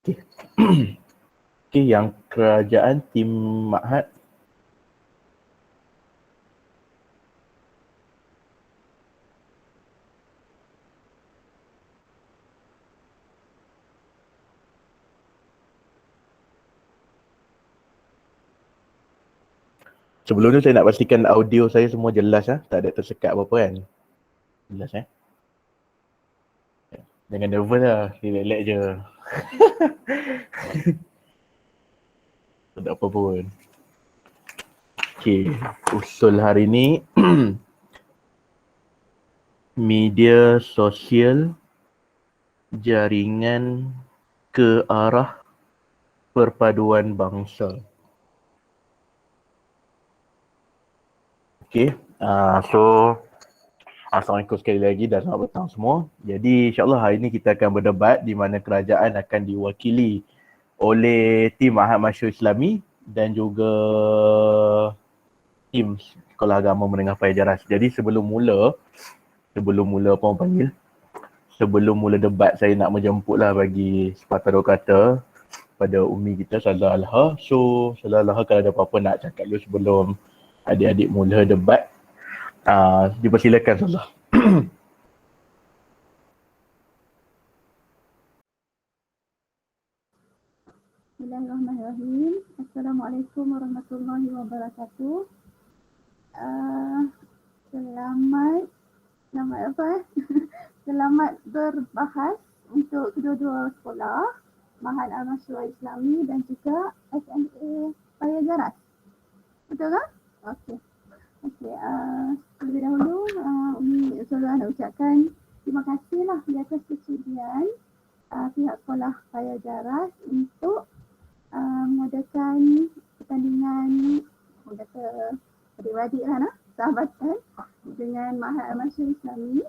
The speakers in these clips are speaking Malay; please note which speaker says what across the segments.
Speaker 1: Okay. Okay, yang kerajaan tim Ma'had. Sebelum tu saya nak pastikan audio saya semua jelas tak ada tersekat apa-apa kan. Jelas Jangan nervous lah, relax je. Tak ada apa pun. Okay, usul hari ni media sosial jaringan ke arah perpaduan bangsa. Okay, so Assalamualaikum sekali lagi dan selamat petang semua. Jadi insyaAllah hari ini kita akan berdebat di mana kerajaan akan diwakili oleh tim Ma'had Masyhur Islami dan juga tim Sekolah Agama Menengah Paya Jaras. Jadi sebelum mula apa orang panggil, sebelum mula debat saya nak menjemputlah bagi sepatah dua kata pada Umi kita Salah Alha. So Salah Alha kalau ada apa-apa nak cakap dulu sebelum adik-adik mula debat, dipersilakan Salah.
Speaker 2: Bismillahirrahmanirrahim. Assalamualaikum warahmatullahi wabarakatuh. Selamat berbahas untuk kedua-dua sekolah, Ma'had Al-Masyhur Islami dan juga SMA Paya Jaras. Betul kan? Okey. Terlebih dahulu Umi Usulullah nak ucapkan terima kasihlah di atas kesudian pihak sekolah Paya Jaras untuk mengadakan pertandingan adik-beradik lah sahabatan dengan Ma'had Al-Masyhur Islami.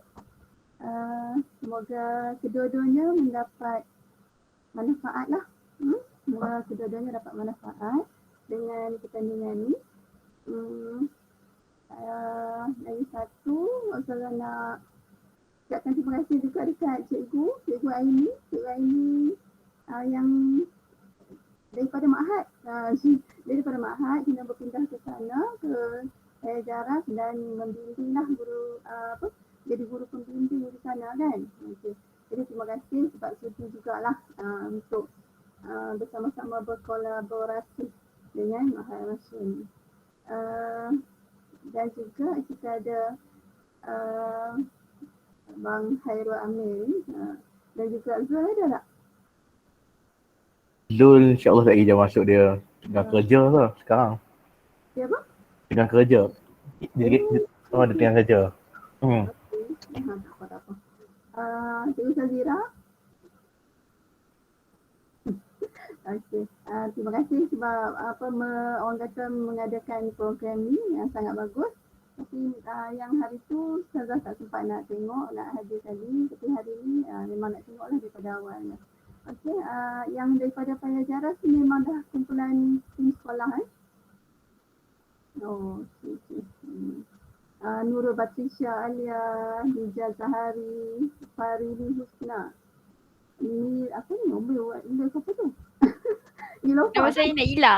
Speaker 2: Semoga kedua-duanya mendapat manfaat lah. Semoga kedua-duanya dapat manfaat dengan pertandingan ni. Lagi satu, saya nak ucapkan terima kasih juga dekat Cikgu Aini yang daripada Ma'had, kena berpindah ke sana ke Paya Jaras dan membimbinglah jadi guru pembimbing di sana kan. Okay. Jadi terima kasih sebab sudi jugalah untuk bersama-sama berkolaborasi dengan Ma'had Al-Masyhur. Dan juga kita ada Bang Khairul Amil dan juga Zul ada tak?
Speaker 1: Zul insyaAllah tak ijazah masuk, dia tengah kerja lah sekarang.
Speaker 2: Dia apa?
Speaker 1: Tengah kerja. Dia tengah kerja.
Speaker 2: Tak apa. Cikgu Sazira. Okey. Terima kasih sebab orang kata mengadakan program ni yang sangat bagus. Tapi yang hari tu Ustazah tak sempat nak tengok, nak hadir tadi. Tapi hari ni memang nak tengoklah daripada awalnya. Okey, yang daripada Paya Jaras ni memang dah kumpulan tim sekolah Oh, okey. Nurul Batrisya Alia, Hijaz Zahari, Farini Husna. Ini apa ni? Ila siapa tu?
Speaker 3: Nama saya Naila.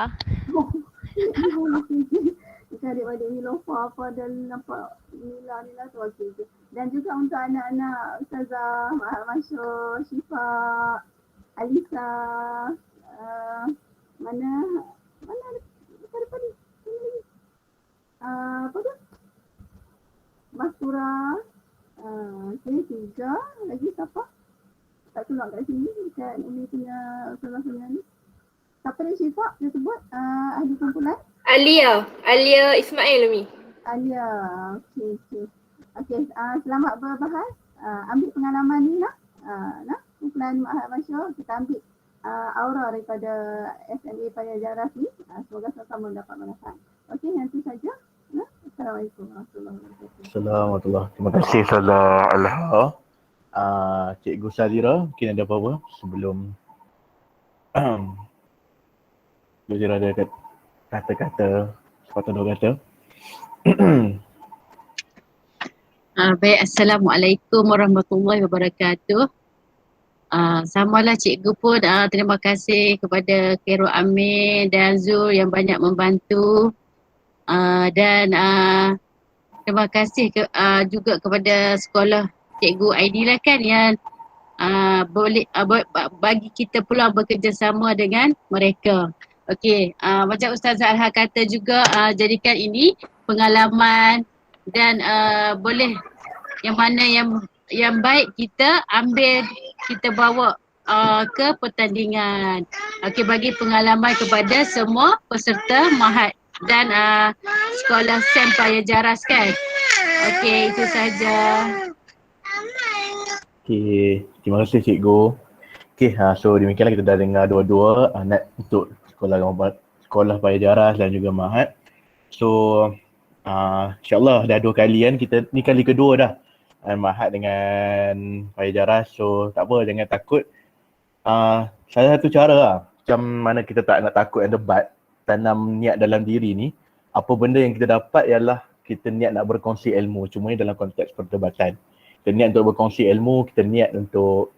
Speaker 2: Kita adik-adik Nilofa apa dan nampak Nila tu okey. Dan juga untuk anak-anak Ustazah Ma'had Masyhur, Syifa, Alisa, mana depan ni? Apa tu? Masura. Okey, 3. Lagi siapa? Tak keluar kat sini dekat Umi punya Ustazah punya ni. Siapa ni Syifa dia sebut ahli kumpulan?
Speaker 3: Alia Ismail Umi.
Speaker 2: Alia. Okey, selamat berbahas. Ambil pengalaman ni kumpulan Ma'had Masyhur, kita ambil aura daripada SMA Paya Jaras ni. Semoga sama-sama dapat manfaat. Okey, yang tu saja. Assalamualaikum warahmatullahi wabarakatuh.
Speaker 1: Assalamualaikum. Terima kasih Salah Alha. Cikgu Sazira, mungkin ada apa-apa sebelum Sazira ada kata-kata, sepatah dua kata.
Speaker 4: Baik, Assalamualaikum warahmatullahi wabarakatuh. Samalah cikgu pun terima kasih kepada Khairul Amir dan Zul yang banyak membantu. Dan terima kasih juga kepada sekolah cikgu Aidi lah kan yang boleh bagi kita peluang bekerjasama dengan mereka. Okey, macam Ustazah Alha kata juga jadikan ini pengalaman dan boleh yang mana yang baik kita ambil, kita bawa ke pertandingan. Okey, bagi pengalaman kepada semua peserta Mahat dan sekolah SEM Paya Jaras kan. Okey, itu saja.
Speaker 1: Okay, terima kasih cikgu. Okay, so demikianlah kita dah dengar dua-dua untuk sekolah Paya Jaras dan juga Mahat. So, insyaAllah dah 2 kali kan, kita ni kali kedua dah Mahat dengan Paya Jaras. So, tak apa, jangan takut. Salah satu cara lah, macam mana kita tak nak takut yang debat, tanam niat dalam diri ni, apa benda yang kita dapat ialah kita niat nak berkongsi ilmu, cuma ni dalam konteks perdebatan. Kita niat untuk berkongsi ilmu, kita niat untuk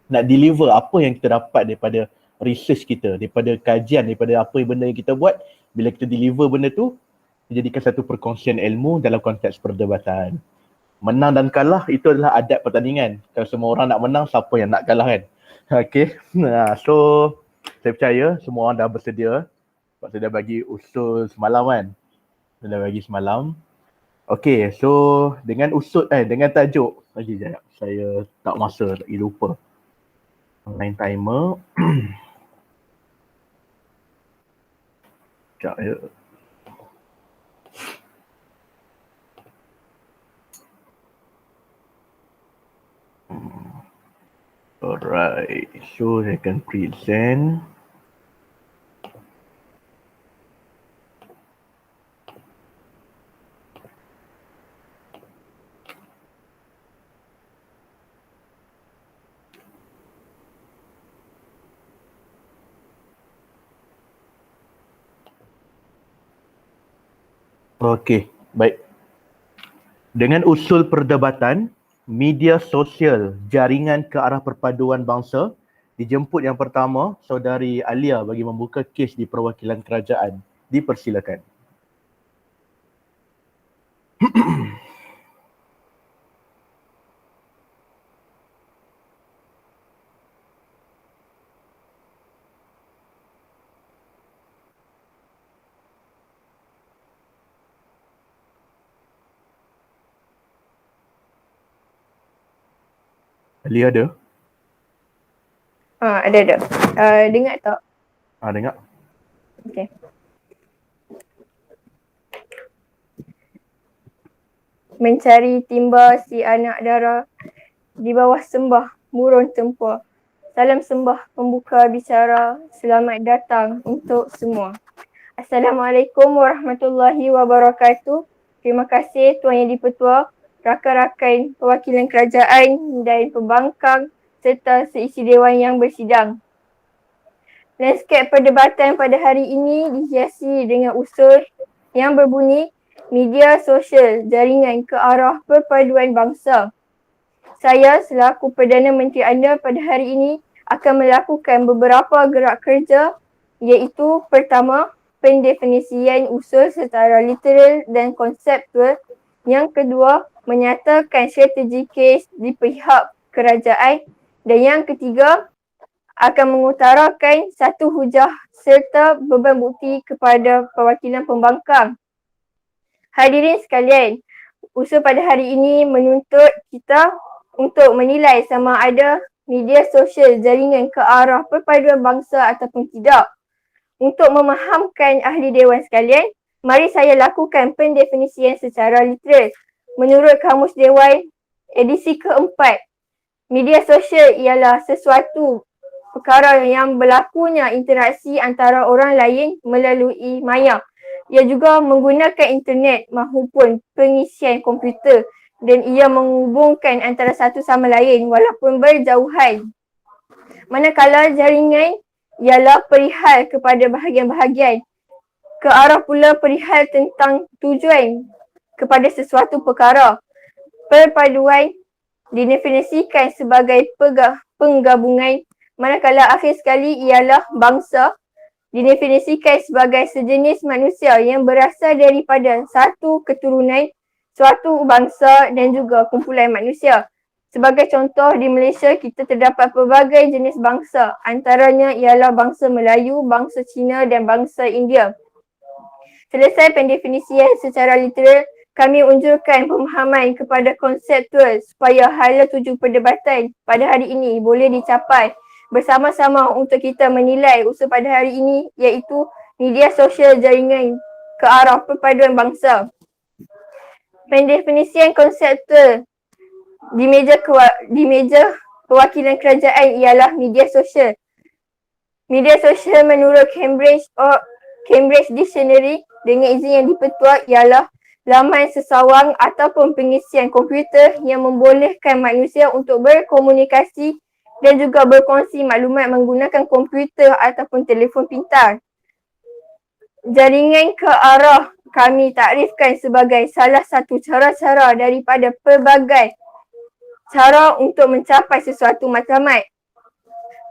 Speaker 1: nak deliver apa yang kita dapat daripada research kita, daripada kajian, daripada apa benda yang kita buat. Bila kita deliver benda tu, dijadikan satu perkongsian ilmu dalam konteks perdebatan. Menang dan kalah itu adalah adab pertandingan. Kalau semua orang nak menang, siapa yang nak kalah kan? Okay, so saya percaya semua orang dah bersedia. Sebab saya dah bagi usul semalam kan. Saya dah bagi semalam. Okay, so dengan dengan tajuk, lagi sekejap, saya tak masa, lagi lupa. Online timer. Sekejap ya. Alright, so saya akan present. Okey, baik. Dengan usul perdebatan, media sosial, jaringan ke arah perpaduan bangsa, dijemput yang pertama Saudari Alia bagi membuka kes di perwakilan kerajaan. Dipersilakan. Alia ada?
Speaker 5: Ada. Dengar tak?
Speaker 1: Dengar.
Speaker 5: Okey. Mencari timba si anak dara di bawah sembah murun tempur. Salam sembah pembuka bicara. Selamat datang untuk semua. Assalamualaikum warahmatullahi wabarakatuh. Terima kasih Tuan Yang di-Pertua, rakan-rakan perwakilan kerajaan dan pembangkang serta seisi dewan yang bersidang. Lanskap perdebatan pada hari ini dihiasi dengan usul yang berbunyi media sosial jaringan ke arah perpaduan bangsa. Saya selaku Perdana Menteri anda pada hari ini akan melakukan beberapa gerak kerja, iaitu pertama, pendefinisian usul secara literal dan konseptual. Yang kedua, menyatakan strategi kes di pihak kerajaan. Dan yang ketiga, akan mengutarakan satu hujah serta beban bukti kepada perwakilan pembangkang. Hadirin sekalian, usul pada hari ini menuntut kita untuk menilai sama ada media sosial jaringan ke arah perpaduan bangsa ataupun tidak. Untuk memahamkan ahli dewan sekalian, mari saya lakukan pendefinisian secara literal. Menurut Kamus Dewan edisi keempat, media sosial ialah sesuatu perkara yang berlakunya interaksi antara orang lain melalui maya. Ia juga menggunakan internet maupun pengisian komputer dan ia menghubungkan antara satu sama lain walaupun berjauhan. Manakala jaringan ialah perihal kepada bahagian-bahagian. Ke arah pula perihal tentang tujuan kepada sesuatu perkara. Perpaduan didefinisikan sebagai penggabungan, manakala akhir sekali ialah bangsa, didefinisikan sebagai sejenis manusia yang berasal daripada satu keturunan, suatu bangsa dan juga kumpulan manusia. Sebagai contoh, di Malaysia kita terdapat pelbagai jenis bangsa, antaranya ialah bangsa Melayu, bangsa Cina dan bangsa India. Selesai pendefinisian secara literal, kami unjurkan pemahaman kepada konseptual supaya hala tuju perdebatan pada hari ini boleh dicapai bersama-sama untuk kita menilai usaha pada hari ini, iaitu media sosial jaringan ke arah perpaduan bangsa. Pendefinisian konseptual di meja perwakilan kerajaan ialah media sosial. Media sosial menurut Cambridge Dictionary dengan izin yang dipetua ialah laman sesawang ataupun pengisian komputer yang membolehkan manusia untuk berkomunikasi dan juga berkongsi maklumat menggunakan komputer ataupun telefon pintar. Jaringan ke arah kami takrifkan sebagai salah satu cara-cara daripada pelbagai cara untuk mencapai sesuatu matlamat.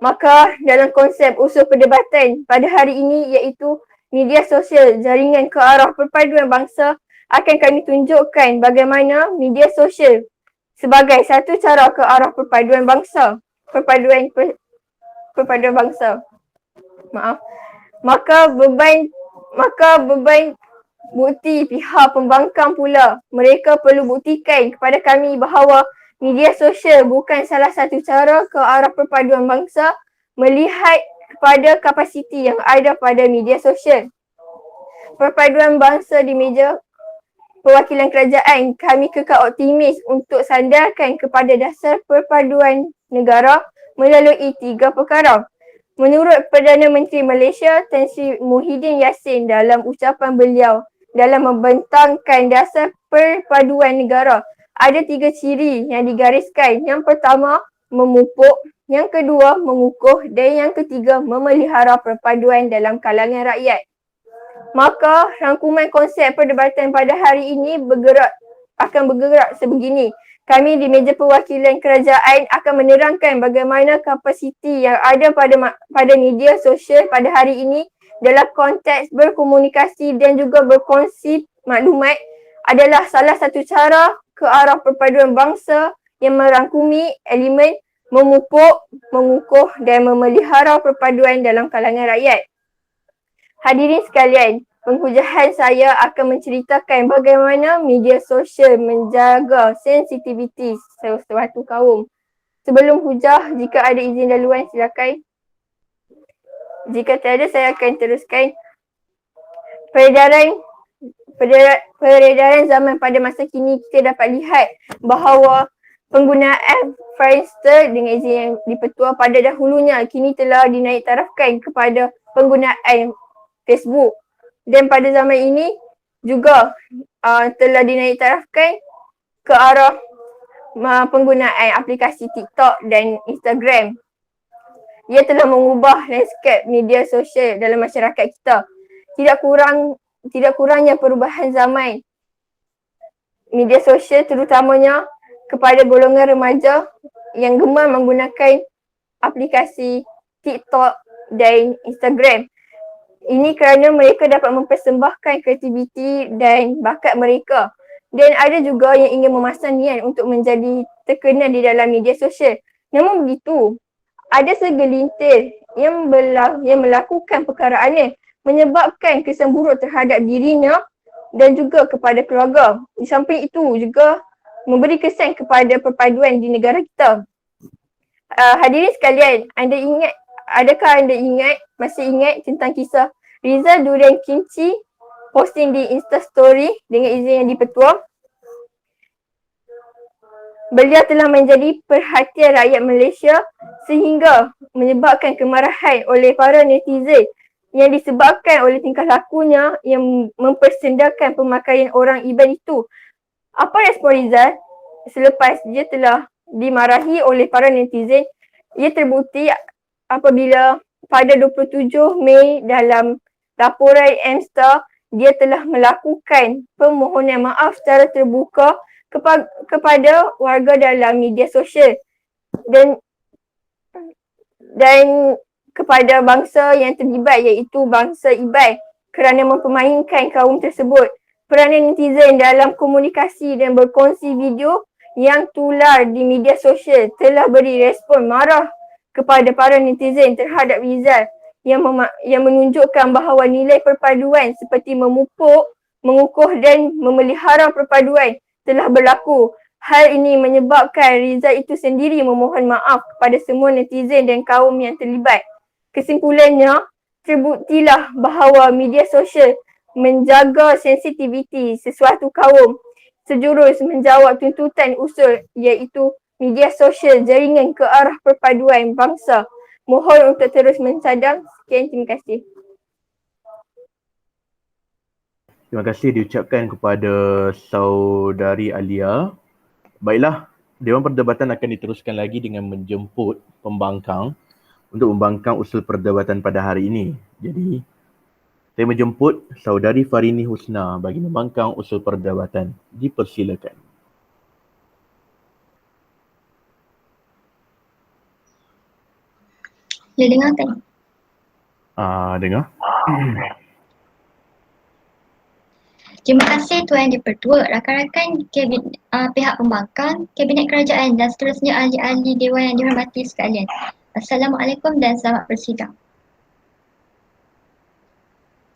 Speaker 5: Maka dalam konsep usul perdebatan pada hari ini iaitu media sosial jaringan ke arah perpaduan bangsa, akan kami tunjukkan bagaimana media sosial sebagai satu cara ke arah perpaduan bangsa. Perpaduan bangsa. Maka beban bukti pihak pembangkang pula. Mereka perlu buktikan kepada kami bahawa media sosial bukan salah satu cara ke arah perpaduan bangsa melihat kepada kapasiti yang ada pada media sosial. Perpaduan bangsa di meja perwakilan kerajaan, kami kekal optimis untuk sandarkan kepada dasar perpaduan negara melalui 3 perkara. Menurut Perdana Menteri Malaysia Tan Sri Muhyiddin Yassin dalam ucapan beliau dalam membentangkan dasar perpaduan negara, ada 3 ciri yang digariskan. Yang pertama, memupuk. Yang kedua, mengukuh. Dan yang ketiga, memelihara perpaduan dalam kalangan rakyat. Maka rangkuman konsep perdebatan pada hari ini akan bergerak sebegini. Kami di meja perwakilan kerajaan akan menerangkan bagaimana kapasiti yang ada pada media sosial pada hari ini dalam konteks berkomunikasi dan juga berkongsi maklumat adalah salah satu cara ke arah perpaduan bangsa yang merangkumi elemen memupuk, mengukuh dan memelihara perpaduan dalam kalangan rakyat. Hadirin sekalian, penghujahan saya akan menceritakan bagaimana media sosial menjaga sensitiviti suatu kaum. Sebelum hujah, jika ada izin laluan silakan. Jika tiada, saya akan teruskan. Peredaran zaman pada masa kini, kita dapat lihat bahawa penggunaan Friendster dengan izin yang dipetua pada dahulunya kini telah dinaik tarafkan kepada penggunaan Facebook, dan pada zaman ini juga telah dinaik tarafkan ke arah penggunaan aplikasi TikTok dan Instagram. Ia telah mengubah landscape media sosial dalam masyarakat kita. Tidak kurangnya perubahan zaman media sosial terutamanya kepada golongan remaja yang gemar menggunakan aplikasi TikTok dan Instagram. Ini kerana mereka dapat mempersembahkan kreativiti dan bakat mereka. Dan ada juga yang ingin memasang niat untuk menjadi terkenal di dalam media sosial. Namun begitu, ada segelintir yang melakukan perkara aneh, menyebabkan kesan buruk terhadap dirinya dan juga kepada keluarga. Di samping itu juga memberi kesan kepada perpaduan di negara kita. Hadirin sekalian, adakah anda masih ingat tentang kisah Rizal Durian Kimchi posting di Instastory dengan izin yang dipetua? Beliau telah menjadi perhatian rakyat Malaysia sehingga menyebabkan kemarahan oleh para netizen yang disebabkan oleh tingkah lakunya yang mempersendakan pemakaian orang Iban itu. Apa respon Rizal selepas dia telah dimarahi oleh para netizen? Ia terbukti apabila pada 27 Mei dalam laporan M-Star, dia telah melakukan permohonan maaf secara terbuka kepada warga dalam media sosial. Dan dan kepada bangsa yang terlibat iaitu bangsa Ibai kerana mempermainkan kaum tersebut. Peranan netizen dalam komunikasi dan berkongsi video yang tular di media sosial telah beri respon marah kepada para netizen terhadap Rizal yang menunjukkan bahawa nilai perpaduan seperti memupuk, mengukuh dan memelihara perpaduan telah berlaku. Hal ini menyebabkan Rizal itu sendiri memohon maaf kepada semua netizen dan kaum yang terlibat. Kesimpulannya, terbuktilah bahawa media sosial menjaga sensitiviti sesuatu kaum sejurus menjawab tuntutan usul iaitu media sosial jaringan ke arah perpaduan bangsa. Mohon untuk terus mencadang. Sekian, terima kasih.
Speaker 1: Terima kasih diucapkan kepada saudari Alia. Baiklah, Dewan Perdebatan akan diteruskan lagi dengan menjemput pembangkang untuk membangkang usul perdebatan pada hari ini. Jadi, saya menjemput saudari Farini Husna bagi membangkang usul perdebatan. Dipersilakan.
Speaker 6: Boleh dengar kan?
Speaker 1: Dengar.
Speaker 6: Terima kasih Tuan Dipertua, rakan-rakan pihak pembangkang, Kabinet Kerajaan dan seterusnya ahli-ahli Dewan yang dihormati sekalian. Assalamualaikum dan selamat bersidang.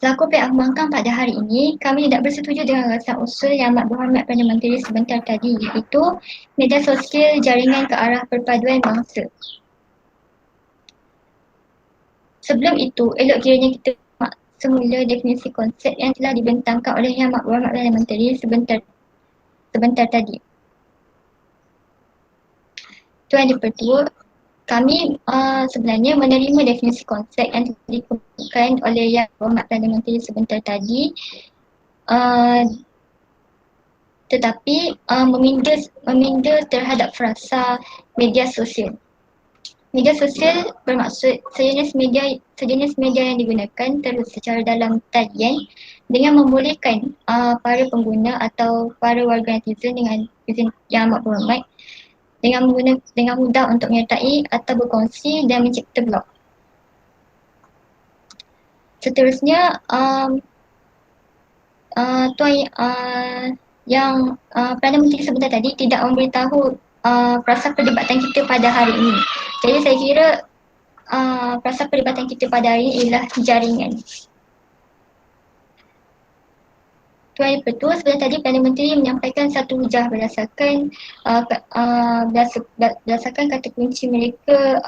Speaker 6: Selaku pihak pembangkang pada hari ini, kami tidak bersetuju dengan gagasan usul yang amat berhormat Perdana Menteri sebentar tadi, iaitu media sosial jaringan ke arah perpaduan bangsa. Sebelum itu, elok kiranya kita semula definisi konsep yang telah dibentangkan oleh Yang Amat Berhormat Perdana Menteri sebentar tadi. Tuan Dipertua, kami sebenarnya menerima definisi konsep yang dikemukakan oleh Yang Berhormat Perdana Menteri sebentar tadi, tetapi meminda terhadap frasa media sosial. Media sosial bermaksud sejenis media yang digunakan terus secara dalam talian dengan membolehkan para pengguna atau para warga netizen dengan izin Yang Amat Berhormat dengan mudah untuk menyertai atau berkongsi dan mencipta blog. Seterusnya, yang Perdana Menteri sebentar tadi tidak memberitahu frasa perdebatan kita pada hari ini. Jadi saya kira frasa perdebatan kita pada hari ini ialah jaringan. Tuan Dipertua, sebentar tadi Perdana Menteri menyampaikan satu hujah berdasarkan kata kunci mereka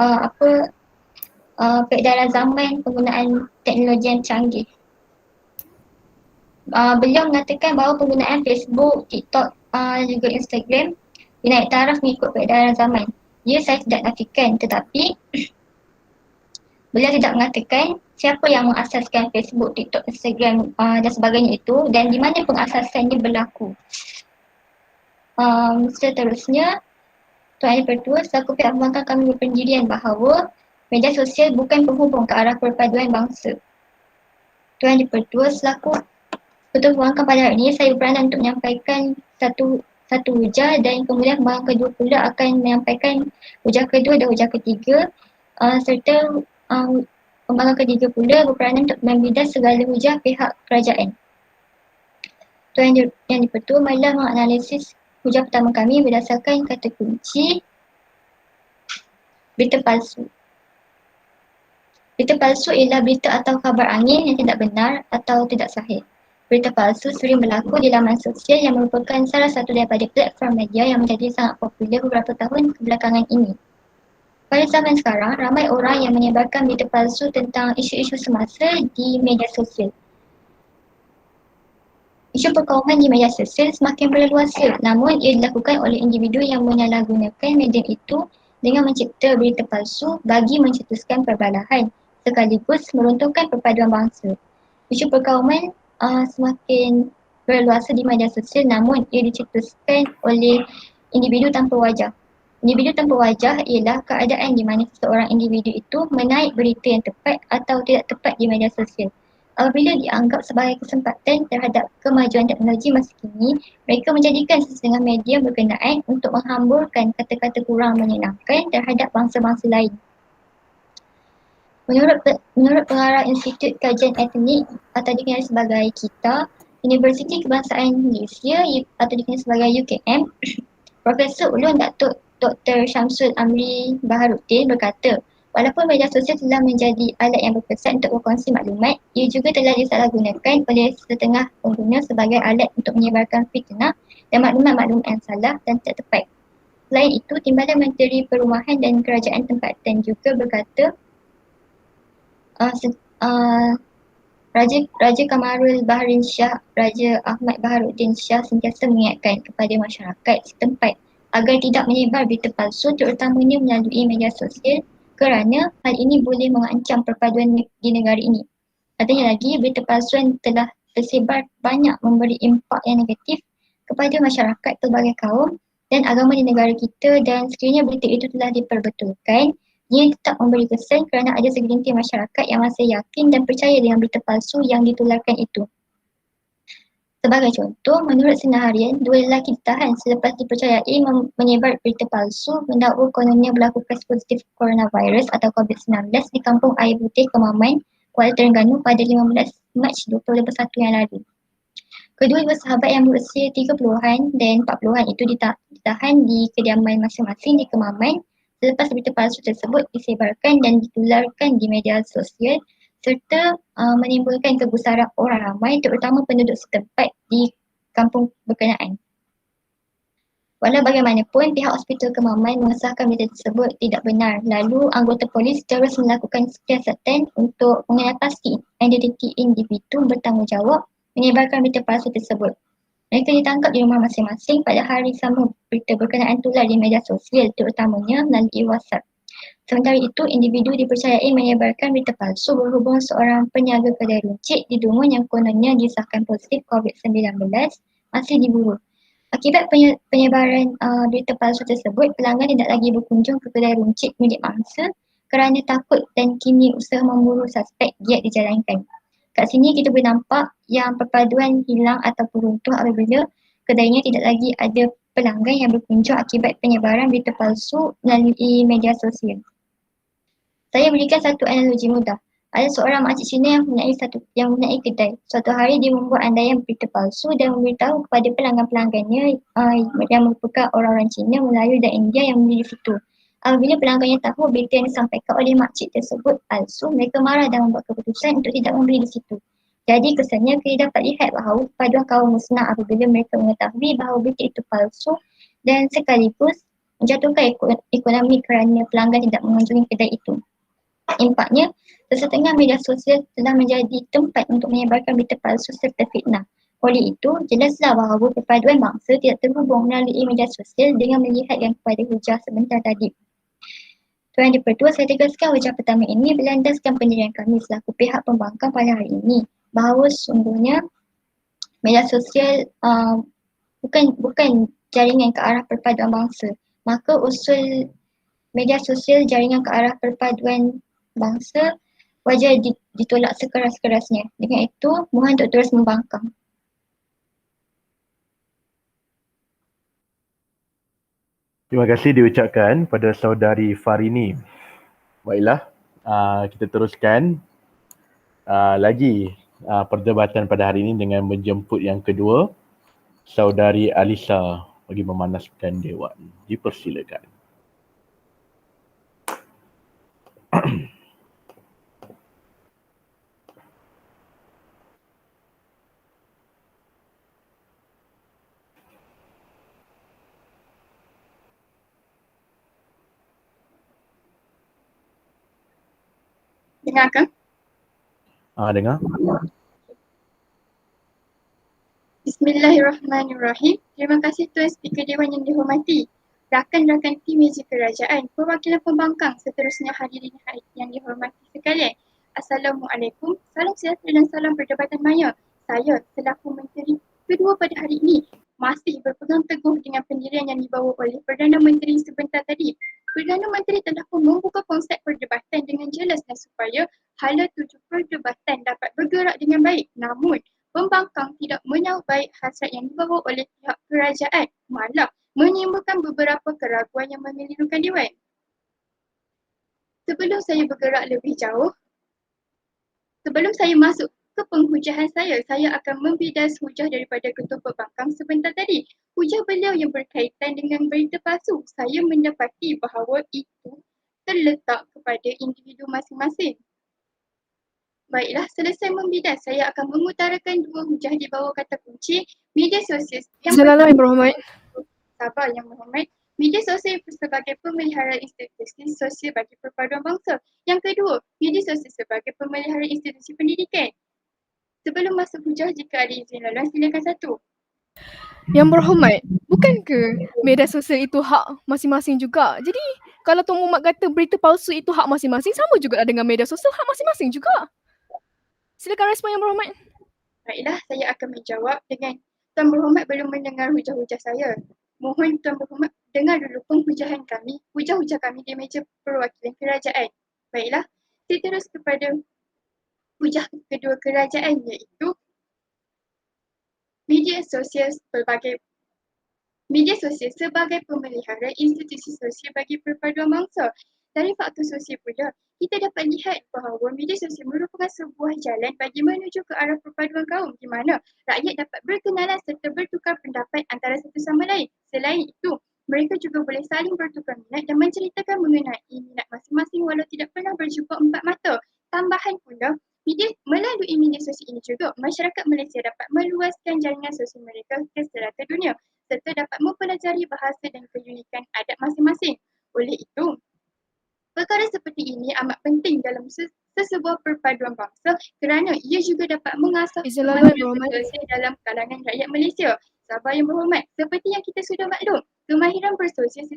Speaker 6: peredaran zaman penggunaan teknologi yang canggih. Beliau mengatakan bahawa penggunaan Facebook, TikTok, juga Instagram dinaik taraf mengikut peredaran zaman. Saya tidak nafikan, tetapi beliau tidak mengatakan siapa yang mengasaskan Facebook, TikTok, Instagram dan sebagainya itu dan di mana pengasasannya berlaku. Seterusnya, Tuan Dipertua, selaku pihak pembangkang kami berpendirian bahawa media sosial bukan penghubung ke arah perpaduan bangsa. Tuan Dipertua, selaku Ketua Pembangkang pada hari ini, saya berperanan untuk menyampaikan satu hujah dan kemudian pembangkang kedua pula akan menyampaikan hujah kedua dan hujah ketiga serta pembangkang ketiga pula berperanan untuk membidas segala hujah pihak kerajaan. Tuan Yang Dipertua, marilah menganalisis hujah pertama kami berdasarkan kata kunci berita palsu. Berita palsu ialah berita atau khabar angin yang tidak benar atau tidak sahih. Berita palsu sering berlaku di laman sosial yang merupakan salah satu daripada platform media yang menjadi sangat popular beberapa tahun kebelakangan ini. Pada zaman sekarang, ramai orang yang menyebarkan berita palsu tentang isu-isu semasa di media sosial. Isu perkauman di media sosial semakin berleluasa, namun ia dilakukan oleh individu yang menyalahgunakan medium itu dengan mencipta berita palsu bagi mencetuskan perbalahan sekaligus meruntuhkan perpaduan bangsa. Isu perkauman semakin berluasa di media sosial, namun ia dicetuskan oleh individu tanpa wajah. Individu tanpa wajah ialah keadaan di mana seseorang individu itu menaik berita yang tepat atau tidak tepat di media sosial. Apabila dianggap sebagai kesempatan terhadap kemajuan teknologi masa kini, mereka menjadikan sesetengah media berkenaan untuk menghamburkan kata-kata kurang menyenangkan terhadap bangsa-bangsa lain. Menurut pengarah Institut Kajian Etnik atau dikenali sebagai KITA, Universiti Kebangsaan Malaysia atau dikenali sebagai UKM, Profesor Ulun Datuk Dr. Syamsul Amri Baharuddin berkata, walaupun media sosial telah menjadi alat yang berkesan untuk berkongsi maklumat, ia juga telah disalahgunakan oleh setengah pengguna sebagai alat untuk menyebarkan fitnah dan maklumat-maklumat yang salah dan tidak tepat. Selain itu, Timbalan Menteri Perumahan dan Kerajaan Tempatan juga berkata, Raja Kamarul Bahrin Shah, Raja Ahmad Baharuddin Shah sentiasa mengingatkan kepada masyarakat setempat agar tidak menyebar berita palsu terutamanya melalui media sosial kerana hal ini boleh mengancam perpaduan di negara ini. Katanya lagi, berita palsuan telah tersebar banyak memberi impak yang negatif kepada masyarakat pelbagai kaum dan agama di negara kita, dan sekiranya berita itu telah diperbetulkan, ia tetap memberi kesan kerana ada segelintir masyarakat yang masih yakin dan percaya dengan berita palsu yang ditularkan itu. Sebagai contoh, menurut Sinar Harian, 2 lelaki ditahan selepas dipercayai menyebar berita palsu mendakwa kononnya berlaku kes positif coronavirus atau COVID-19 di Kampung Air Putih, Kemaman, Kuala Terengganu pada 15 Mac 2021 yang lalu. Kedua-dua sahabat yang berusia 30-an dan 40-an itu ditahan di kediaman masing-masing di Kemaman selepas berita palsu tersebut disebarkan dan ditularkan di media sosial serta menimbulkan kegusaran orang ramai terutama penduduk setempat di kampung berkenaan. Walau bagaimanapun, pihak Hospital Kemaman mengesahkan berita tersebut tidak benar. Lalu, anggota polis terus melakukan siasatan untuk mengenal pasti identiti individu bertanggungjawab menyebarkan berita palsu tersebut. Mereka ditangkap di rumah masing-masing pada hari sama berita berkenaan tular di media sosial terutamanya melalui WhatsApp. Sementara itu, individu dipercayai menyebarkan berita palsu berhubung seorang peniaga kedai runcit di Dungun yang kononnya disahkan positif COVID-19 masih diburu. Akibat penyebaran berita palsu tersebut, pelanggan tidak lagi berkunjung ke kedai runcit milik mangsa kerana takut dan kini usaha memburu suspek giat dijalankan. Kat sini kita boleh nampak yang perpaduan hilang ataupun runtuh apabila kedainya tidak lagi ada pelanggan yang berkunjung akibat penyebaran berita palsu melalui media sosial. Saya berikan satu analogi mudah. Ada seorang makcik Cina yang mempunyai kedai. Suatu hari dia membuat andaian berita palsu dan memberitahu kepada pelanggan-pelanggannya yang merupakan orang-orang Cina, Melayu dan India yang membeli di situ. Apabila pelanggannya tahu berita yang disampaikan oleh makcik tersebut palsu, mereka marah dan membuat keputusan untuk tidak membeli di situ. Jadi kesannya kita dapat lihat bahawa perpaduan kaum musnah apabila mereka mengetahui bahawa berita itu palsu dan sekaligus menjatuhkan ekonomi kerana pelanggan tidak mengunjungi kedai itu. Impaknya, sesetengah media sosial telah menjadi tempat untuk menyebarkan berita palsu serta fitnah. Oleh itu, jelaslah bahawa perpaduan bangsa tidak terhubung melalui media sosial dengan melihat yang kepada hujah sebentar tadi. Tuan Dipertua, saya tegaskan hujah pertama ini berlandaskan pendirian kami selaku pihak pembangkang pada hari ini bahawa sesungguhnya media sosial bukan jaringan ke arah perpaduan bangsa. Maka usul media sosial jaringan ke arah perpaduan bangsa wajar ditolak sekeras-kerasnya. Dengan itu, mohon untuk terus membangkang.
Speaker 1: Terima kasih diucapkan pada saudari Farini. Baiklah, kita teruskan lagi perdebatan pada hari ini dengan menjemput yang kedua, saudari Alisa bagi memanaskan Dewan. Dipersilakan.
Speaker 2: Dengar ke?
Speaker 1: Dengar.
Speaker 2: Bismillahirrahmanirrahim. Terima kasih Tuan Speaker Dewan yang dihormati. Rakan-rakan tim meja kerajaan, perwakilan pembangkang seterusnya hadirin yang dihormati sekalian. Assalamualaikum, salam sejahtera dan salam perdebatan maya. Saya selaku Menteri kedua pada hari ini masih berpegang teguh dengan pendirian yang dibawa oleh Perdana Menteri sebentar tadi. Perdana Menteri telah pun membuka konsep perdebatan dengan jelas dan supaya hala tuju perdebatan dapat bergerak dengan baik. Namun, pembangkang tidak menyahut baik hasrat yang dibawa oleh pihak kerajaan, malah menimbulkan beberapa keraguan yang memilukan Dewan. Sebelum saya bergerak lebih jauh, Sebelum saya masuk ke penghujahan saya akan membidas hujah daripada Ketua Pembangkang sebentar tadi. Hujah beliau yang berkaitan dengan berita palsu. Saya mendapati bahawa itu terletak kepada individu masing-masing. Baiklah, selesai membidas, saya akan mengutarakan dua hujah di bawah kata kunci media sosial. Yang
Speaker 3: Assalamualaikum Berhormat.
Speaker 2: sabar yang berhormat. Media sosial sebagai pemelihara institusi sosial bagi perpaduan bangsa. Yang kedua, media sosial sebagai pemelihara institusi pendidikan. Sebelum masuk hujah, jika ada izin laluan, silakan satu.
Speaker 3: Yang Berhormat, bukan ke media sosial itu hak masing-masing juga? Jadi kalau Tuan Muhammad kata berita palsu itu hak masing-masing, sama juga dengan media sosial hak masing-masing juga. Silakan respon Yang Berhormat.
Speaker 2: Baiklah, saya akan menjawab dengan Tuan Berhormat belum mendengar hujah-hujah saya. Mohon Tuan Berhormat dengar dulu penghujahan kami, hujah-hujah kami di meja perwakilan kerajaan. Baiklah, saya terus kepada hujah kedua kerajaan iaitu media sosial sebagai pemelihara institusi sosial bagi perpaduan bangsa. Dari faktor sosial pula, kita dapat lihat bahawa media sosial merupakan sebuah jalan bagi menuju ke arah perpaduan kaum di mana rakyat dapat berkenalan serta bertukar pendapat antara satu sama lain. Selain itu, mereka juga boleh saling bertukar minat dan menceritakan mengenai minat masing-masing walau tidak pernah berjumpa empat mata. Tambahan pula, melalui media sosial ini juga, masyarakat Malaysia dapat meluaskan jaringan sosial mereka ke serata dunia serta dapat mempelajari bahasa dan keunikan adat masing-masing. Oleh itu, perkara seperti ini amat penting dalam sesebuah perpaduan bangsa kerana ia juga dapat mengasah kemahiran bersosial dalam kalangan rakyat Malaysia. Sahabat yang berhormat, seperti yang kita sudah maklum, kemahiran bersosial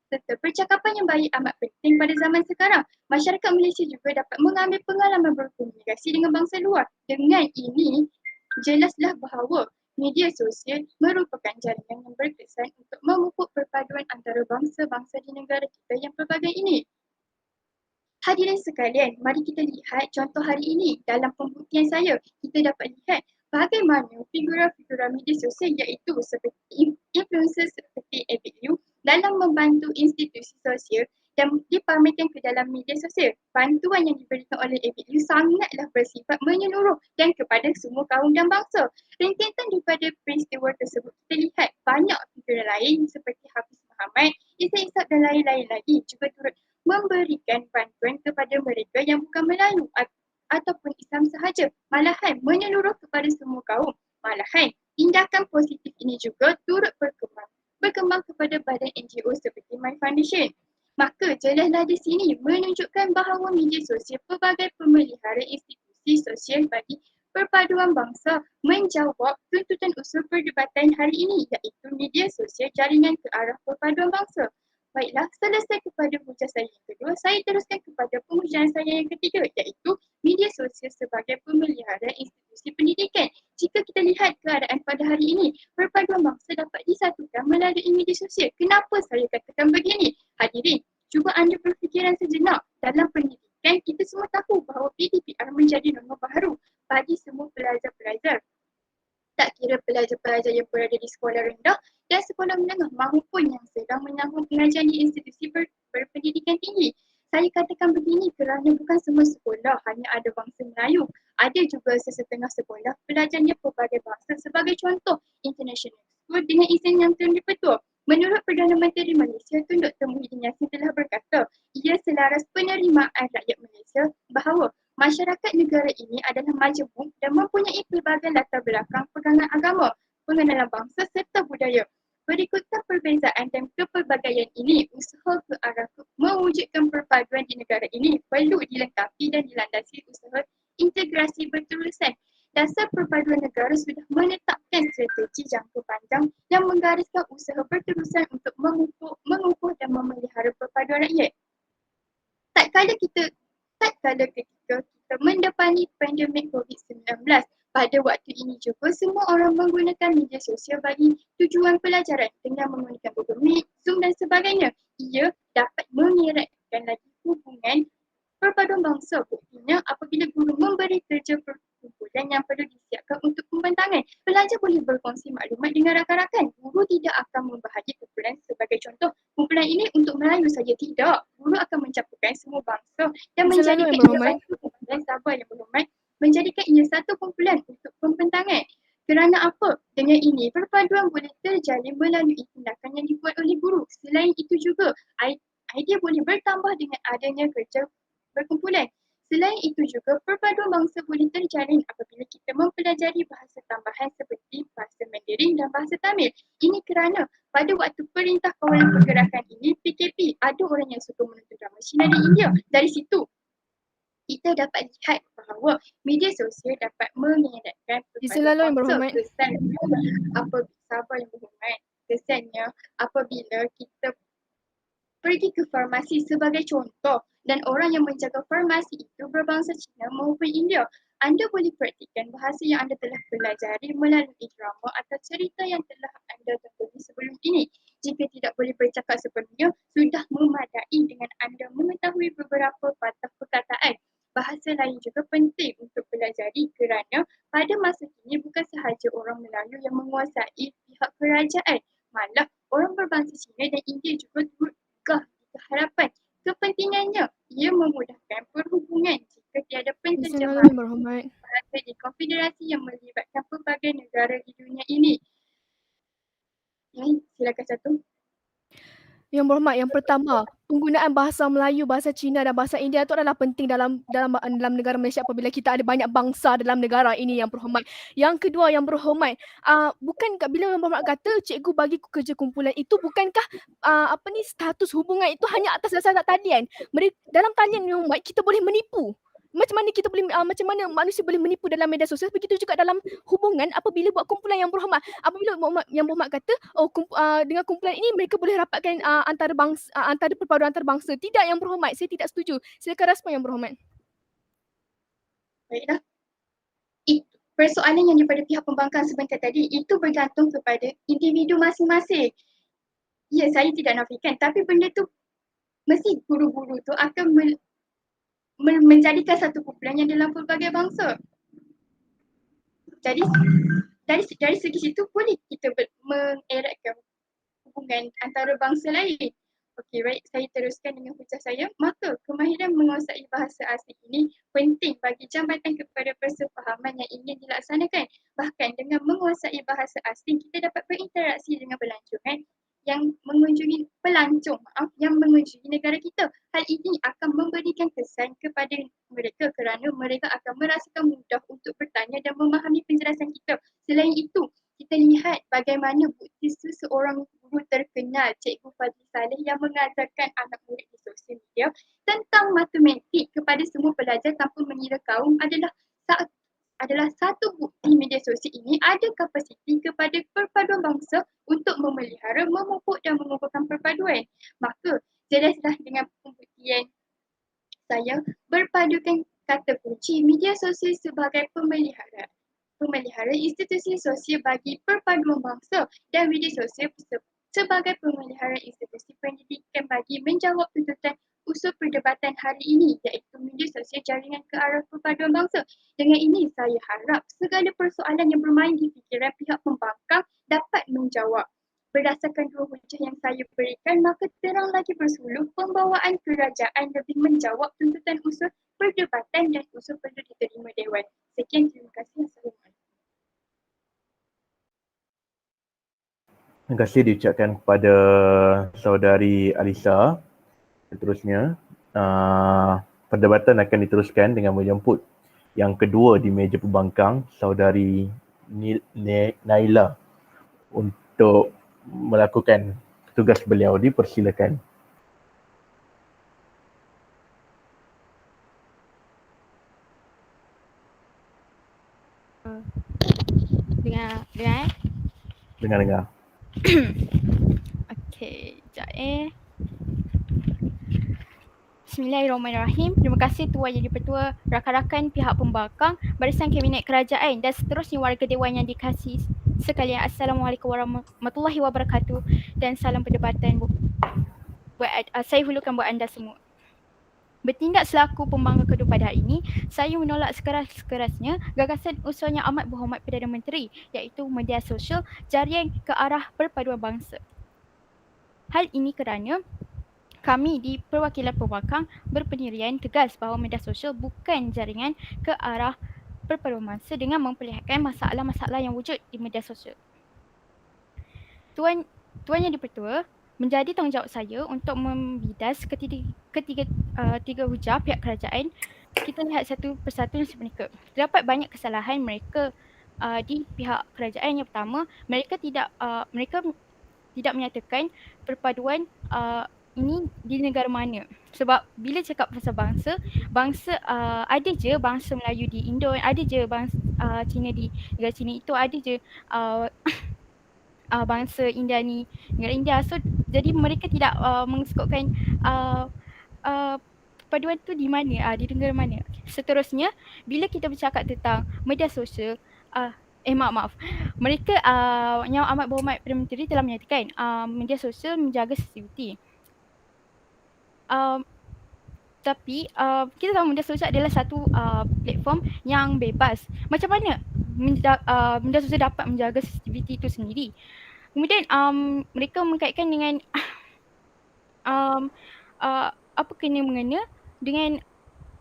Speaker 2: serta percakapan yang baik amat penting pada zaman sekarang. Masyarakat Malaysia juga dapat mengambil pengalaman berkomunikasi dengan bangsa luar. Dengan ini, jelaslah bahawa media sosial merupakan jaringan yang berkesan untuk memupuk perpaduan antara bangsa-bangsa di negara kita yang pelbagai ini. Hadirin sekalian, mari kita lihat contoh hari ini. Dalam pembuktian saya, kita dapat lihat bagaimana figura-figura media sosial iaitu seperti influencer seperti ABU dalam membantu institusi sosial dan dipamerkan ke dalam media sosial. Bantuan yang diberikan oleh ABU sangatlah bersifat menyeluruh dan kepada semua kaum dan bangsa. Rentetan daripada peristiwa tersebut, kita lihat banyak figura lain seperti Hafiz Muhammad, Isa Ishak dan lain-lain lagi juga turut memberikan bantuan kepada mereka yang bukan Melayu ataupun Islam sahaja, malahan menyeluruh kepada semua kaum. Malahan, tindakan positif ini juga turut berkembang kepada badan NGO seperti My Foundation. Maka jelaslah di sini menunjukkan bahawa media sosial pelbagai pemelihara institusi sosial bagi perpaduan bangsa menjawab tuntutan usul perdebatan hari ini iaitu media sosial jaringan ke arah perpaduan bangsa. Baiklah, selesai kepada hujah saya yang kedua, saya teruskan kepada penghujahan saya yang ketiga iaitu media sosial sebagai pemelihara institusi pendidikan. Jika kita lihat keadaan pada hari ini, perpaduan bangsa dapat disatukan melalui media sosial. Kenapa saya katakan begini? Hadirin, cuba anda berfikiran sejenak. Dalam pendidikan, kita semua tahu bahawa PDPR menjadi norma baharu bagi semua pelajar-pelajar. Tak kira pelajar-pelajar yang berada di sekolah rendah dan sekolah menengah maupun yang sedang menyambung pengajian di institusi berpendidikan tinggi. Saya katakan begini kerana bukan semua sekolah hanya ada bangsa Melayu. Ada juga sesetengah sekolah pelajarnya pelbagai bangsa sebagai contoh international school dengan izin yang Tun Dipertua. Menurut Perdana Menteri Malaysia Tun Dr. Muhyiddin Yassin telah berkata, ia selaras penerimaan rakyat Malaysia bahawa masyarakat negara ini adalah majmuk dan mempunyai pelbagai latar belakang pegangan agama, pengenalan bangsa serta budaya. Berikutan perbezaan dan kepelbagaian ini, usaha ke arah mewujudkan perpaduan di negara ini perlu dilengkapi dan dilandasi usaha integrasi berterusan. Dasar perpaduan negara sudah menetapkan strategi jangka panjang yang menggariskan usaha berterusan untuk mengukuh dan memelihara perpaduan rakyat. Tak kala ketika kita mendepani pandemik COVID-19, pada waktu ini juga semua orang menggunakan media sosial bagi tujuan pelajaran dengan menggunakan Google Meet, Zoom dan sebagainya. Ia dapat mengeratkan lagi hubungan perpaduan bangsa. Buktinya apabila guru memberi kerja perkumpulan yang perlu disiapkan untuk pembentangan, pelajar boleh berkongsi maklumat dengan rakan-rakan. Guru tidak akan membahagi kumpulan sebagai contoh. Kumpulan ini untuk Melayu saja, tidak. Guru akan mencampurkan semua bangsa dan menjadikan ia satu kumpulan. Sabar yang berhormat.
Speaker 7: menjadikan ia satu kumpulan untuk pembentangan. Kerana apa? Dengan ini, perpaduan boleh terjalin melalui tindakan yang dibuat oleh guru. Selain itu juga, idea boleh bertambah dengan adanya kerja berkumpulan. Selain itu juga, perpaduan bangsa boleh terjalin apabila kita mempelajari bahasa tambahan seperti bahasa Mandarin dan bahasa Tamil. Ini kerana pada waktu Perintah Kawalan Pergerakan ini, PKP, ada orang yang suka menonton drama Cina di India. Dari situ, kita dapat lihat bahawa media sosial dapat mengedatkan
Speaker 3: Izin lalu yang
Speaker 7: bangsa.
Speaker 3: berhormat.
Speaker 7: Kesannya sabar yang berhormat. Kesannya apabila kita pergi ke farmasi sebagai contoh dan orang yang menjaga farmasi itu berbangsa Cina maupun India, anda boleh praktikkan bahasa yang anda telah pelajari melalui drama atau cerita yang telah anda tonton sebelum ini. Jika tidak boleh bercakap sepenuhnya, sudah memadai dengan anda mengetahui beberapa patah perkataan. Bahasa lain juga penting untuk pelajari kerana pada masa kini bukan sahaja orang Melayu yang menguasai pihak kerajaan, malah orang berbangsa Cina dan India juga turut harapan. Kepentingannya, ia memudahkan perhubungan jika tiada
Speaker 3: Izin lalu
Speaker 7: penterjemahan
Speaker 3: yang berhormat.
Speaker 7: bahasa di konfederasi yang melibatkan pelbagai negara di dunia ini. Silakan satu.
Speaker 3: Yang berhormat, yang pertama, penggunaan bahasa Melayu, bahasa Cina dan bahasa India itu adalah penting dalam negara Malaysia apabila kita ada banyak bangsa dalam negara ini yang berhormat. Yang kedua yang berhormat, bukankah bila yang berhormat kata cikgu bagi kerja kumpulan itu bukankah status hubungan itu hanya atas dasar talian. Dalam talian yang berhormat kita boleh menipu. Macam mana manusia boleh menipu dalam media sosial, begitu juga dalam hubungan apabila buat kumpulan yang berhormat. Apabila yang berhormat kata dengan kumpulan ini mereka boleh rapatkan antara perpaduan antar bangsa. Tidak yang berhormat, saya tidak setuju. Silakan respon yang berhormat.
Speaker 7: Baiklah. Persoalan yang daripada pihak pembangkang sebentar tadi itu bergantung kepada individu masing-masing. Ya, saya tidak nafikan, tapi benda tu mesti guru-guru tu akan menjadikan satu kumpulan yang dalam pelbagai bangsa. Jadi dari segi situ boleh kita mengeratkan hubungan antara bangsa lain. Okey, baik, saya teruskan dengan hujah saya. Maka kemahiran menguasai bahasa asing ini penting bagi jambatan kepada persefahaman yang ingin dilaksanakan. Bahkan dengan menguasai bahasa asing, kita dapat berinteraksi dengan yang mengunjungi negara kita. Hal ini akan memberikan kesan kepada mereka kerana mereka akan merasakan mudah untuk bertanya dan memahami penjelasan kita. Selain itu, kita lihat bagaimana bukti seseorang guru terkenal, Cikgu Fadli Saleh, yang mengajarkan anak murid di sosial media tentang matematik kepada semua pelajar tanpa mengira kaum adalah satu bukti media sosial ini ada kapasiti kepada perpaduan bangsa untuk memelihara, memupuk dan mengukuhkan perpaduan. Maka jelaslah dengan pembuktian saya berpadukan kata kunci media sosial sebagai pemelihara institusi sosial bagi perpaduan bangsa dan media sosial sebagai pemelihara institusi pendidikan bagi menjawab tuntutan usul perdebatan hari ini, iaitu media sosial jaringan ke arah perpaduan bangsa. Dengan ini saya harap segala persoalan yang bermain di fikiran pihak pembangkang dapat menjawab. Berdasarkan dua hujah yang saya berikan, maka terang lagi bersuluh pembawaan kerajaan lebih menjawab tuntutan usul perdebatan dan usul perlu diterima Dewan. Sekian, terima kasih. Assalamualaikum.
Speaker 1: Terima kasih diucapkan kepada saudari Alisa. Seterusnya, perdebatan akan diteruskan dengan menjemput yang kedua di meja pembangkang, saudari Naila, untuk melakukan tugas beliau. Dipersilakan. Dengar.
Speaker 8: Okey, sekejap Bismillahirrahmanirrahim. Terima kasih Tuan Yang Dipertua, rakan-rakan pihak pembangkang, barisan kabinet kerajaan dan seterusnya warga dewan yang dikasihi sekalian. Assalamualaikum warahmatullahi wabarakatuh dan salam perdebatan saya hulukan buat anda semua. Bertindak selaku pembangkang kedua pada hari ini, saya menolak sekeras-kerasnya gagasan usul yang amat berhormat Perdana Menteri, iaitu media sosial jaringan ke arah perpaduan bangsa. Hal ini kerana kami di perwakilan pembangkang berpendirian tegas bahawa media sosial bukan jaringan ke arah perpaduan mangsa dengan memperlihatkan masalah-masalah yang wujud di media sosial. Tuan Yang Dipertua, menjadi tanggungjawab saya untuk membidas tiga hujah pihak kerajaan. Kita lihat satu persatu mereka. Terdapat banyak kesalahan mereka di pihak kerajaan. Yang pertama, mereka tidak menyatakan perpaduan ini di negara mana. Sebab bila cakap pasal bangsa ada je bangsa Melayu di Indo, ada je bangsa Cina di negara Cina itu, ada je bangsa India ni negara India. So jadi mereka tidak mengesokkan perpaduan tu di mana, di negara mana. Seterusnya, bila kita bercakap tentang media sosial, maaf. Mereka Yang Amat Berhormat Perdana Menteri telah menyatakan media sosial menjaga sensitiviti. Tapi kita tahu media sosial adalah satu platform yang bebas. Macam mana media sosial dapat menjaga sensitiviti itu sendiri? Kemudian mereka mengkaitkan dengan apa kena mengena dengan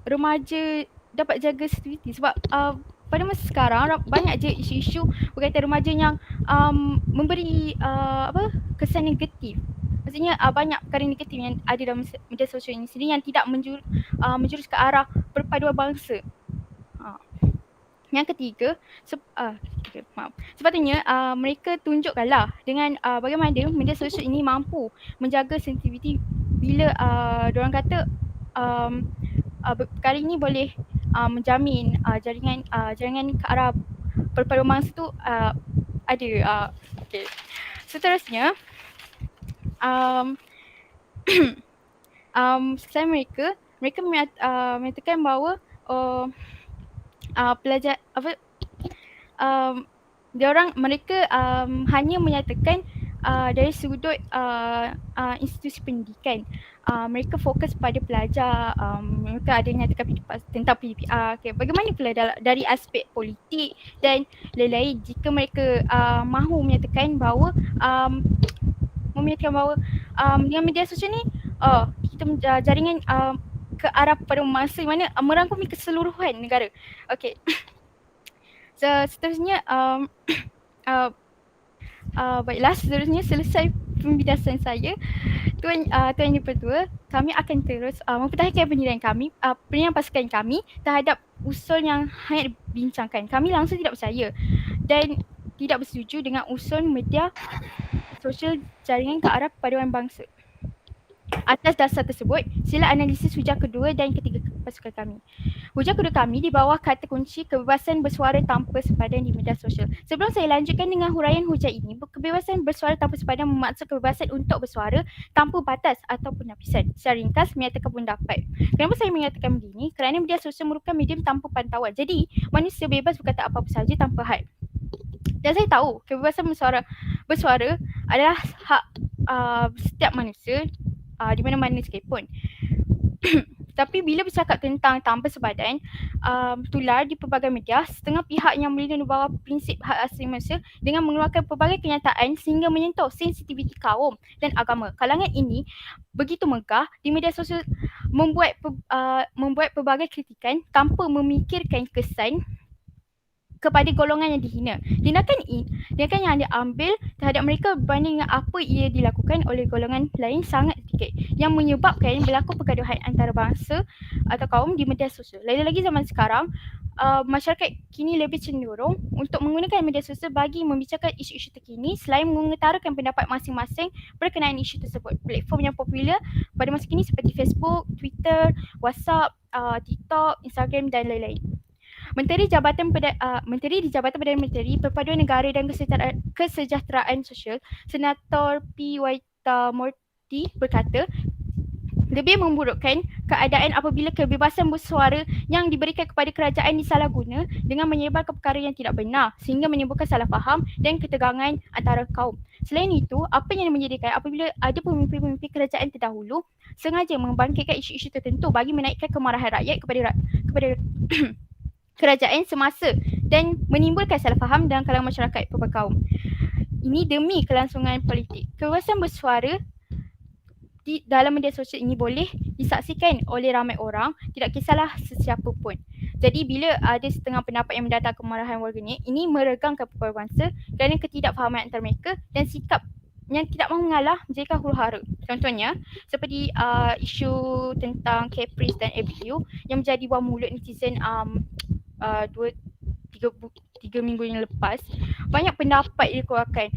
Speaker 8: remaja dapat jaga sensitiviti. Sebab pada masa sekarang banyak je isu-isu berkaitan remaja yang memberi kesan negatif. Maksudnya banyak perkara negatif yang ada dalam media sosial ini sendiri yang tidak menjurus ke arah perpaduan bangsa. Yang ketiga, sepatutnya mereka tunjukkanlah dengan bagaimana media sosial ini mampu menjaga sensitiviti bila diorang kata perkara ini boleh menjamin jaringan ke arah perpaduan bangsa tu ada. Okay. Seterusnya, mereka menyatakan bahawa pelajar mereka hanya menyatakan dari sudut institusi pendidikan. Mereka fokus pada pelajar, mereka ada menyatakan tentang PDPR. Okay. Bagaimana pula dari aspek politik dan lain-lain jika mereka mahu menyatakan bahawa dengan media sosial ni kita jaringan ke arah pada masa mana merangkumi keseluruhan negara. Okey. Seterusnya baiklah, seterusnya selesai pembidasan saya. Tuan Yang Dipertua, kami akan terus mempertahankan pendirian pasukan kami terhadap usul yang hangat dibincangkan. Kami langsung tidak percaya dan tidak bersetuju dengan usul media sosial jaringan ke arah perpaduan bangsa. Atas dasar tersebut, sila analisis hujah kedua dan ketiga pasukan kami. Hujah kedua kami di bawah kata kunci kebebasan bersuara tanpa sepadan di media sosial. Sebelum saya lanjutkan dengan huraian hujah ini, kebebasan bersuara tanpa sepadan bermaksud kebebasan untuk bersuara tanpa batas atau penapisan. Secara ringkas, menyatakan pendapat. Kenapa saya menyatakan begini? Kerana media sosial merupakan medium tanpa pantauan. Jadi, manusia bebas berkata apa-apa sahaja tanpa had. Dan saya tahu kebebasan bersuara adalah hak setiap manusia di mana-mana sekalipun. Tapi bila bercakap tentang tanpa sepadan, tular di pelbagai media, setengah pihak yang melindungi bawah prinsip hak asasi manusia dengan mengeluarkan pelbagai kenyataan sehingga menyentuh sensitiviti kaum dan agama. Kalangan ini begitu megah di media sosial membuat pelbagai kritikan tanpa memikirkan kesan kepada golongan yang dihina. Tindakan yang diambil terhadap mereka berbanding dengan apa ia dilakukan oleh golongan lain sangat sedikit, yang menyebabkan berlaku pergaduhan antara bangsa atau kaum di media sosial. Lagi-lagi zaman sekarang, masyarakat kini lebih cenderung untuk menggunakan media sosial bagi membicarakan isu-isu terkini selain mengutarakan pendapat masing-masing berkenaan isu tersebut. Platform yang popular pada masa kini seperti Facebook, Twitter, WhatsApp, TikTok, Instagram dan lain-lain. Menteri di Jabatan Perdana Menteri Perpaduan Negara dan Kesejahteraan Sosial, Senator P. Waitamurty berkata, lebih memburukkan keadaan apabila kebebasan bersuara yang diberikan kepada kerajaan disalahguna dengan menyebarkan perkara yang tidak benar sehingga menimbulkan salah faham dan ketegangan antara kaum. Selain itu, apa yang menyedihkan apabila ada pemimpin-pemimpin kerajaan terdahulu sengaja membangkitkan isu-isu tertentu bagi menaikkan kemarahan rakyat kepada kerajaan semasa dan menimbulkan salah faham dalam kalangan masyarakat pelbagai kaum. Ini demi kelangsungan politik. Kebebasan bersuara dalam media sosial ini boleh disaksikan oleh ramai orang, tidak kisahlah sesiapa pun. Jadi bila ada setengah pendapat yang mendatang kemarahan warganet, ini meregangkan perpaduan bangsa kerana ketidakfahaman antara mereka dan sikap yang tidak mahu mengalah menjadikan huru-hara. Contohnya seperti isu tentang Caprice dan Abigail yang menjadi buah mulut netizen 3 minggu yang lepas. Banyak pendapat dikeluarkan.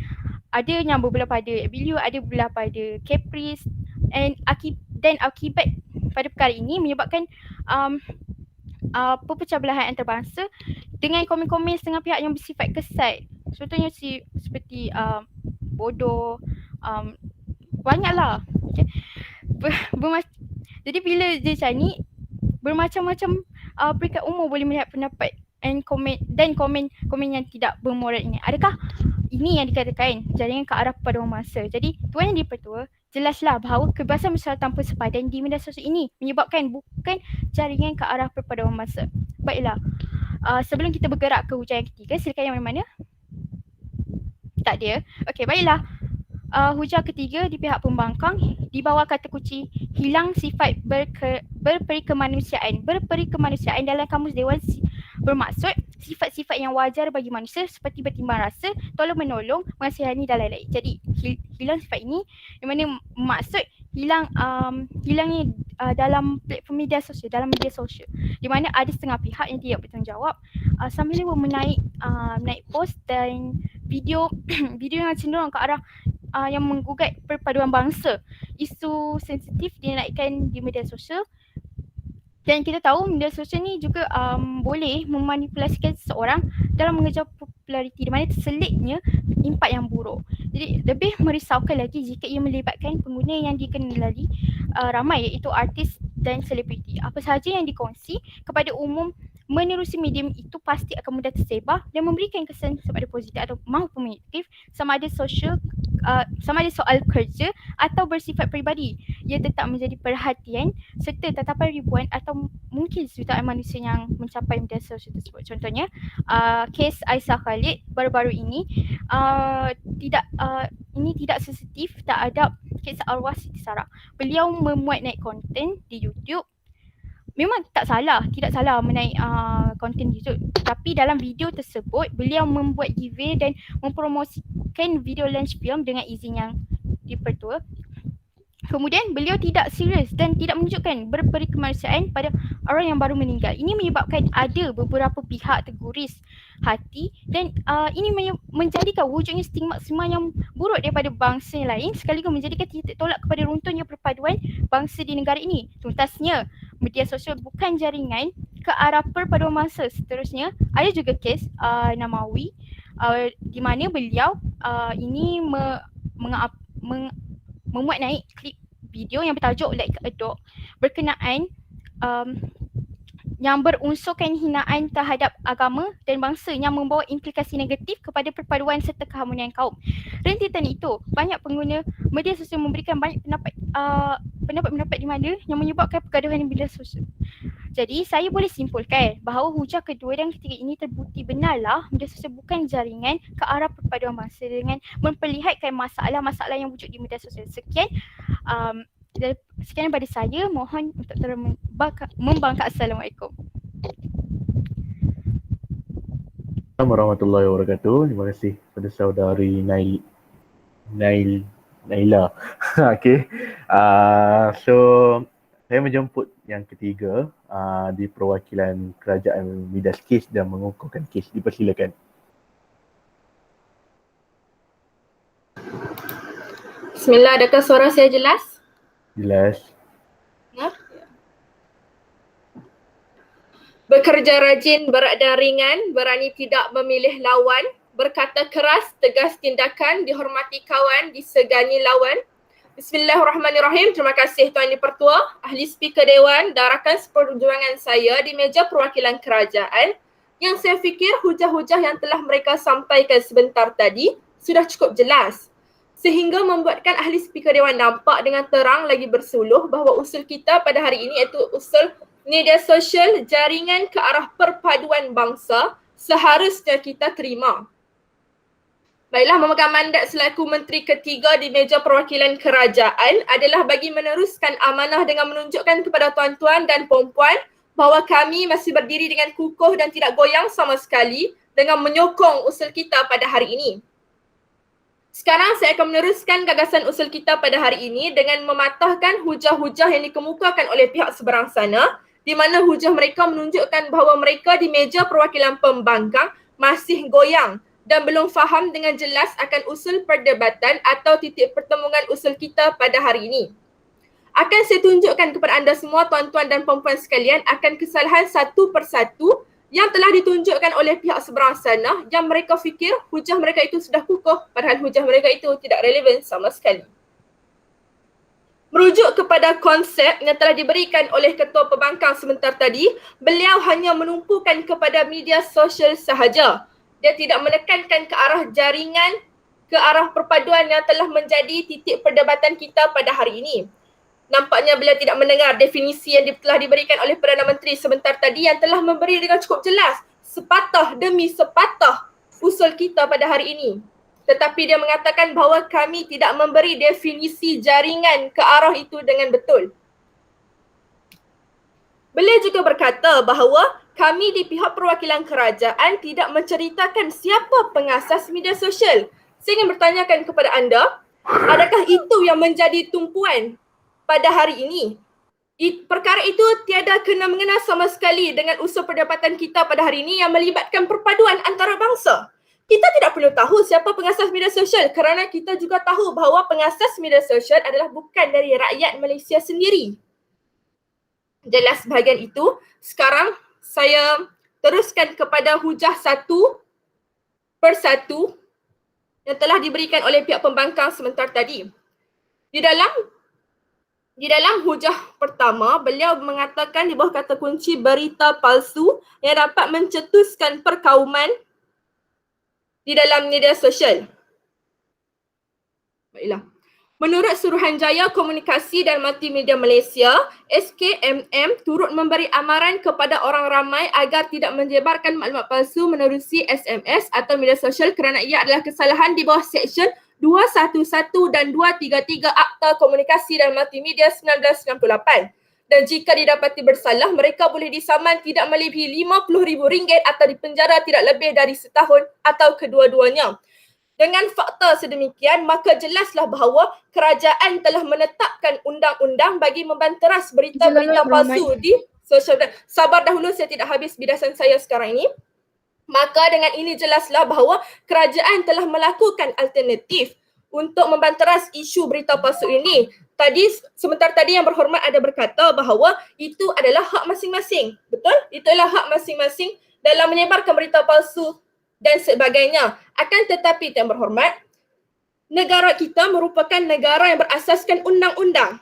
Speaker 8: Ada yang berbelah pada Abigail, ada berbelah pada Caprice, dan akibat pada perkara ini menyebabkan perpecah belahan antarabangsa dengan komen-komen setengah pihak yang bersifat kesat. Contohnya seperti bodoh, banyaklah. Okay. Jadi bila dia macam ni, bermacam-macam peringkat umur boleh melihat pendapat dan komen yang tidak bermoral ini. Adakah ini yang dikatakan jaringan ke arah perpaduan masa? Jadi Tuan Yang Dipertua, jelaslah bahawa kebebasan bersuara tanpa sepadan di media sosial ini menyebabkan bukan jaringan ke arah perpaduan masa. Baiklah, sebelum kita bergerak ke hujah yang ketiga, silakan yang mana-mana. Tak ada. Okey, baiklah. Hujah ketiga di pihak pembangkang di bawah kata kunci hilang sifat berperikemanusiaan. Berperikemanusiaan dalam Kamus Dewan bermaksud sifat-sifat yang wajar bagi manusia seperti bertimbang rasa, tolong menolong, mengasihani dan lain-lain. Jadi hilang sifat ini di mana maksud hilangnya dalam platform media sosial, di mana ada setengah pihak yang tidak bertanggungjawab sambil menaik post dan video video yang cenderung ke arah yang menggugat perpaduan bangsa. Isu sensitif dinaikkan di media sosial. Dan kita tahu media sosial ni juga boleh memanipulasikan seseorang dalam mengejar populariti, di mana terselitnya impak yang buruk. Jadi lebih merisaukan lagi jika ia melibatkan pengguna yang dikenali ramai, iaitu artis dan selebriti. Apa sahaja yang dikongsi kepada umum menerusi medium itu pasti akan mudah tersebar dan memberikan kesan kepada positif atau maupun negatif sama ada soal kerja atau bersifat peribadi. Ia tetap menjadi perhatian serta tatapan ribuan atau mungkin jutaan manusia yang mencapai media sosial tersebut. Contohnya kes Aisyah Khalid baru-baru ini tidak sensitif, tak adab kes arwah Siti Sarah. Beliau memuat naik konten di YouTube. Memang tidak salah menaik konten YouTube, tapi dalam video tersebut beliau membuat giveaway dan mempromosikan video launch film dengan izin yang dipertua. Kemudian beliau tidak serius dan tidak menunjukkan berperikemanusiaan pada orang yang baru meninggal. Ini menyebabkan ada beberapa pihak terguris hati dan ini menjadikan wujudnya stigma yang buruk daripada bangsa yang lain, sekaligus menjadikan titik tolak kepada runtuhnya perpaduan bangsa di negara ini. Tuntasnya, media sosial bukan jaringan ke arah perpaduan bangsa. Seterusnya, ada juga kes Namawi di mana beliau ini memuat naik klip video yang bertajuk Like a Dog berkenaan yang berunsurkan hinaan terhadap agama dan bangsa yang membawa implikasi negatif kepada perpaduan serta keharmonian kaum. Rentetan itu, banyak pengguna media sosial memberikan banyak pendapat di mana yang menyebabkan pergaduhan di media sosial. Jadi saya boleh simpulkan bahawa hujah kedua dan ketiga ini terbukti benarlah media sosial bukan jaringan ke arah perpaduan bangsa dengan memperlihatkan masalah-masalah yang wujud di media sosial. Sekian daripada saya, mohon untuk terus membangkang. Assalamualaikum.
Speaker 1: Assalamualaikum warahmatullahi wabarakatuh. Terima kasih kepada saudari Naila. Okay. So saya menjemput yang ketiga di perwakilan kerajaan Midas Kes dan mengukuhkan kes. Dipersilakan.
Speaker 9: Bismillah, adakah suara saya jelas?
Speaker 1: Jelas.
Speaker 9: Ya. Bekerja rajin, berat dan ringan, berani tidak memilih lawan, berkata keras, tegas tindakan, dihormati kawan, disegani lawan. Bismillahirrahmanirrahim. Terima kasih Tuan Dipertua, Ahli Speaker Dewan dan rakan seperjuangan saya di meja perwakilan kerajaan, yang saya fikir hujah-hujah yang telah mereka sampaikan sebentar tadi sudah cukup jelas, sehingga membuatkan Ahli Speaker Dewan nampak dengan terang lagi bersuluh bahawa usul kita pada hari ini iaitu usul media sosial jaringan ke arah perpaduan bangsa seharusnya kita terima. Baiklah, memegang mandat selaku Menteri ketiga di meja perwakilan kerajaan adalah bagi meneruskan amanah dengan menunjukkan kepada tuan-tuan dan puan-puan bahawa kami masih berdiri dengan kukuh dan tidak goyang sama sekali dengan menyokong usul kita pada hari ini. Sekarang saya akan meneruskan gagasan usul kita pada hari ini dengan mematahkan hujah-hujah yang dikemukakan oleh pihak seberang sana, di mana hujah mereka menunjukkan bahawa mereka di meja perwakilan pembangkang masih goyang dan belum faham dengan jelas akan usul perdebatan atau titik pertemuan usul kita pada hari ini. Akan saya tunjukkan kepada anda semua tuan-tuan dan puan-puan sekalian akan kesalahan satu persatu yang telah ditunjukkan oleh pihak seberang sana yang mereka fikir hujah mereka itu sudah kukuh padahal hujah mereka itu tidak relevan sama sekali. Merujuk kepada konsep yang telah diberikan oleh Ketua Pembangkang sebentar tadi, beliau hanya menumpukan kepada media sosial sahaja. Dia tidak menekankan ke arah jaringan, ke arah perpaduan yang telah menjadi titik perdebatan kita pada hari ini. Nampaknya beliau tidak mendengar definisi yang telah diberikan oleh Perdana Menteri sebentar tadi yang telah memberi dengan cukup jelas sepatah demi sepatah usul kita pada hari ini. Tetapi dia mengatakan bahawa kami tidak memberi definisi jaringan ke arah itu dengan betul. Beliau juga berkata bahawa kami di pihak perwakilan kerajaan tidak menceritakan siapa pengasas media sosial. Saya ingin bertanyakan kepada anda, adakah itu yang menjadi tumpuan pada hari ini? Perkara itu tiada kena-mengena sama sekali dengan usul perdebatan kita pada hari ini yang melibatkan perpaduan antara bangsa. Kita tidak perlu tahu siapa pengasas media sosial kerana kita juga tahu bahawa pengasas media sosial adalah bukan dari rakyat Malaysia sendiri. Jelas bahagian itu. Sekarang saya teruskan kepada hujah satu persatu yang telah diberikan oleh pihak pembangkang sebentar tadi. Di dalam hujah pertama, beliau mengatakan di bawah kata kunci berita palsu yang dapat mencetuskan perkauman di dalam media sosial. Baiklah. Menurut Suruhanjaya Komunikasi dan Multimedia Malaysia, SKMM turut memberi amaran kepada orang ramai agar tidak menyebarkan maklumat palsu menerusi SMS atau media sosial kerana ia adalah kesalahan di bawah Seksyen 211 dan 233 Akta Komunikasi dan Multimedia 1998. Dan jika didapati bersalah, mereka boleh disaman tidak melebihi RM50,000 atau dipenjara tidak lebih dari setahun atau kedua-duanya. Dengan fakta sedemikian, maka jelaslah bahawa kerajaan telah menetapkan undang-undang bagi membanteras berita-berita palsu di sosial media. Sabar dahulu, saya tidak habis bidasan saya sekarang ini. Maka dengan ini jelaslah bahawa kerajaan telah melakukan alternatif untuk membanteras isu berita palsu ini. Sebentar tadi yang berhormat ada berkata bahawa itu adalah hak masing-masing. Betul? Itu adalah hak masing-masing dalam menyebarkan berita palsu dan sebagainya. Akan tetapi yang berhormat, negara kita merupakan negara yang berasaskan undang-undang.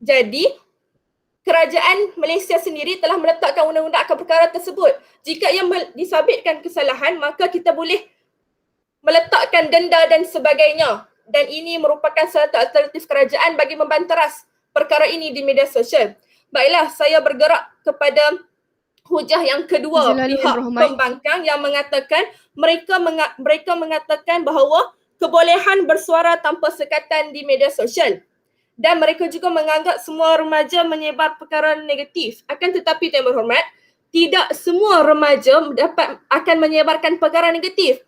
Speaker 9: Jadi, kerajaan Malaysia sendiri telah meletakkan undang-undang akan perkara tersebut. Jika ia disabitkan kesalahan, maka kita boleh meletakkan denda dan sebagainya. Dan ini merupakan satu alternatif kerajaan bagi membanteras perkara ini di media sosial. Baiklah, saya bergerak kepada hujah yang kedua, pihak pembangkang yang mengatakan mereka mengatakan bahawa kebolehan bersuara tanpa sekatan di media sosial. Dan mereka juga menganggap semua remaja menyebar perkara negatif. Akan tetapi yang berhormat, tidak semua remaja akan menyebarkan perkara negatif.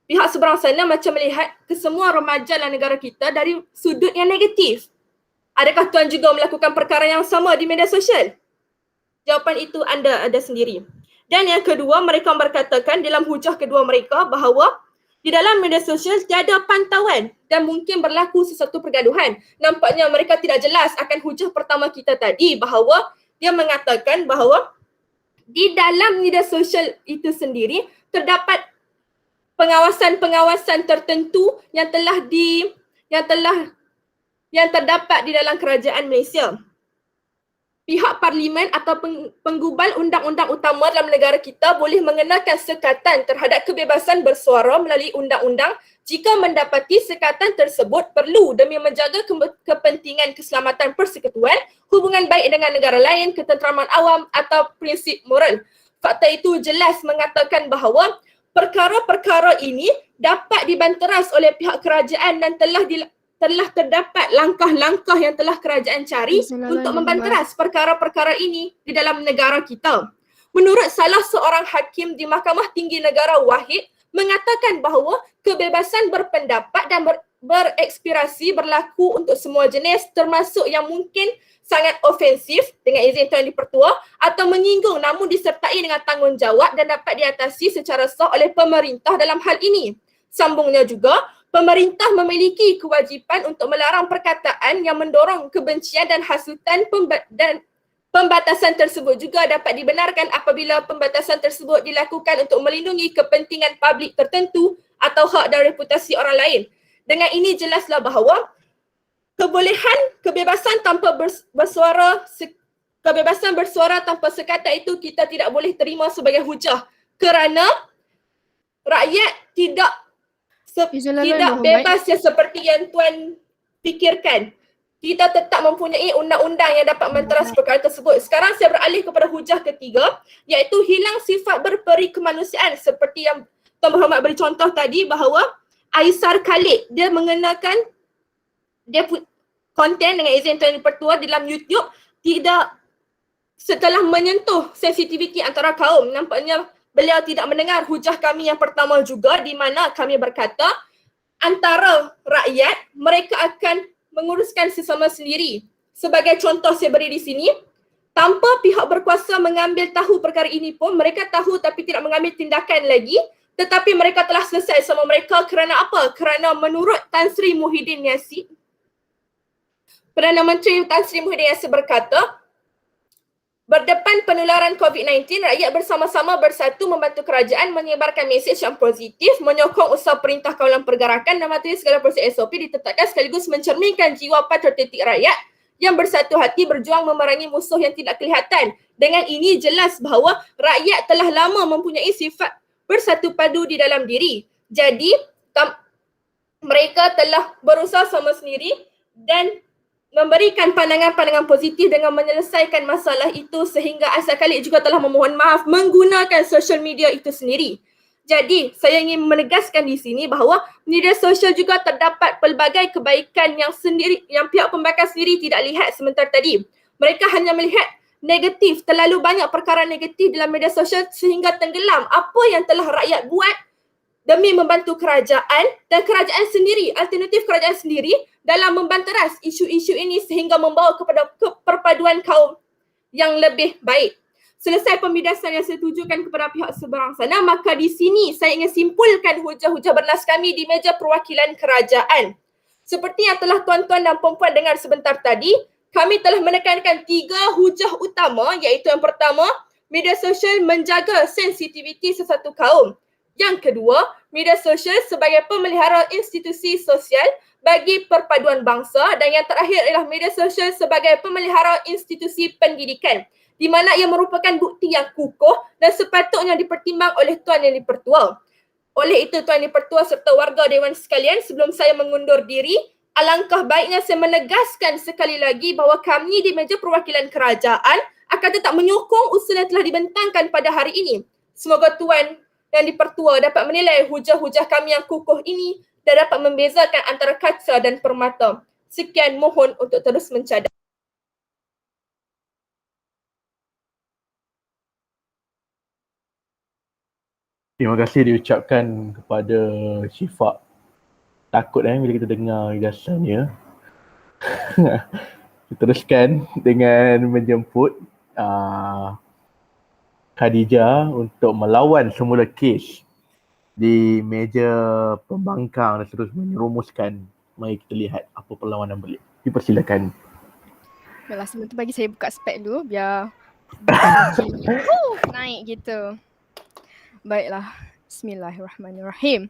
Speaker 9: Pihak seberang sana macam melihat kesemua remaja dalam negara kita dari sudut yang negatif. Adakah tuan juga melakukan perkara yang sama di media sosial? Jawapan itu anda ada sendiri. Dan yang kedua, mereka berkatakan dalam hujah kedua mereka bahawa di dalam media sosial tiada pantauan dan mungkin berlaku sesuatu pergaduhan. Nampaknya mereka tidak jelas akan hujah pertama kita tadi bahawa dia mengatakan bahawa di dalam media sosial itu sendiri terdapat pengawasan-pengawasan tertentu yang terdapat di dalam kerajaan Malaysia. Pihak parlimen atau penggubal undang-undang utama dalam negara kita boleh mengenakan sekatan terhadap kebebasan bersuara melalui undang-undang jika mendapati sekatan tersebut perlu demi menjaga kepentingan keselamatan persekutuan, hubungan baik dengan negara lain, ketenteraman awam atau prinsip moral. Fakta itu jelas mengatakan bahawa perkara-perkara ini dapat dibanteras oleh pihak kerajaan dan telah terdapat langkah-langkah yang telah kerajaan cari untuk membanteras perkara-perkara ini di dalam negara kita. Menurut salah seorang hakim di Mahkamah Tinggi Negara Wahid mengatakan bahawa kebebasan berpendapat dan berekspresi berlaku untuk semua jenis, termasuk yang mungkin sangat ofensif dengan izin Tuan Dipertua atau menyinggung namun disertai dengan tanggungjawab dan dapat diatasi secara sah oleh pemerintah dalam hal ini. Sambungnya juga, pemerintah memiliki kewajipan untuk melarang perkataan yang mendorong kebencian dan hasutan dan pembatasan tersebut juga dapat dibenarkan apabila pembatasan tersebut dilakukan untuk melindungi kepentingan publik tertentu atau hak dan reputasi orang lain. Dengan ini jelaslah bahawa kebebasan bersuara tanpa sekata itu kita tidak boleh terima sebagai hujah kerana rakyat tidak bebas yang seperti yang Tuan fikirkan. Kita tetap mempunyai undang-undang yang dapat menteras perkara tersebut. Sekarang saya beralih kepada hujah ketiga, iaitu hilang sifat berperi kemanusiaan seperti yang Tuan Berhormat beri contoh tadi bahawa Aisar Khalid, dia mengenakan konten dengan izin Tuan Dipertua di dalam YouTube tidak setelah menyentuh sensitiviti antara kaum. Nampaknya beliau tidak mendengar hujah kami yang pertama juga di mana kami berkata antara rakyat mereka akan menguruskan sesama sendiri. Sebagai contoh saya beri di sini, tanpa pihak berkuasa mengambil tahu perkara ini pun mereka tahu tapi tidak mengambil tindakan lagi, tetapi mereka telah selesai sama mereka kerana apa? Kerana menurut Tan Sri Muhyiddin Yassin, Perdana Menteri Tan Sri Muhyiddin Yassin berkata, berdepan penularan COVID-19, rakyat bersama-sama bersatu membantu kerajaan menyebarkan mesej yang positif, menyokong usaha Perintah Kawalan Pergerakan dan mematuhi segala proses SOP ditetapkan sekaligus mencerminkan jiwa patriotik rakyat yang bersatu hati berjuang memerangi musuh yang tidak kelihatan. Dengan ini jelas bahawa rakyat telah lama mempunyai sifat bersatu padu di dalam diri. Jadi mereka telah berusaha sama sendiri dan memberikan pandangan-pandangan positif dengan menyelesaikan masalah itu sehingga Aisar Khalid juga telah memohon maaf menggunakan social media itu sendiri. Jadi, saya ingin menegaskan di sini bahawa media sosial juga terdapat pelbagai kebaikan yang pihak pembakar sendiri tidak lihat sebentar tadi. Mereka hanya melihat negatif, terlalu banyak perkara negatif dalam media sosial sehingga tenggelam apa yang telah rakyat buat demi membantu kerajaan dan kerajaan sendiri, alternatif kerajaan sendiri dalam membanteras isu-isu ini sehingga membawa kepada perpaduan kaum yang lebih baik. Selesai pembidasan yang saya tujukan kepada pihak seberang sana, maka di sini saya ingin simpulkan hujah-hujah bernas kami di meja perwakilan kerajaan. Seperti yang telah tuan-tuan dan puan-puan dengar sebentar tadi, kami telah menekankan 3 hujah utama, iaitu yang pertama, media sosial menjaga sensitiviti sesuatu kaum. Yang kedua, media sosial sebagai pemelihara institusi sosial bagi perpaduan bangsa, dan yang terakhir ialah media sosial sebagai pemelihara institusi pendidikan, di mana ia merupakan bukti yang kukuh dan sepatutnya dipertimbang oleh Tuan Yang Dipertua. Oleh itu Tuan Yang Dipertua serta warga Dewan sekalian, sebelum saya mengundur diri, alangkah baiknya saya menegaskan sekali lagi bahawa kami di meja perwakilan kerajaan akan tetap menyokong usul yang telah dibentangkan pada hari ini. Semoga Tuan Yang Dipertua dapat menilai hujah-hujah kami yang kukuh ini dan dapat membezakan antara kaca dan permata. Sekian, mohon untuk terus mencadang.
Speaker 1: Terima kasih diucapkan kepada Syifa. Takut bila kita dengar ulasannya. Kita teruskan dengan menjemput Khadijah untuk melawan semula kes di meja pembangkang dan terus menyerumuskan. Mari kita lihat apa perlawanan beliau. Dipersilakan.
Speaker 3: Baiklah, sebentar bagi saya buka spek dulu biar naik gitu. Baiklah, bismillahirrahmanirrahim.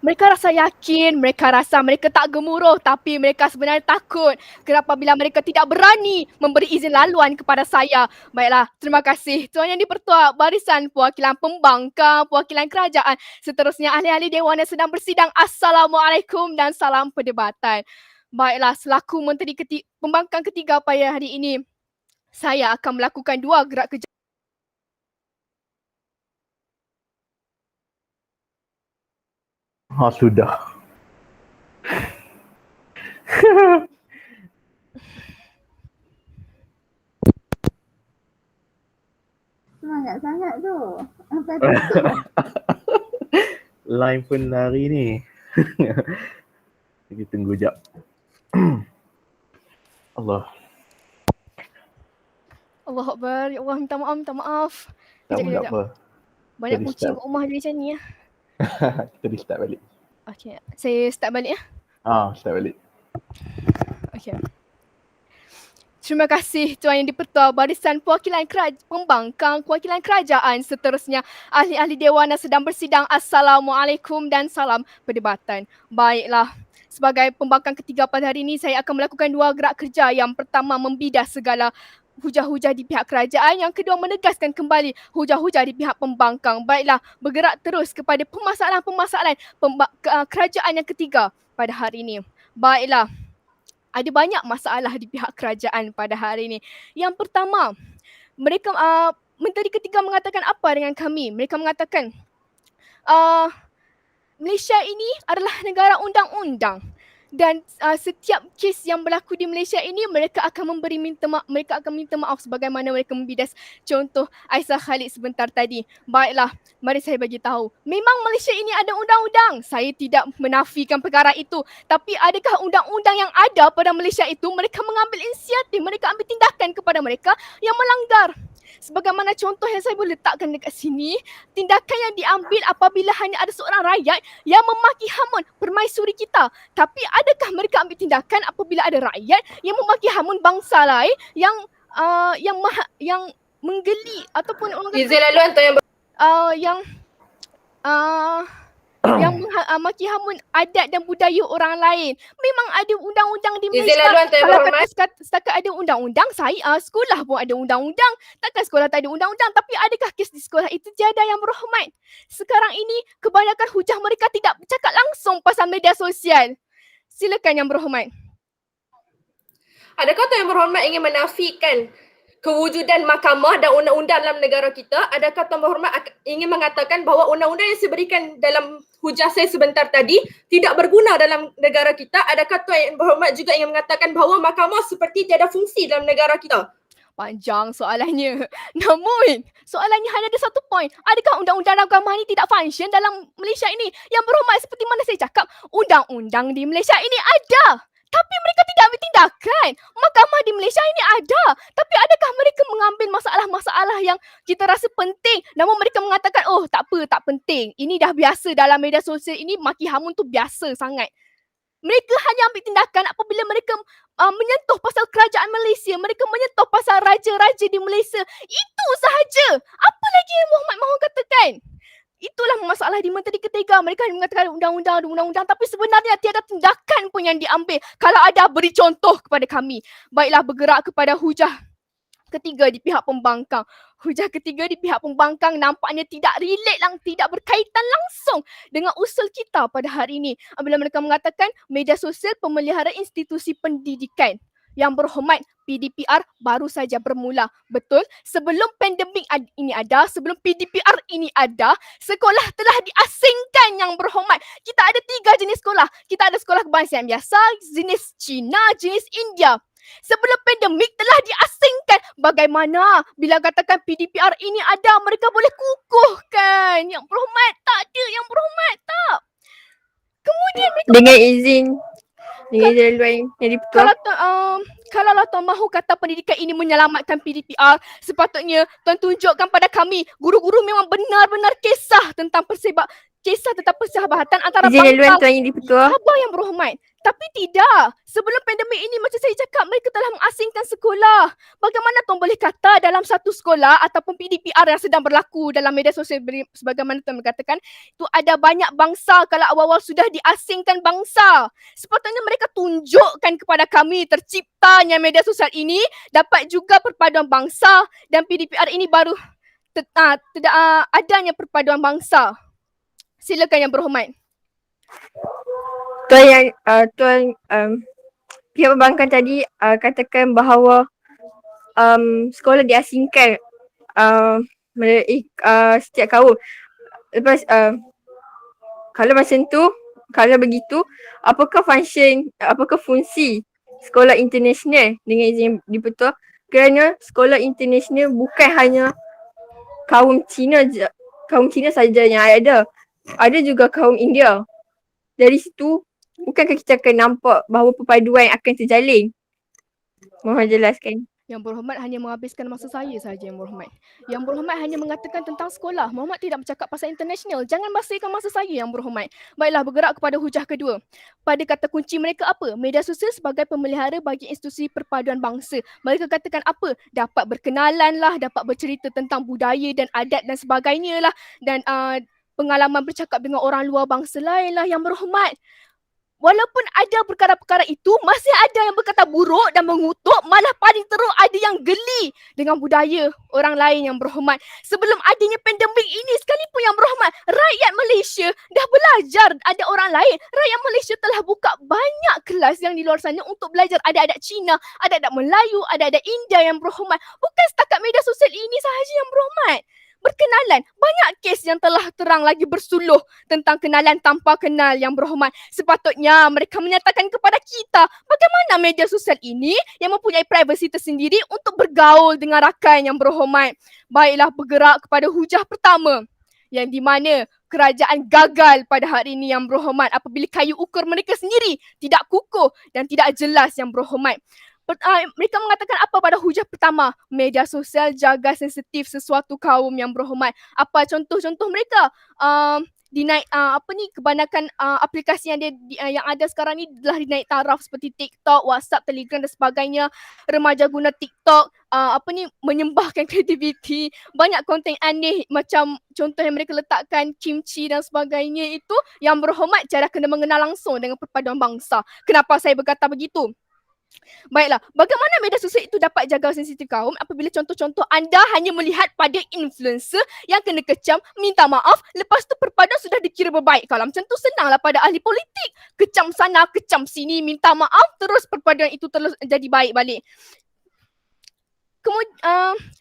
Speaker 3: Mereka rasa yakin, mereka rasa mereka tak gemuruh, tapi mereka sebenarnya takut kenapa bila mereka tidak berani memberi izin laluan kepada saya. Baiklah, terima kasih. Tuan Yang Dipertua, barisan perwakilan pembangkang, perwakilan kerajaan, seterusnya ahli-ahli dewan yang sedang bersidang. Assalamualaikum dan salam perdebatan. Baiklah, selaku Menteri Pembangkang ketiga pada hari ini, saya akan melakukan 2 gerak kerja
Speaker 1: Sudah.
Speaker 2: Semangat sangat tu. Apa tutup lah.
Speaker 1: Line pun lari ni. Kita tunggu jap. Allah.
Speaker 3: Allah Akbar. Ya Allah, minta maaf.
Speaker 1: Tak
Speaker 3: Kejap.
Speaker 1: apa.
Speaker 3: Banyak
Speaker 1: Jadi
Speaker 3: kucing
Speaker 1: start.
Speaker 3: kat rumah jadi macam ni ya.
Speaker 1: Kita restart balik.
Speaker 3: Okay, saya start balik ya.
Speaker 1: Start balik.
Speaker 3: Okay. Terima kasih Tuan Yang di-Pertua, Barisan Perwakilan Pembangkang, Perwakilan Kerajaan, seterusnya ahli-ahli Dewan yang sedang bersidang. Assalamualaikum dan salam perdebatan. Baiklah, sebagai pembangkang ketiga pada hari ini, saya akan melakukan 2 gerak kerja. Yang pertama, membidah segala hujah-hujah di pihak kerajaan. Yang kedua, menegaskan kembali hujah-hujah di pihak pembangkang. Baiklah, bergerak terus kepada permasalahan-permasalahan kerajaan yang ketiga pada hari ini. Baiklah, ada banyak masalah di pihak kerajaan pada hari ini. Yang pertama, mereka Menteri ketiga mengatakan apa dengan kami? Mereka mengatakan Malaysia ini adalah negara undang-undang dan setiap kes yang berlaku di Malaysia ini mereka akan minta maaf sebagaimana mereka membidas contoh Aisyah Khalid sebentar tadi. Baiklah, mari saya bagi tahu. Memang Malaysia ini ada undang-undang. Saya tidak menafikan perkara itu. Tapi adakah undang-undang yang ada pada Malaysia itu mereka mengambil inisiatif, mereka ambil tindakan kepada mereka yang melanggar? Sebagaimana contoh yang saya boleh letakkan dekat sini, tindakan yang diambil apabila hanya ada seorang rakyat yang memaki hamun permaisuri kita. Tapi adakah mereka ambil tindakan apabila ada rakyat yang memaki hamun bangsa lain yang menggeli ataupun orang
Speaker 9: Izin lalu Tuan
Speaker 3: yang maki hamun adat dan budaya orang lain. Memang ada undang-undang di
Speaker 9: Izin
Speaker 3: Malaysia.
Speaker 9: laluan, Tuan Yang
Speaker 3: Kalau
Speaker 9: Berhormat.
Speaker 3: kata setakat ada undang-undang, sekolah pun ada undang-undang. Takkan sekolah tak ada undang-undang, tapi adakah kes di sekolah itu tiada Yang Berhormat? Sekarang ini kebanyakan hujah mereka tidak bercakap langsung pasal media sosial. Silakan Yang Berhormat.
Speaker 9: Adakah Tuan Yang Berhormat ingin menafikan kewujudan mahkamah dan undang-undang dalam negara kita? Adakah Tuan Berhormat ingin mengatakan bahawa undang-undang yang saya berikan dalam hujah saya sebentar tadi tidak berguna dalam negara kita? Adakah Tuan Yang Berhormat juga ingin mengatakan bahawa mahkamah seperti tiada fungsi dalam negara kita?
Speaker 3: Panjang soalannya. Namun, soalannya hanya ada satu poin. Adakah undang-undang mahkamah ini tidak function dalam Malaysia ini? Yang Berhormat, seperti mana saya cakap, undang-undang di Malaysia ini ada. Tapi mereka tidak ambil tindakan. Mahkamah di Malaysia ini ada. Tapi adakah mereka mengambil masalah-masalah yang kita rasa penting, namun mereka mengatakan, oh tak apa, tak penting. Ini dah biasa dalam media sosial ini, maki hamun tu biasa sangat. Mereka hanya ambil tindakan apabila mereka menyentuh pasal kerajaan Malaysia. Mereka menyentuh pasal raja-raja di Malaysia. Itu sahaja. Apa lagi yang Muhammad mahu katakan? Itulah masalah di Menteri Ketiga. Mereka mengatakan undang-undang, tapi sebenarnya tiada tindakan pun yang diambil. Kalau ada, beri contoh kepada kami. Baiklah, bergerak kepada hujah ketiga di pihak pembangkang. Hujah ketiga di pihak pembangkang nampaknya tidak relate, tidak berkaitan langsung dengan usul kita pada hari ini. Apabila mereka mengatakan media sosial pemelihara institusi pendidikan. Yang Berhormat, PDPR baru saja bermula. Betul, sebelum pandemik ini ada, sebelum PDPR ini ada, sekolah telah diasingkan Yang Berhormat. Kita ada 3 jenis sekolah. Kita ada sekolah kebangsaan biasa, jenis Cina, jenis India. Sebelum pandemik telah diasingkan. Bagaimana bila katakan PDPR ini ada, mereka boleh kukuhkan? Yang Berhormat, tak ada Yang Berhormat, tak. Kemudian mereka
Speaker 5: Dengan izin laluan yang di-Pertua.
Speaker 3: Kalaulah Tuan mahu kata pendidikan ini menyelamatkan PDPR, sepatutnya Tuan tunjukkan pada kami guru-guru memang benar-benar kisah tentang persahabatan antara
Speaker 5: Izin laluan
Speaker 3: bangsa.
Speaker 5: Tuan Yang di-Pertua.
Speaker 3: Sabar Yang Berhormat. Tapi tidak. Sebelum pandemik ini macam saya cakap, mereka telah mengasingkan sekolah. Bagaimana Tuan boleh kata dalam satu sekolah ataupun PDPR yang sedang berlaku dalam media sosial sebagaimana Tuan mengatakan, itu ada banyak bangsa kalau awal-awal sudah diasingkan bangsa. Sepatutnya mereka tunjukkan kepada kami terciptanya media sosial ini dapat juga perpaduan bangsa dan PDPR ini baru tidak adanya perpaduan bangsa. Silakan Yang Berhormat.
Speaker 5: Pihak pembangkang tadi katakan bahawa sekolah diasingkan setiap tahun. Lepas kalau macam tu, Kalau begitu, apakah fungsi sekolah international dengan izin Yang Dipertua? Kerana sekolah international bukan hanya kaum Cina saja yang ada. Ada juga kaum India. Dari situ, bukankah kita akan nampak bahawa perpaduan akan terjalin? Mohon jelaskan.
Speaker 3: Yang Berhormat hanya menghabiskan masa saya saja, Yang Berhormat. Yang Berhormat hanya mengatakan tentang sekolah. Muhammad tidak bercakap pasal international. Jangan basihkan masa saya, Yang Berhormat. Baiklah, bergerak kepada hujah kedua. Pada kata kunci mereka apa? Media sosial sebagai pemelihara bagi institusi perpaduan bangsa. Mereka katakan apa? Dapat berkenalan lah, dapat bercerita tentang budaya dan adat dan sebagainya lah. Dan pengalaman bercakap dengan orang luar bangsa lain lah, Yang Berhormat. Walaupun ada perkara-perkara itu, masih ada yang berkata buruk dan mengutuk, malah paling teruk ada yang geli dengan budaya orang lain, Yang Berhormat. Sebelum adanya pandemik ini sekalipun, Yang Berhormat, rakyat Malaysia dah belajar ada orang lain. Rakyat Malaysia telah buka banyak kelas yang di luar sana untuk belajar adat-adat Cina, adat-adat Melayu, adat-adat India, Yang Berhormat. Bukan setakat media sosial ini sahaja, Yang Berhormat. Berkenalan. Banyak kes yang telah terang lagi bersuluh tentang kenalan tanpa kenal, Yang Berhormat. Sepatutnya mereka menyatakan kepada kita bagaimana media sosial ini yang mempunyai privasi tersendiri untuk bergaul dengan rakan, Yang Berhormat. Baiklah, bergerak kepada hujah pertama, yang di mana kerajaan gagal pada hari ini, Yang Berhormat, apabila kayu ukur mereka sendiri tidak kukuh dan tidak jelas, Yang Berhormat. Mereka mengatakan apa pada hujah pertama? Media sosial jaga sensitif sesuatu kaum, Yang Berhormat. Apa contoh-contoh mereka? Kebanyakan aplikasi yang ada sekarang ni telah dinaik taraf seperti TikTok, WhatsApp, Telegram dan sebagainya. Remaja guna TikTok menyembahkan kreativiti. Banyak konten aneh macam contoh yang mereka letakkan kimchi dan sebagainya itu, Yang Berhormat, cara kena mengenal langsung dengan perpaduan bangsa. Kenapa saya berkata begitu? Baiklah, bagaimana media sosial itu dapat jaga sensitif kaum apabila contoh-contoh anda hanya melihat pada influencer yang kena kecam, minta maaf, lepas tu perpaduan sudah dikira berbaik. Kalau macam tu senanglah pada ahli politik. Kecam sana, kecam sini, minta maaf, terus perpaduan itu terus jadi baik balik.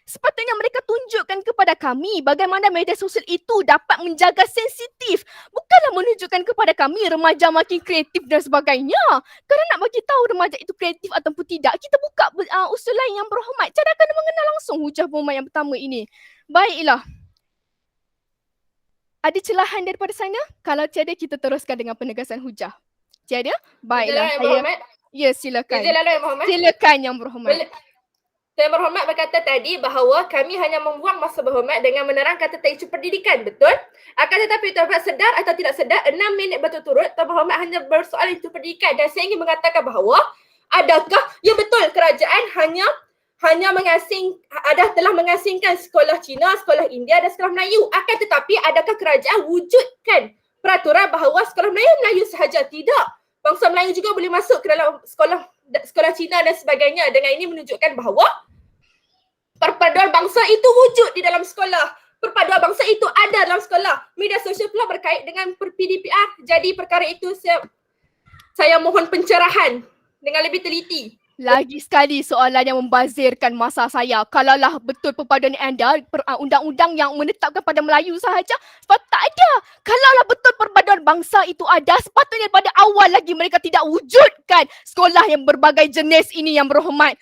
Speaker 3: Sepatutnya mereka tunjukkan kepada kami bagaimana media sosial itu dapat menjaga sensitif. Bukanlah menunjukkan kepada kami remaja makin kreatif dan sebagainya. Kerana nak bagi tahu remaja itu kreatif ataupun tidak, kita buka usul lain, Yang Berhormat. Cara kena mengenal langsung hujah Berhormat yang pertama ini. Baiklah. Ada celahan daripada sana? Kalau tiada, kita teruskan dengan penegasan hujah. Tiada? Baiklah. Ya, silakan. Silakan, Yang Berhormat.
Speaker 9: Yang Berhormat berkata tadi bahawa kami hanya membuang masa Berhormat dengan menerangkan tentang isu pendidikan, betul? Akan tetapi Tuan Berhormat sedar atau tidak sedar, 6 minit berturut-turut Tuan Berhormat hanya bersoal isu pendidikan, dan saya ingin mengatakan bahawa adakah, ya betul, kerajaan telah mengasingkan sekolah Cina, sekolah India dan sekolah Melayu. Akan tetapi adakah kerajaan wujudkan peraturan bahawa sekolah Melayu sahaja? Tidak. Bangsa Melayu juga boleh masuk ke dalam sekolah Cina dan sebagainya. Dengan ini menunjukkan bahawa perpaduan bangsa itu wujud di dalam sekolah. Perpaduan bangsa itu ada dalam sekolah. Media sosial pula berkait dengan PDPR. Jadi perkara itu saya mohon pencerahan dengan lebih teliti.
Speaker 3: Lagi sekali soalan yang membazirkan masa saya. Kalaulah betul perpaduan anda, undang-undang yang menetapkan pada Melayu sahaja, tak ada. Kalaulah betul perpaduan bangsa itu ada, sepatutnya pada awal lagi mereka tidak wujudkan sekolah yang berbagai jenis ini, Yang Berhormat.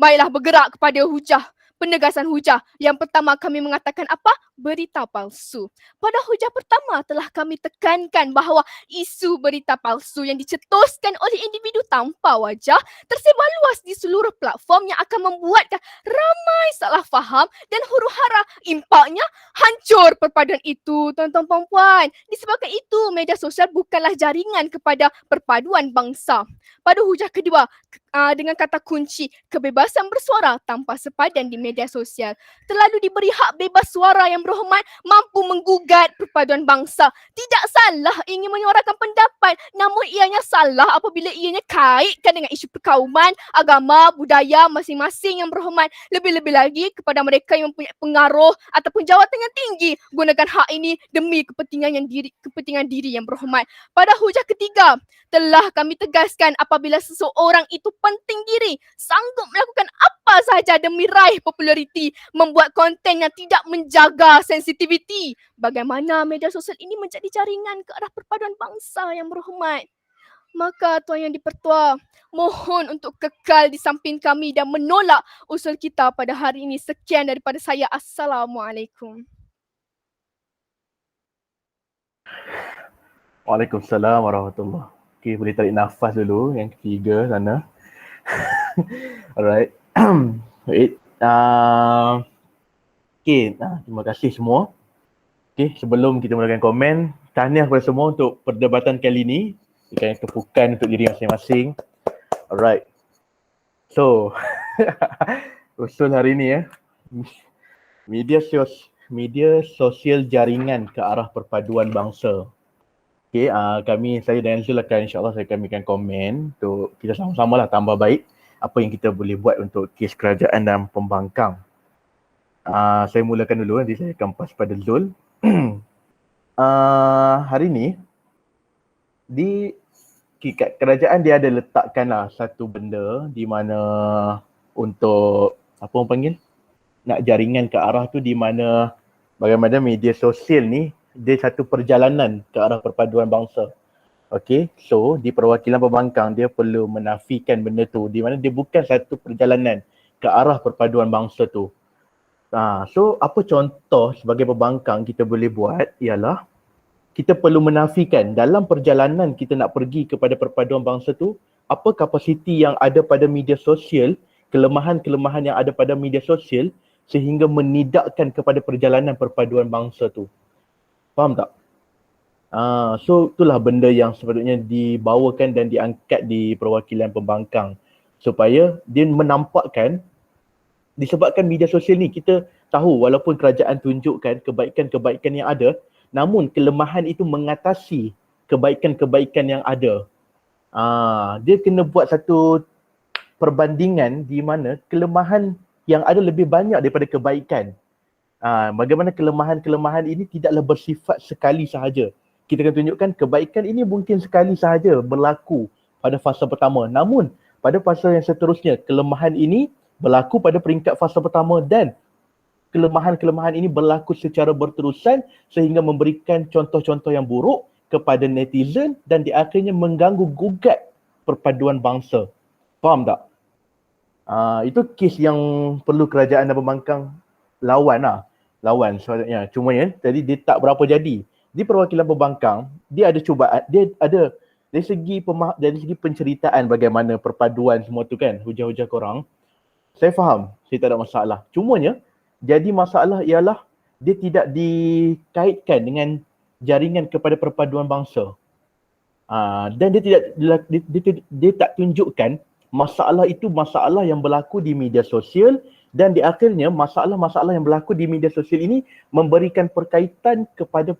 Speaker 3: Baiklah, bergerak kepada hujah. Penegasan hujah. Yang pertama kami mengatakan apa? Berita palsu. Pada hujah pertama telah kami tekankan bahawa isu berita palsu yang dicetuskan oleh individu tanpa wajah tersebar luas di seluruh platform yang akan membuatkan ramai salah faham dan huru-hara. Impaknya hancur perpaduan itu, tuan-tuan puan-puan. Disebabkan itu, media sosial bukanlah jaringan kepada perpaduan bangsa. Pada hujah kedua, dengan kata kunci, kebebasan bersuara tanpa sepadan di media sosial. Terlalu diberi hak bebas suara, Yang Berhormat, mampu menggugat perpaduan bangsa. Tidak salah ingin menyuarakan pendapat, namun ianya salah apabila ianya kaitkan dengan isu perkauman, agama, budaya masing-masing, Yang Berhormat. Lebih-lebih lagi kepada mereka yang mempunyai pengaruh ataupun jawatan yang tinggi, gunakan hak ini demi kepentingan diri, Yang Berhormat. Pada hujah ketiga, telah kami tegaskan apabila seseorang itu penting diri, sanggup melakukan apa apa saja demi raih populariti, membuat konten yang tidak menjaga sensitiviti. Bagaimana media sosial ini menjadi jaringan ke arah perpaduan bangsa yang berhormat. Maka Tuan Yang di-Pertua, mohon untuk kekal di samping kami dan menolak usul kita pada hari ini. Sekian daripada saya. Assalamualaikum.
Speaker 1: Waalaikumsalam warahmatullahi. Okay, boleh tarik nafas dulu yang ketiga sana. Alright. Wait. Okay, terima kasih semua. Okay, sebelum kita mulakan komen, tahniah kepada semua untuk perdebatan kali ini. Berikan tepukan untuk diri masing-masing. Alright. So, usul hari ini media sosial jaringan ke arah perpaduan bangsa. Okay, saya dan Zul akan insyaAllah kami akan komen untuk kita sama-sama lah tambah baik apa yang kita boleh buat untuk kes kerajaan dan pembangkang. Saya mulakan dulu, nanti saya akan pass pada Zul. Hari ni di kerajaan dia ada letakkanlah satu benda di mana untuk apa orang panggil nak jaringan ke arah tu, di mana bagaimana media sosial ni dia satu perjalanan ke arah perpaduan bangsa. Okay, so di perwakilan pembangkang dia perlu menafikan benda tu, di mana dia bukan satu perjalanan ke arah perpaduan bangsa tu. So apa contoh sebagai pembangkang kita boleh buat ialah kita perlu menafikan dalam perjalanan kita nak pergi kepada perpaduan bangsa tu, apa kapasiti yang ada pada media sosial, kelemahan-kelemahan yang ada pada media sosial sehingga menidakkan kepada perjalanan perpaduan bangsa tu. Faham tak? So itulah benda yang sepatutnya dibawakan dan diangkat di perwakilan pembangkang supaya dia menampakkan, disebabkan media sosial ni kita tahu walaupun kerajaan tunjukkan kebaikan-kebaikan yang ada, namun kelemahan itu mengatasi kebaikan-kebaikan yang ada. Dia kena buat satu perbandingan di mana kelemahan yang ada lebih banyak daripada kebaikan. Bagaimana kelemahan-kelemahan ini tidaklah bersifat sekali sahaja. Kita akan tunjukkan kebaikan ini mungkin sekali sahaja berlaku pada fasa pertama. Namun pada fasa yang seterusnya, kelemahan ini berlaku pada peringkat fasa pertama dan kelemahan-kelemahan ini berlaku secara berterusan sehingga memberikan contoh-contoh yang buruk kepada netizen dan di akhirnya mengganggu gugat perpaduan bangsa. Faham tak? Itu kes yang perlu kerajaan dan pembangkang lawan sebenarnya. Cuma tadi dia tak berapa jadi. Di perwakilan pembangkang, dia ada cubaan, dia ada dari segi penceritaan bagaimana perpaduan semua tu kan, hujah-hujah korang. Saya faham, saya tak ada masalah. Cumanya, jadi masalah ialah dia tidak dikaitkan dengan jaringan kepada perpaduan bangsa. Dan dia tak tunjukkan masalah itu masalah yang berlaku di media sosial dan di akhirnya masalah-masalah yang berlaku di media sosial ini memberikan perkaitan kepada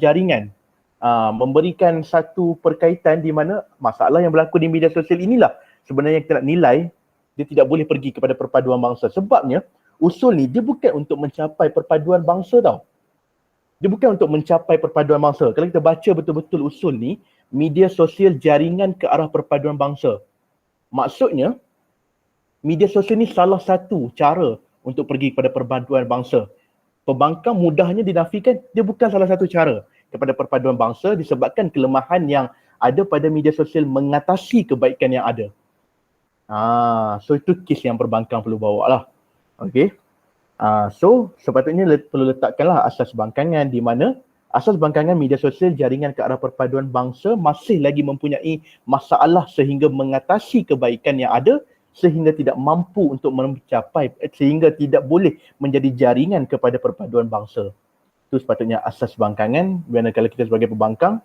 Speaker 1: jaringan. Memberikan satu perkaitan di mana masalah yang berlaku di media sosial inilah sebenarnya kita nak nilai dia tidak boleh pergi kepada perpaduan bangsa. Sebabnya usul ni dia bukan untuk mencapai perpaduan bangsa tau. Dia bukan untuk mencapai perpaduan bangsa. Kalau kita baca betul-betul usul ni, media sosial jaringan ke arah perpaduan bangsa. Maksudnya, media sosial ni salah satu cara untuk pergi kepada perpaduan bangsa. Pembangkang mudahnya dinafikan, dia bukan salah satu cara kepada perpaduan bangsa disebabkan kelemahan yang ada pada media sosial mengatasi kebaikan yang ada. So itu kes yang pembangkang perlu bawa lah. Okay. So sepatutnya perlu letakkanlah asas bangkangan di mana asas bangkangan media sosial jaringan ke arah perpaduan bangsa masih lagi mempunyai masalah sehingga mengatasi kebaikan yang ada sehingga tidak mampu untuk mencapai, sehingga tidak boleh menjadi jaringan kepada perpaduan bangsa. Itu sepatutnya asas bangkangan. Kerana kalau kita sebagai pembangkang,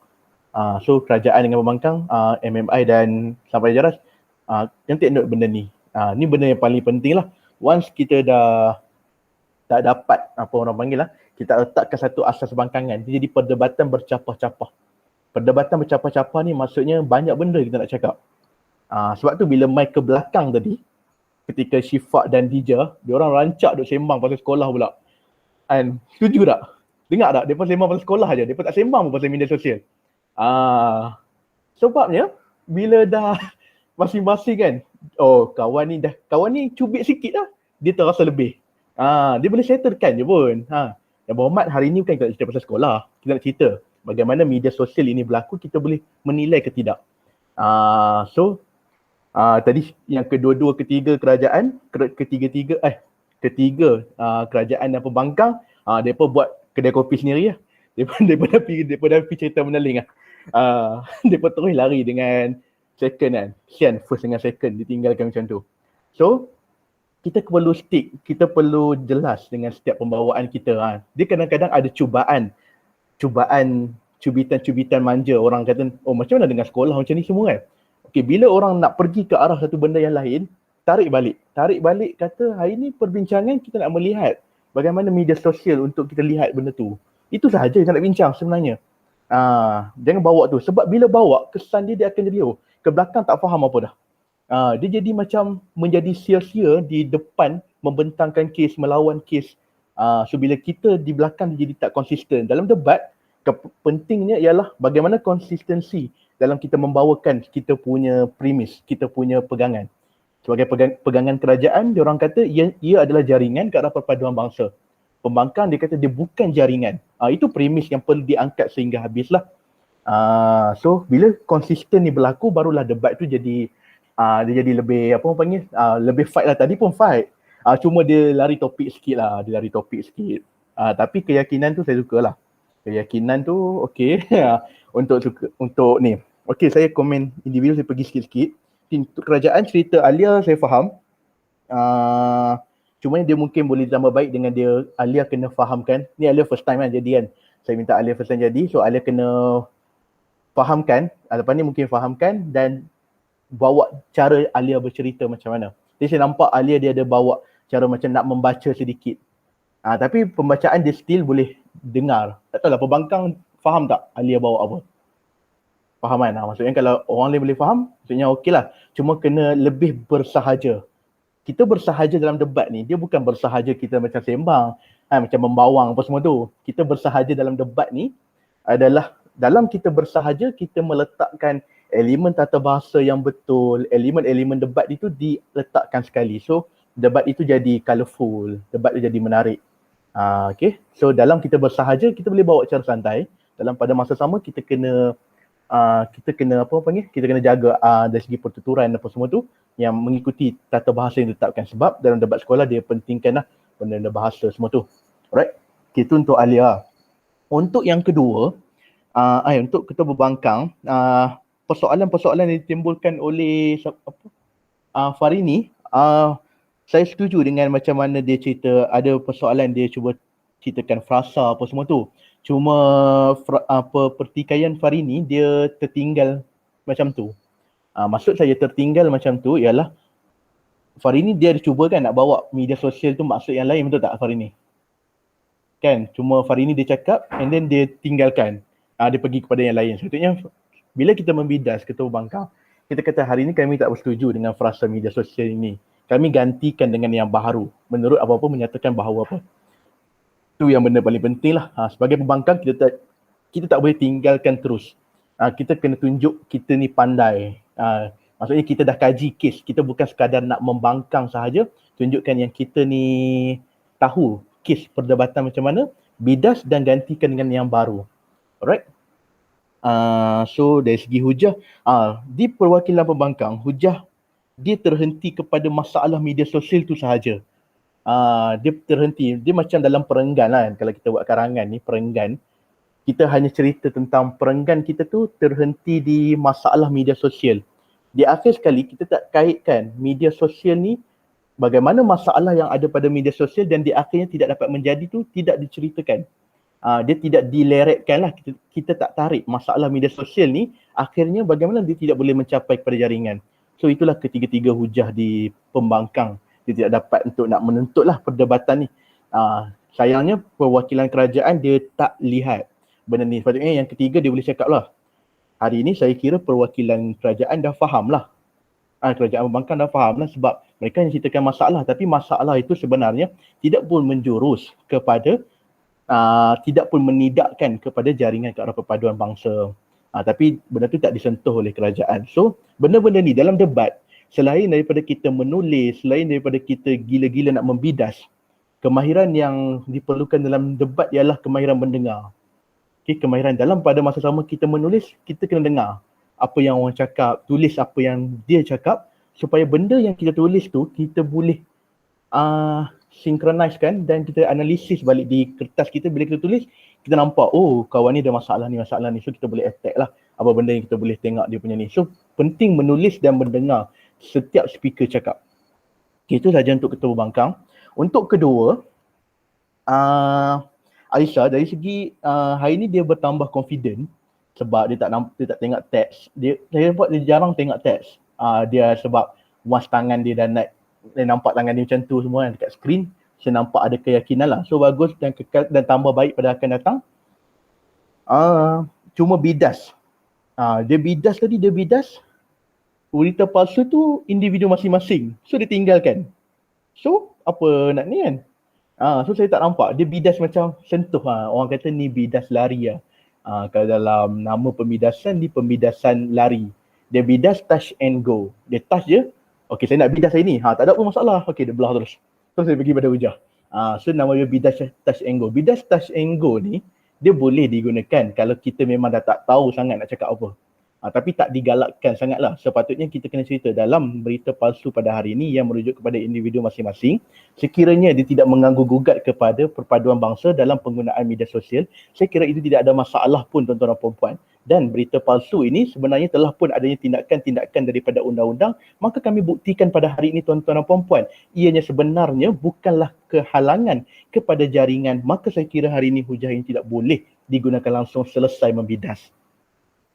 Speaker 1: so kerajaan dengan pembangkang, MMI dan Sampai Jaras, nanti note benda ni. Ni benda yang paling penting lah. Once kita dah tak dapat apa orang panggil lah, kita letakkan satu asas bangkangan. Dia jadi perdebatan bercapah-capah. Perdebatan bercapah-capah ni maksudnya banyak benda kita nak cakap. Sebab tu bila mic ke belakang tadi, ketika Syifa dan Dija, diorang rancak duk sembang pasal sekolah pula. And setuju tak? Dengar tak? Mereka sembang pasal sekolah je. Mereka tak sembang pasal media sosial. Sebabnya bila dah masing-masing kan, kawan ni cubit sikit lah, dia terasa lebih. Dia boleh settlekan je pun. Yang Muhammad hari ni bukan kita nak cerita pasal sekolah, kita nak cerita bagaimana media sosial ini berlaku, kita boleh menilai ke tidak. Tadi yang kedua-dua ketiga kerajaan, ketiga kerajaan dan pembangkang, mereka buat kedai kopi sendiri lah. Mereka dah pergi cerita meneling lah. Mereka terus lari dengan second kan. Sian first dengan second ditinggalkan macam tu. So, kita perlu stick, kita perlu jelas dengan setiap pembawaan kita. Dia kadang-kadang ada cubitan manja. Orang kata, macam mana dengan sekolah macam ni semua kan. Okay, bila orang nak pergi ke arah satu benda yang lain, tarik balik kata hari ni perbincangan kita nak melihat bagaimana media sosial untuk kita lihat benda tu. Itu sahaja yang nak bincang sebenarnya. Jangan bawa tu, sebab bila bawa kesan dia akan jadi ke belakang tak faham apa dah. Dia jadi macam menjadi sia-sia di depan membentangkan kes, melawan kes. So bila kita di belakang dia jadi tak konsisten. Dalam debat, pentingnya ialah bagaimana konsistensi dalam kita membawakan kita punya premis, kita punya pegangan. Sebagai pegangan kerajaan, dia orang kata ia adalah jaringan ke arah perpaduan bangsa. Pembangkang dia kata dia bukan jaringan. Itu premis yang perlu diangkat sehingga habislah. So bila konsisten ni berlaku, barulah debat tu jadi dia jadi lebih lebih fight lah. Tadi pun fight. Cuma dia lari topik sikit lah. Tapi keyakinan tu saya suka lah. Keyakinan tu okey. untuk ni. Okey, saya komen individu, saya pergi sikit-sikit. Untuk kerajaan cerita Alia saya faham. Cuma dia mungkin boleh tambah baik dengan Alia kena fahamkan. Ni Alia first time kan jadi kan. Saya minta Alia first time jadi. So Alia kena fahamkan. Lepas ni mungkin fahamkan dan bawa cara Alia bercerita macam mana. Jadi saya nampak Alia dia ada bawa cara macam nak membaca sedikit. Tapi pembacaan dia still boleh dengar. Tak tahulah pembangkang faham tak Alia bawa apa. Faham kan? Maksudnya kalau orang lain boleh faham, maksudnya okey lah. Cuma kena lebih bersahaja. Kita bersahaja dalam debat ni, dia bukan bersahaja kita macam sembang, macam membawang apa semua tu. Kita bersahaja dalam debat ni adalah dalam kita bersahaja, kita meletakkan elemen tata bahasa yang betul, elemen-elemen debat itu diletakkan sekali. So, debat itu jadi colourful, debat itu jadi menarik. Okay. So, dalam kita bersahaja, kita boleh bawa cara santai. Dalam pada masa sama, kita kena kita kena jaga dari segi pertuturan apa semua tu yang mengikuti tata bahasa yang ditetapkan. Sebab dalam debat sekolah dia pentingkan lah benda bahasa semua tu. Alright. Okay, itu untuk Alia. Untuk yang kedua, untuk Ketua Pembangkang, persoalan-persoalan yang ditimbulkan oleh Farini, saya setuju dengan macam mana dia cerita. Ada persoalan dia cuba ceritakan frasa apa semua tu. Cuma pertikaian Farini dia tertinggal macam tu. Maksud saya tertinggal macam tu ialah Farini dia cuba kan nak bawa media sosial tu maksud yang lain, betul tak Farini? Kan? Cuma Farini dia cakap and then dia tinggalkan. Dia pergi kepada yang lain. Sebetulnya bila kita membidas Ketua Pembangkang, kita kata hari ni kami tak bersetuju dengan frasa media sosial ini. Kami gantikan dengan yang baharu. Menurut apa-apa menyatakan bahawa apa. Itu yang benda paling penting lah. Sebagai pembangkang kita tak boleh tinggalkan terus. Kita kena tunjuk kita ni pandai. Maksudnya kita dah kaji kes. Kita bukan sekadar nak membangkang sahaja. Tunjukkan yang kita ni tahu kes perdebatan macam mana. Bidas dan gantikan dengan yang baru. Alright. So dari segi hujah, di perwakilan pembangkang, hujah dia terhenti kepada masalah media sosial tu sahaja. Dia terhenti, dia macam dalam perenggan lah kan. Kalau kita buat karangan ni, perenggan, kita hanya cerita tentang perenggan kita tu terhenti di masalah media sosial. Di akhir sekali kita tak kaitkan media sosial ni, bagaimana masalah yang ada pada media sosial dan di akhirnya tidak dapat menjadi tu tidak diceritakan. Dia tidak dileretkan lah, kita tak tarik masalah media sosial ni, akhirnya bagaimana dia tidak boleh mencapai kepada jaringan. So itulah ketiga-tiga hujah di pembangkang. Dia tidak dapat untuk nak menuntutlah perdebatan ni. Sayangnya perwakilan kerajaan dia tak lihat benda ni. Sepatutnya yang ketiga dia boleh cakap lah. Hari ini saya kira perwakilan kerajaan dah faham lah. Kerajaan pembangkang dah faham lah sebab mereka yang ceritakan masalah. Tapi masalah itu sebenarnya tidak pun menjurus kepada, tidak pun menidakkan kepada jaringan ke arah perpaduan bangsa. Tapi benda tu tak disentuh oleh kerajaan. So benda-benda ni dalam debat, selain daripada kita menulis, selain daripada kita gila-gila nak membidas, kemahiran yang diperlukan dalam debat ialah kemahiran mendengar. Okay, kemahiran dalam pada masa sama kita menulis, kita kena dengar apa yang orang cakap, tulis apa yang dia cakap, supaya benda yang kita tulis tu kita boleh synchronise-kan dan kita analisis balik di kertas kita. Bila kita tulis, kita nampak, oh kawan ni ada masalah ni. So kita boleh attack lah apa benda yang kita boleh tengok dia punya ni. So penting menulis dan mendengar setiap speaker cakap. Okay, itu saja untuk ketua pembangkang. Untuk kedua, Aisyah dari segi hari ni dia bertambah confident sebab dia tak tengok teks. Saya nampak dia jarang tengok teks. Dia sebab once tangan dia dah naik, dia nampak tangan dia macam tu semua kan dekat skrin, saya nampak ada keyakinan lah. So bagus dan kekal dan tambah baik pada akan datang. Cuma bidas. Dia bidas berita palsu tu individu masing-masing. So dia tinggalkan. So apa nak ni kan? So saya tak nampak. Dia bidas macam sentuh. Orang kata ni bidas lari lah. Kalau dalam nama pembidasan, ni pembidasan lari. Dia bidas touch and go. Dia touch je. Okay, saya nak bidas hari ni. Tak ada pun masalah. Okay, dia belah terus. Terus saya pergi pada hujah. So nama dia bidas touch and go. Bidas touch and go ni, dia boleh digunakan kalau kita memang dah tak tahu sangat nak cakap apa. Tapi tak digalakkan sangatlah. Sepatutnya kita kena cerita dalam berita palsu pada hari ini yang merujuk kepada individu masing-masing. Sekiranya dia tidak mengganggu gugat kepada perpaduan bangsa dalam penggunaan media sosial, saya kira itu tidak ada masalah pun tuan-tuan dan puan-puan. Dan berita palsu ini sebenarnya telah pun adanya tindakan-tindakan daripada undang-undang, maka kami buktikan pada hari ini tuan-tuan dan puan-puan, ianya sebenarnya bukanlah kehalangan kepada jaringan, maka saya kira hari ini hujah ini tidak boleh digunakan langsung selesai membidas.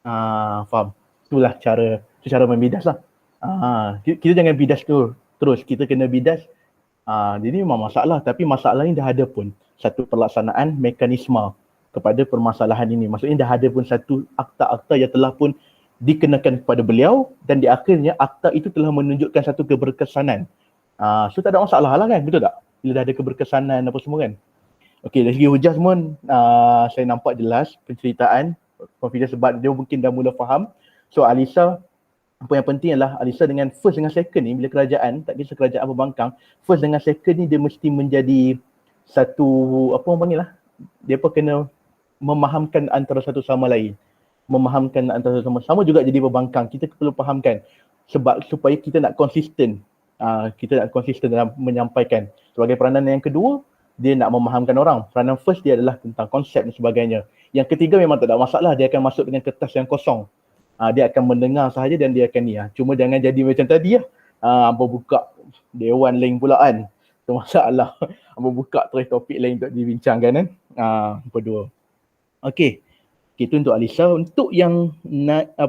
Speaker 1: Faham? Itulah cara membidas lah. Kita jangan bidas tu terus, kita kena bidas. Jadi memang masalah, tapi masalah ini dah ada pun satu pelaksanaan mekanisme kepada permasalahan ini. Maksudnya dah ada pun satu akta-akta yang telah pun dikenakan kepada beliau dan di akhirnya akta itu telah menunjukkan satu keberkesanan. So tak ada masalah lah kan, betul tak? Bila dah ada keberkesanan apa semua kan. Okey, dari segi hujah semua saya nampak jelas penceritaan confidence sebab dia mungkin dah mula faham. So Alisa, apa yang penting adalah Alisa dengan first dengan second ni, bila kerajaan, tak kisah kerajaan pembangkang, first dengan second ni dia mesti menjadi satu, apa orang panggil lah, dia pun kena memahamkan antara satu sama lain. Memahamkan antara satu sama juga jadi pembangkang. Kita perlu fahamkan sebab supaya kita nak konsisten. Kita nak konsisten dalam menyampaikan. Sebagai peranan yang kedua, dia nak memahamkan orang. Peranan first dia adalah tentang konsep dan sebagainya. Yang ketiga memang tak ada masalah, dia akan masuk dengan kertas yang kosong. Dia akan mendengar sahaja dan dia akan ni. Cuma jangan jadi macam tadi lah. Hampa buka dewan lain pula kan. Itu masalah. Hampa buka terus topik lain untuk dibincangkan kan. Hampa dua. Okey. Itu untuk Alisa. Untuk yang Naila.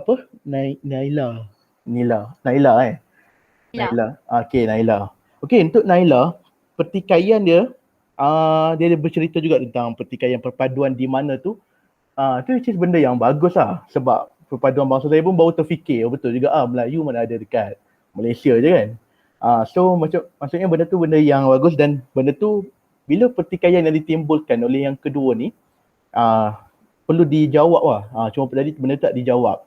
Speaker 1: Okey, Naila. Okey, untuk Naila, pertikaian dia, dia bercerita juga tentang pertikaian perpaduan di mana tu. Itu which is benda yang bagus lah. Sebab perpaduan bangsa saya pun baru terfikir, betul juga Melayu mana ada dekat Malaysia je kan. So maksudnya benda tu benda yang bagus dan benda tu bila pertikaian yang ditimbulkan oleh yang kedua ni perlu dijawab lah. Cuma tadi benda tu tak dijawab.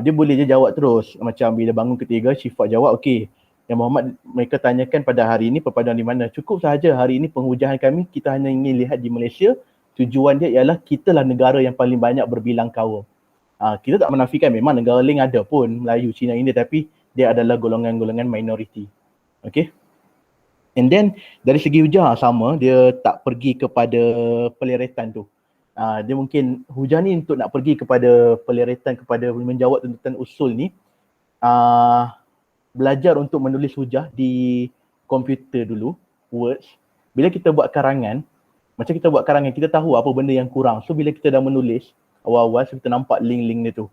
Speaker 1: Dia boleh je jawab terus. Macam bila bangun ketiga, Syifa jawab, okey, Yang Muhammad mereka tanyakan pada hari ini perpaduan di mana. Cukup sahaja hari ini penghujahan kami, kita hanya ingin lihat di Malaysia. Tujuan dia ialah kitalah negara yang paling banyak berbilang kaum. Kita tak menafikan memang negara lain ada pun, Melayu, Cina, India, tapi dia adalah golongan-golongan minoriti. Okay. And then dari segi hujah sama, dia tak pergi kepada peleretan tu. Dia mungkin hujah ni untuk nak pergi kepada peleretan, kepada menjawab tuntutan usul ni, belajar untuk menulis hujah di komputer dulu, words. Bila kita buat karangan, macam kita buat karangan, kita tahu apa benda yang kurang. So bila kita dah menulis awal-awal, so kita nampak link-link dia tu.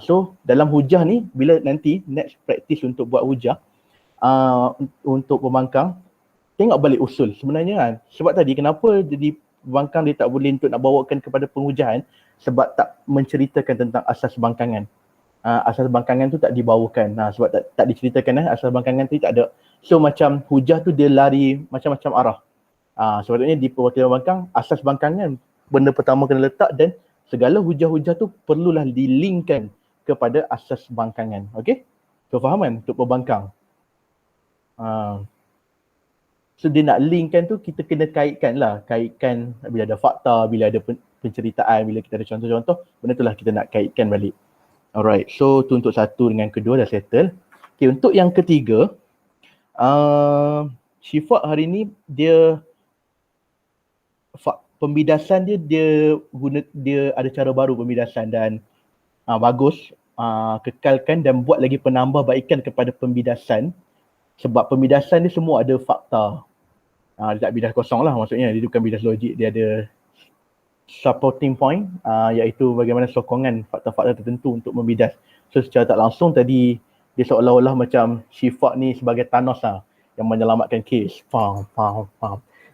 Speaker 1: So dalam hujah ni, bila nanti next practice untuk buat hujah, untuk pembangkang, tengok balik usul sebenarnya kan. Sebab tadi kenapa jadi pembangkang dia tak boleh untuk nak bawakan kepada penghujahan, sebab tak menceritakan tentang asas bangkangan. Asas bangkangan tu tak dibawakan. Sebab tak diceritakan asas bangkangan tu tak ada. So macam hujah tu dia lari macam-macam arah. Sepatutnya di perwakilan bangkang, asas bangkangan benda pertama kena letak dan segala hujah-hujah tu perlulah dilinkkan kepada asas bangkangan. Okey? So faham kan untuk pembangkang? So dia nak linkkan tu kita kena kaitkan bila ada fakta, bila ada penceritaan, bila kita ada contoh-contoh, benda tu lah kita nak kaitkan balik. Alright, so tu untuk satu dengan kedua dah settle. Okay, untuk yang ketiga, Syifa hari ni dia pembidasan dia ada cara baru pembidasan dan bagus, kekalkan dan buat lagi penambahbaikan kepada pembidasan, sebab pembidasan ni semua ada fakta. Dia tak bidas kosong lah, maksudnya dia bukan bidas logik, dia ada supporting point, iaitu bagaimana sokongan fakta-fakta tertentu untuk membidas. So secara tak langsung tadi dia seolah-olah macam Syifa ni sebagai Thanos lah yang menyelamatkan kes. Faham.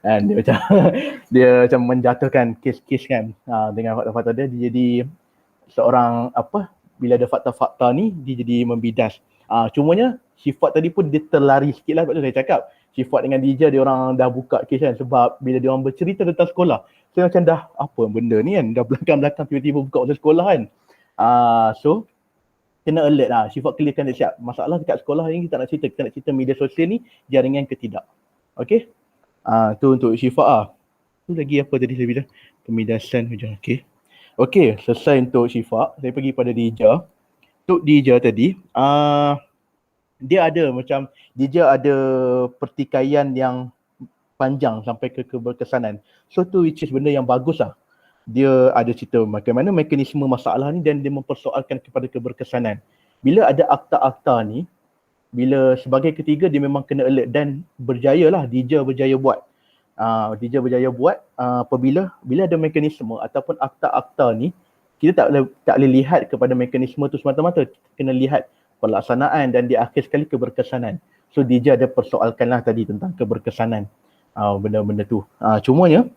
Speaker 1: Dan dia macam dia macam menjatuhkan kes-kes kan, dengan fakta-fakta dia jadi seorang bila ada fakta-fakta ni dia jadi membidas. Cumanya Syifa tadi pun dia terlari sikit lah, sebab tu saya cakap Syifa dengan Dija dia orang dah buka kes kan, sebab bila dia orang bercerita tentang sekolah, saya macam dah apa benda ni kan, dah belakang-belakang tiba-tiba buka pasal sekolah kan. So kena alert lah, Syifa clearkan dia siap. Masalah dekat sekolah ni kita nak cerita media sosial ni jaringan ke tidak. Okay, tu untuk Syifa Tu lagi apa tadi saya bilang? Pemidasan hujah. Okay, selesai untuk Syifa. Saya pergi pada Dija. Untuk Dija tadi, dia ada pertikaian yang panjang sampai ke keberkesanan. So tu which is benda yang bagus lah. Dia ada cerita bagaimana mekanisme masalah ni dan dia mempersoalkan kepada keberkesanan. Bila ada akta-akta ni, bila sebagai ketiga dia memang kena alert dan berjaya lah, Dija berjaya buat. Apabila ada mekanisme ataupun akta-akta ni, kita tak boleh lihat kepada mekanisme tu semata-mata, kita kena lihat pelaksanaan dan di akhir sekali keberkesanan. So Dija ada persoalkanlah tadi tentang keberkesanan, benda-benda tu. Cumanya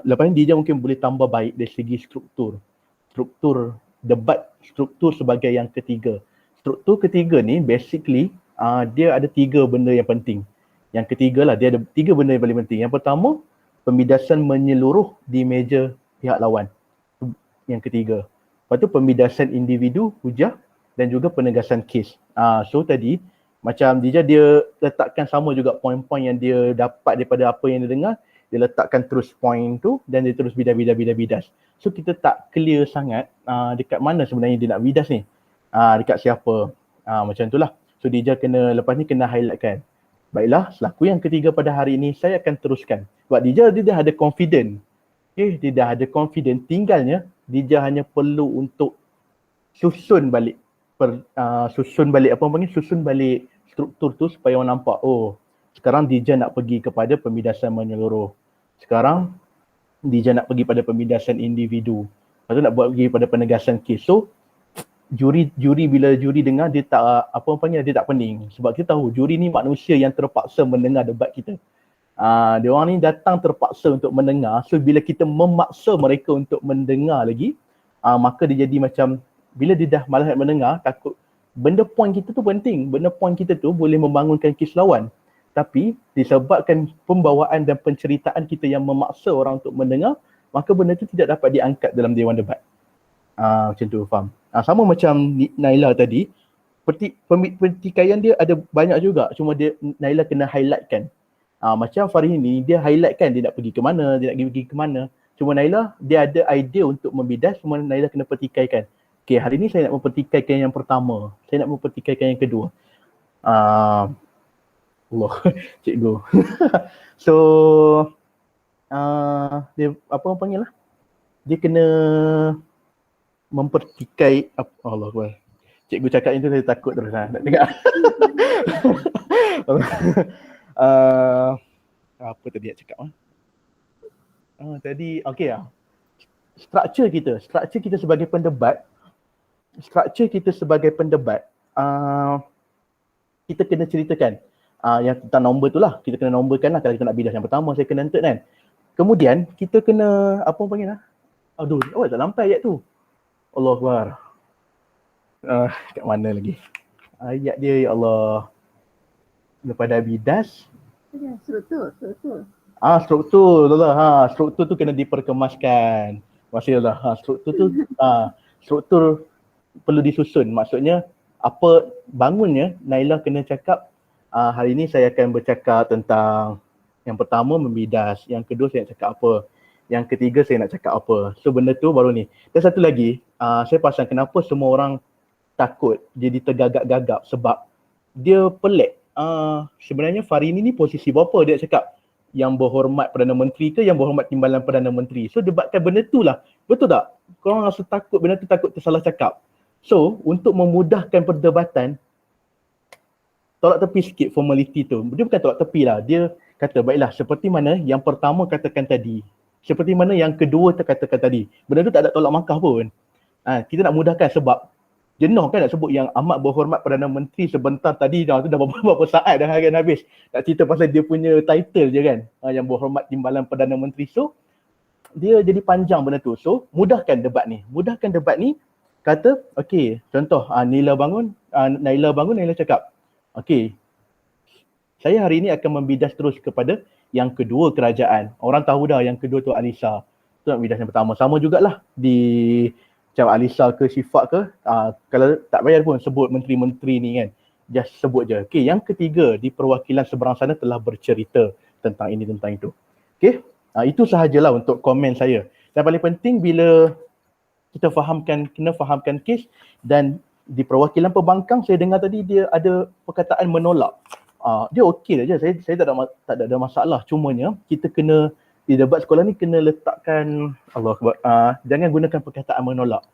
Speaker 1: lepas ni Dija mungkin boleh tambah baik dari segi struktur debat, struktur sebagai yang ketiga. Struktur ketiga ni basically dia ada 3 benda yang penting. Yang ketiga lah, dia ada 3 benda yang paling penting. Yang pertama, pembidasan menyeluruh di meja pihak lawan. Yang ketiga. Lepas tu pembidasan individu, hujah dan juga penegasan kes. So tadi macam Dija dia letakkan sama juga poin-poin yang dia dapat daripada apa yang dia dengar, dia letakkan terus poin tu dan dia terus bidas. So kita tak clear sangat dekat mana sebenarnya dia nak bidas ni. Dekat siapa. Macam itulah. So Dija lepas ni kena highlightkan. Baiklah, selaku yang ketiga pada hari ini saya akan teruskan. Sebab Dija dia dah ada confident. Dia dah ada confident, tinggalnya Dija hanya perlu untuk susun balik struktur tu supaya orang nampak, sekarang Dija nak pergi kepada pembidasan menyeluruh. Sekarang Dija nak pergi pada pembidasan individu. Lepas tu nak pergi pada penegasan kes. So juri bila juri dengar dia tak dia tak pening, sebab kita tahu juri ni manusia yang terpaksa mendengar debat kita. Dia orang ni datang terpaksa untuk mendengar. So bila kita memaksa mereka untuk mendengar lagi, maka dia jadi macam bila dia dah malas mendengar, takut benda poin kita tu penting, benda poin kita tu boleh membangunkan kes lawan. Tapi disebabkan pembawaan dan penceritaan kita yang memaksa orang untuk mendengar, maka benda tu tidak dapat diangkat dalam dewan debat. Macam tu, faham? Sama macam Naila tadi, pertikaian dia ada banyak juga, cuma Naila kena highlightkan. Macam Farid ni, dia highlightkan dia nak pergi ke mana, dia nak pergi ke mana. Cuma Naila, dia ada idea untuk membidas, cuma Naila kena pertikaikan. Okay, hari ni saya nak mempertikaikan yang pertama, saya nak mempertikaikan yang kedua. Allah, cikgu. So, dia panggil lah, dia kena mempertikai Allah Akbar. Cikgu cakap itu saya takut terus nak dengar. Apa tadi nak cakap? Tadi okey lah. Struktur kita sebagai pendebat, kita kena ceritakan yang tentang nombor tu lah. Kita kena nomborkan lah kalau kita nak bidas. Yang pertama saya kena enter kan. Kemudian kita kena aduh, awak tak sampai ayat tu. Allah Akbar. Kat mana lagi? Ayat dia, ya Allah. Lepas dah bidas.
Speaker 2: Struktur.
Speaker 1: Struktur. Struktur tu kena diperkemaskan. Masih lah. Struktur tu struktur perlu disusun. Maksudnya apa bangunnya Naila kena cakap hari ni saya akan bercakap tentang yang pertama membidas, yang kedua saya nak cakap apa, yang ketiga saya nak cakap apa. So benda tu baru ni. Dan satu lagi, saya perasan kenapa semua orang takut jadi tergagap-gagap sebab dia pelik. Sebenarnya Farini ni posisi berapa dia cakap? Yang berhormat Perdana Menteri ke yang berhormat Timbalan Perdana Menteri? So debatkan benda tu lah. Betul tak? Korang rasa takut benda tu, takut tersalah cakap. So untuk memudahkan perdebatan, tolak tepi sikit formality tu. Dia bukan tolak tepi lah. Dia kata baiklah seperti mana yang pertama katakan tadi. Seperti mana yang kedua terkatakan tadi. Benda tu tak ada tolak mangkah pun. Kita nak mudahkan sebab jenuh kan nak sebut yang amat berhormat Perdana Menteri sebentar tadi tu dah berapa saat dah akan habis. Nak cerita pasal dia punya title je kan. Yang berhormat Timbalan Perdana Menteri. So dia jadi panjang benda tu. So mudahkan debat ni. Mudahkan debat ni kata okey contoh Naila cakap okey saya hari ini akan membidas terus kepada yang kedua kerajaan. Orang tahu dah yang kedua tu Alisa. Tu nak bidas yang pertama. Sama jugalah di macam Alisa ke Syifaq ke, kalau tak payah pun sebut menteri-menteri ni kan. Just sebut je. Okay, yang ketiga di perwakilan seberang sana telah bercerita tentang ini, tentang itu. Okay, itu sahajalah untuk komen saya. Dan paling penting bila kita kena fahamkan kes dan di perwakilan pembangkang saya dengar tadi dia ada perkataan menolak. Dia okey saja. Saya tak ada masalah. Cumanya kita kena di debat sekolah ni kena letakkan jangan gunakan perkataan menolak.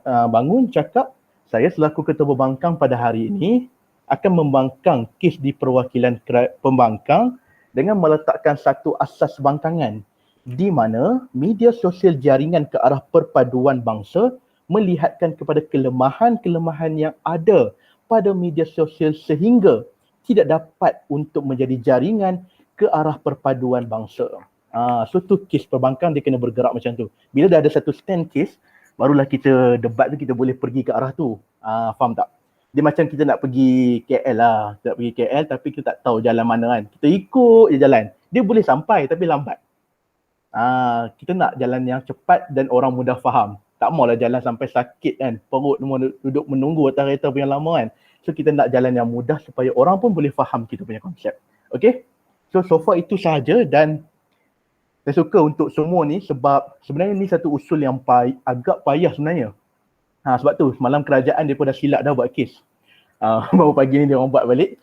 Speaker 1: Bangun cakap saya selaku ketua pembangkang pada hari ini akan membangkang kes di perwakilan pembangkang dengan meletakkan satu asas bangkangan di mana media sosial jaringan ke arah perpaduan bangsa melihatkan kepada kelemahan-kelemahan yang ada pada media sosial sehingga tidak dapat untuk menjadi jaringan ke arah perpaduan bangsa. So tu kes perbankan dia kena bergerak macam tu. Bila dah ada satu stand case, barulah kita debat tu kita boleh pergi ke arah tu. Faham tak? Dia macam kita nak pergi KL lah. Kita nak pergi KL tapi kita tak tahu jalan mana kan. Kita ikut je jalan. Dia boleh sampai tapi lambat. Kita nak jalan yang cepat dan orang mudah faham. Tak maulah jalan sampai sakit kan. Perut semua duduk menunggu atas kereta punya lama kan. So kita nak jalan yang mudah supaya orang pun boleh faham kita punya konsep. Okay? So far itu sahaja dan saya suka untuk semua ni sebab sebenarnya ni satu usul yang agak payah sebenarnya. Sebab tu semalam kerajaan dia pun dah silap dah buat kes. Baru pagi ni dia orang buat balik.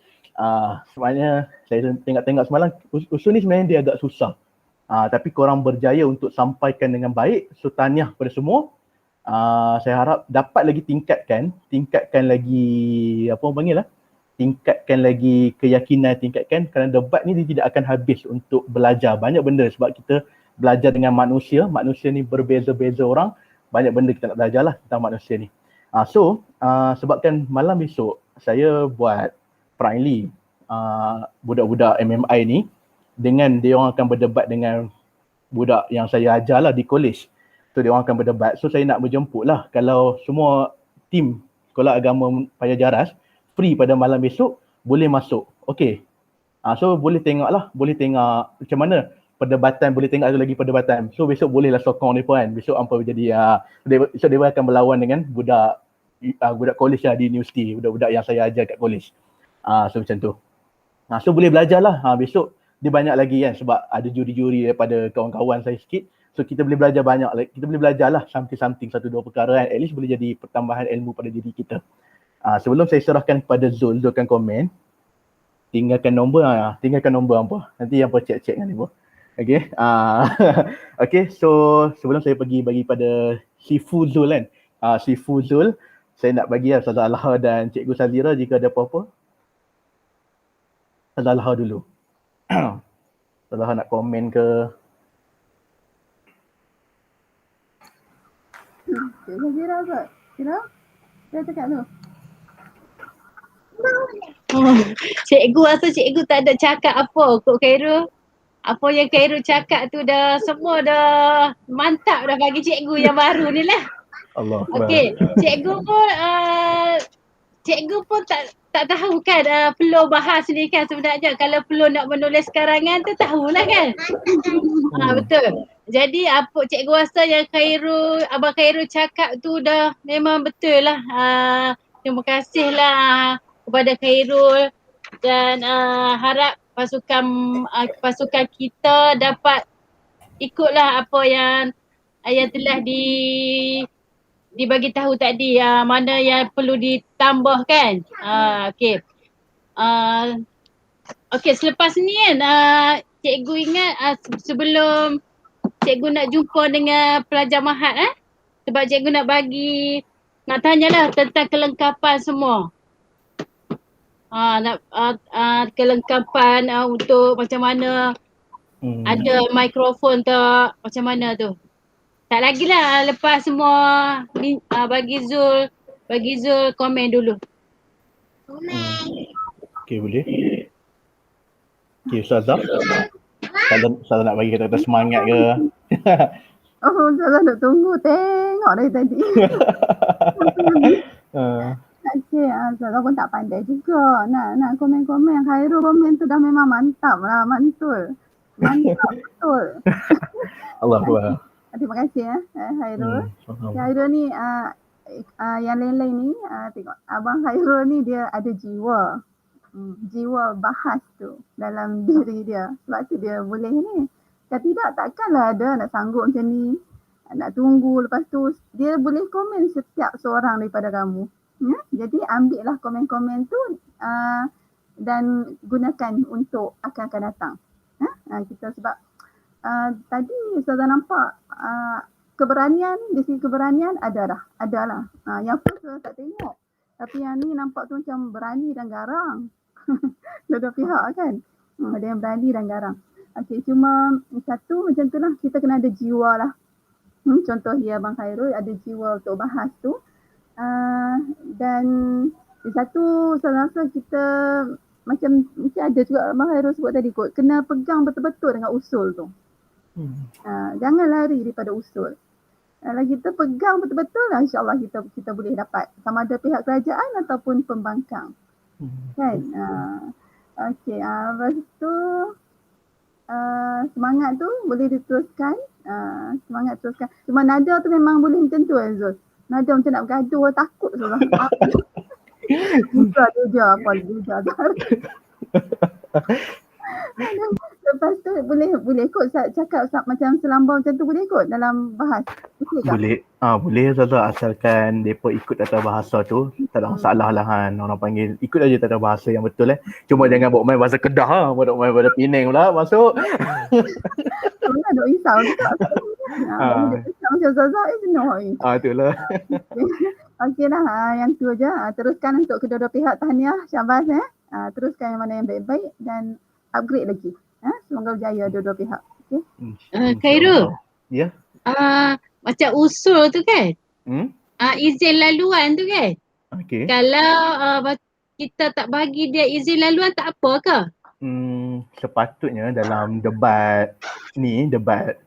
Speaker 1: Sebenarnya saya tengok semalam usul ni sebenarnya dia agak susah. Tapi korang berjaya untuk sampaikan dengan baik. So tahniah kepada semua. Saya harap dapat lagi tingkatkan lagi tingkatkan lagi keyakinan, kerana debat ni dia tidak akan habis untuk belajar banyak benda sebab kita belajar dengan manusia ni berbeza-beza orang, banyak benda kita nak belajar lah tentang manusia ni. Sebabkan malam besok saya buat primary budak-budak MMI ni dengan dia orang akan berdebat dengan budak yang saya ajar lah di college. So dia orang akan berdebat. So saya nak berjemput lah kalau semua tim Sekolah Agama Pajajaran free pada malam besok boleh masuk. Okey. So boleh tengok macam mana perdebatan, boleh tengok lagi perdebatan. So besok bolehlah sokong mereka kan. Besok hampa jadi besok dia akan berlawan dengan budak college lah di universiti, budak-budak yang saya ajar kat college. So macam tu. So boleh belajar lah. Besok dia banyak lagi kan sebab ada juri-juri daripada kawan-kawan saya sikit. So kita boleh belajar banyak. Kita boleh belajar lah something, satu dua perkara kan. At least boleh jadi pertambahan ilmu pada diri kita. Sebelum saya serahkan kepada Zul akan komen. Tinggalkan nombor apa. Nanti yang cek dengan ibu. Okay. Okay, so sebelum saya pergi bagi pada Sifu Zul kan. Sifu Zul, saya nak bagi Ustazah Alha dan Cikgu Sazira jika ada apa-apa. Ustazah Alha dulu. Ustazah Alha nak komen ke?
Speaker 2: Cikgu Sazira kot. Kira? Saya cakap tu.
Speaker 4: Cikgu rasa cikgu tak ada cakap apa Kok Khairul. Apa yang Khairul cakap tu dah semua dah mantap dah bagi cikgu yang baru ni lah.
Speaker 1: Allah.
Speaker 4: Okey, cikgu pun tak tahu kan perlu bahas ni kan sebenarnya. Kalau perlu nak menulis karangan tu tahulah kan. Betul. Jadi apa cikgu rasa yang Abang Khairul cakap tu dah memang betul lah. Terima kasih lah kepada Khairul dan harap pasukan kita dapat ikutlah apa yang telah dibagi tahu tadi, mana yang perlu ditambahkan. Okey. Okey, selepas ni kan cikgu ingat sebelum cikgu nak jumpa dengan pelajar Mahat sebab cikgu nak tanyalah tentang kelengkapan semua. Kelengkapan untuk macam mana ada mikrofon tak, macam mana tu. Tak lagilah, lepas semua bagi Zul komen dulu.
Speaker 1: Okey, boleh. Okey, Ustazah. Ustazah nak bagi kata-kata semangat ke?
Speaker 2: Oh, Ustazah nak tunggu tengok dari tadi. Okey, Ustazah pun tak pandai juga nak komen-komen. Khairul komen tu dah memang mantap lah, mantul. Mantap betul.
Speaker 1: Allah Akbar.
Speaker 2: Terima kasih Khairul. Khairul ni yang lain-lain ni tengok Abang Khairul ni dia ada jiwa. Jiwa bahas tu dalam diri dia. Sebab tu dia boleh ni. Kalau tidak takkanlah ada nak sanggup macam ni. Nak tunggu, lepas tu dia boleh komen setiap seorang daripada kamu. Jadi ambil lah komen-komen tu dan gunakan untuk akan datang. Kita sebab tadi Ustazah nampak keberanian, di sini keberanian ada lah. Yang first saya tak tengok. Tapi yang ni nampak tu macam berani dan garang. Dua-dua pihak kan. Ada yang berani dan garang. Okey, cuma satu macam tu lah, kita kena ada jiwa lah. Contoh dia Abang Khairul ada jiwa untuk bahas tu. Dan di satu saya rasa kita macam ada juga Abang Khairul sebut tadi kot, kena pegang betul-betul dengan usul tu. Jangan lari daripada usul. Kalau kita pegang betul-betul lah, insyaAllah kita boleh dapat sama ada pihak kerajaan ataupun pembangkang. Kan? Okey, lepas tu semangat tu boleh diteruskan. Semangat teruskan. Cuma nada tu memang boleh macam tu Zul. Nada macam nak bergaduh, takut tu lah. Dia lepas tu boleh kot cakap macam selambau macam tu, boleh kot dalam bahas.
Speaker 1: Boleh. Boleh Ustazah, asalkan depa ikut tata bahasa tu, tak ada masalah lah kan. Orang panggil ikut aja tata bahasa yang betul Cuma jangan bawa main bahasa Kedah bawa main bahasa Penang pula masuk.
Speaker 2: Tak ada risau juga. Macam Ustazah jenuh ni.
Speaker 1: Itulah.
Speaker 2: Okey lah, yang tu je. Teruskan untuk kedua-dua pihak, tahniah, syabas teruskan yang mana yang baik-baik dan upgrade lagi. Semoga berjaya dua-dua pihak. Okey.
Speaker 4: Khairul.
Speaker 1: Ya.
Speaker 4: Macam usul tu kan. Izin laluan tu kan.
Speaker 1: Okey.
Speaker 4: Kalau kita tak bagi dia izin laluan tak apa ke?
Speaker 1: Sepatutnya dalam debat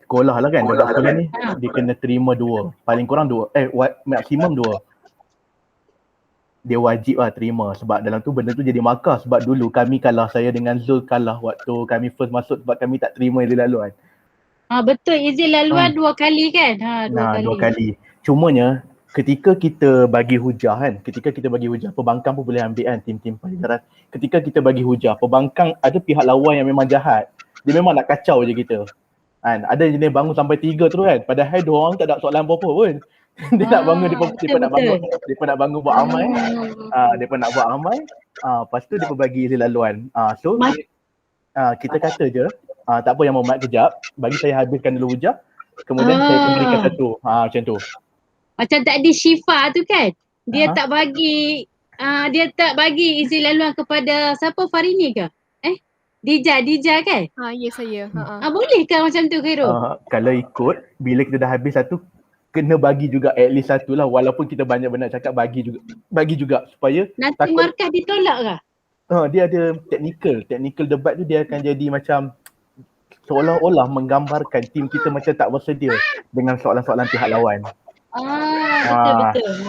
Speaker 1: sekolah lah kan. Debat sekolah ni dia kena terima 2. Paling kurang 2. Maksimum 2. Dia wajib lah terima sebab dalam tu benda tu jadi markah. Sebab dulu kami kalah, saya dengan Zul kalah waktu kami first masuk sebab kami tak terima izin laluan.
Speaker 4: Betul, izin laluan 2 kali kan?
Speaker 1: 2 kali. Cumanya ketika kita bagi hujah kan, pembangkang pun boleh ambil kan, tim-tim pelajaran. Ketika kita bagi hujah, pembangkang ada pihak lawan yang memang jahat. Dia memang nak kacau je kita. Kan? Ada jenis bangun sampai 3 tu kan. Padahal 2 orang tak ada soalan apa-apa pun. Dia nak bangun, dia nak bangun buat amal. Dia nak buat amal. Lepas tu dia bagi izin laluan. So kita kata je, tak apa yang Muhammad kejap, bagi saya habiskan dulu hujah. Kemudian saya kembalikan satu. Macam tu.
Speaker 4: Macam tadi Syifa tu kan, dia tak bagi izin laluan kepada siapa, Farini ke? Dija kan?
Speaker 3: Ya saya.
Speaker 4: Boleh ke macam tu Khairul?
Speaker 1: Kalau ikut, bila kita dah habis satu, kena bagi juga at least satu lah, walaupun kita banyak-banyak cakap, bagi juga supaya
Speaker 4: nanti markah ditolak ke?
Speaker 1: Dia ada technical debat tu, dia akan jadi macam seolah-olah menggambarkan tim kita macam tak bersedia dengan soalan-soalan pihak lawan.
Speaker 4: Betul.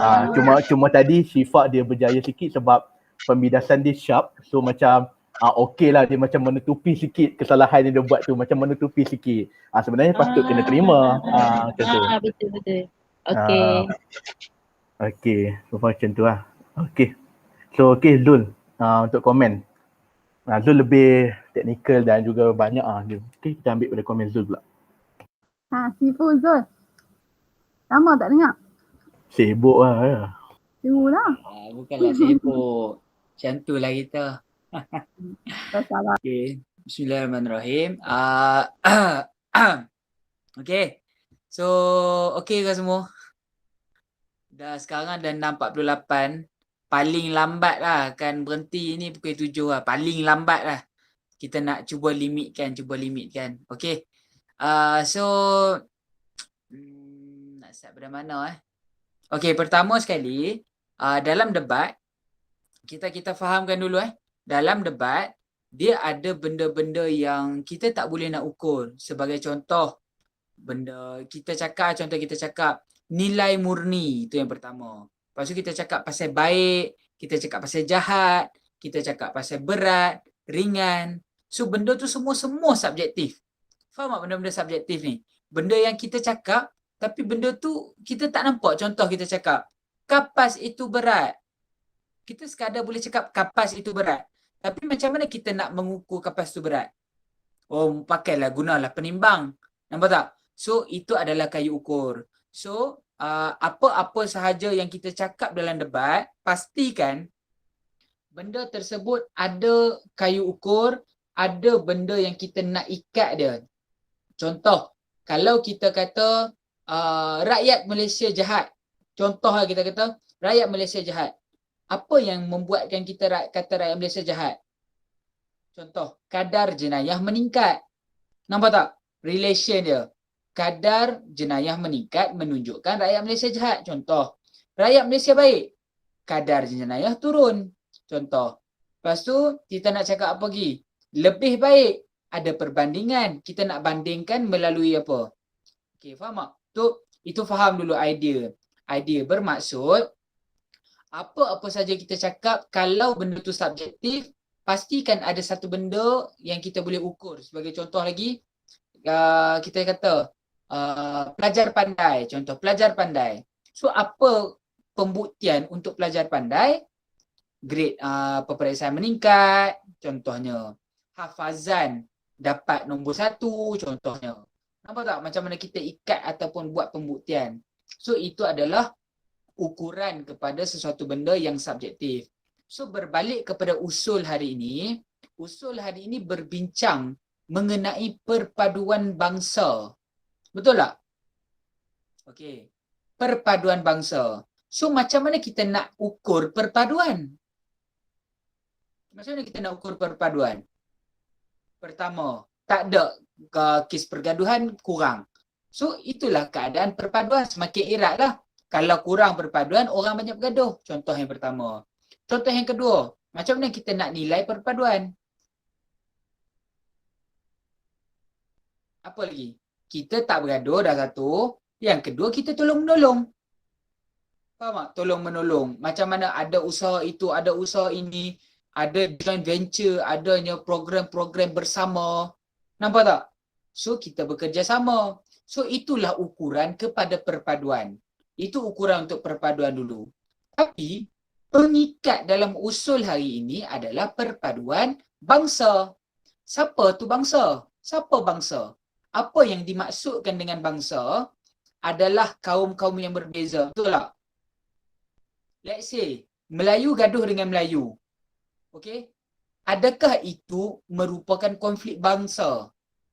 Speaker 1: Cuma tadi Syifa dia berjaya sikit sebab pembidasan dia sharp. So macam okey lah, dia macam menutupi sikit kesalahan yang dia buat tu, macam menutupi sikit. Sebenarnya patut kena terima. Macam tu.
Speaker 4: Betul. Okey.
Speaker 1: Okey, so macam tu lah. Okey. So Zul, untuk komen. Zul lebih teknikal dan juga banyak Okey, kita ambil pada komen Zul pula.
Speaker 2: Sifu Zul. Lama tak dengar?
Speaker 1: Sibuk lah ya.
Speaker 2: Sibuk lah.
Speaker 10: Bukanlah sibuk. Macam tu lah kita.
Speaker 2: Salah.
Speaker 10: Okay. Bismillahirrahmanirrahim. Okay. So, okay ke semua? Dah sekarang dah 6.48. Paling lambat lah akan berhenti ni pukul 7 lah. Paling lambat lah. Kita nak cuba limitkan. Okay. So, nak start pada mana Okay, pertama sekali, dalam debat, kita fahamkan dulu dalam debat, dia ada benda-benda yang kita tak boleh nak ukur. Sebagai contoh, kita cakap nilai murni, itu yang pertama. Lepas tu kita cakap pasal baik, kita cakap pasal jahat, kita cakap pasal berat, ringan. So benda tu semua subjektif. Faham tak benda-benda subjektif ni? Benda yang kita cakap, tapi benda tu kita tak nampak. Contoh kita cakap, kapas itu berat. Kita sekadar boleh cakap kapas itu berat. Tapi macam mana kita nak mengukur kapas itu berat? Gunalah penimbang. Nampak tak? So itu adalah kayu ukur. So apa-apa sahaja yang kita cakap dalam debat, pastikan benda tersebut ada kayu ukur, ada benda yang kita nak ikat dia. Contoh, kalau kita kata rakyat Malaysia jahat. Contohlah kita kata rakyat Malaysia jahat. Apa yang membuatkan kita kata rakyat Malaysia jahat? Contoh, kadar jenayah meningkat. Nampak tak? Relation dia. Kadar jenayah meningkat menunjukkan rakyat Malaysia jahat. Contoh, rakyat Malaysia baik. Kadar jenayah turun. Contoh. Lepas tu, kita nak cakap apa lagi? Lebih baik. Ada perbandingan. Kita nak bandingkan melalui apa? Okay, faham tak? Itu faham dulu idea. Idea bermaksud, apa-apa saja kita cakap, kalau benda tu subjektif, pastikan ada satu benda yang kita boleh ukur. Sebagai contoh lagi, kita kata pelajar pandai. Contoh, pelajar pandai. So, apa pembuktian untuk pelajar pandai? Grade peperiksaan meningkat, contohnya. Hafazan dapat nombor 1, contohnya. Nampak tak macam mana kita ikat ataupun buat pembuktian? So, itu adalah ukuran kepada sesuatu benda yang subjektif. So, berbalik kepada usul hari ini berbincang mengenai perpaduan bangsa. Betul tak? Okey. Perpaduan bangsa. So, macam mana kita nak ukur perpaduan? Macam mana kita nak ukur perpaduan? Pertama, tak ada kes pergaduhan, kurang. So, itulah keadaan perpaduan. Semakin erat lah. Kalau kurang perpaduan, orang banyak bergaduh. Contoh yang pertama. Contoh yang kedua, macam mana kita nak nilai perpaduan? Apa lagi? Kita tak bergaduh dah satu. Yang kedua, kita tolong-menolong. Faham tak? Tolong-menolong. Macam mana ada usaha itu, ada usaha ini, ada joint venture, adanya program-program bersama. Nampak tak? So, kita bekerjasama. So, itulah ukuran kepada perpaduan. Itu ukuran untuk perpaduan dulu. Tapi, pengikat dalam usul hari ini adalah perpaduan bangsa. Siapa tu bangsa? Siapa bangsa? Apa yang dimaksudkan dengan bangsa adalah kaum-kaum yang berbeza. Betul tak? Let's say, Melayu gaduh dengan Melayu. Okey? Adakah itu merupakan konflik bangsa?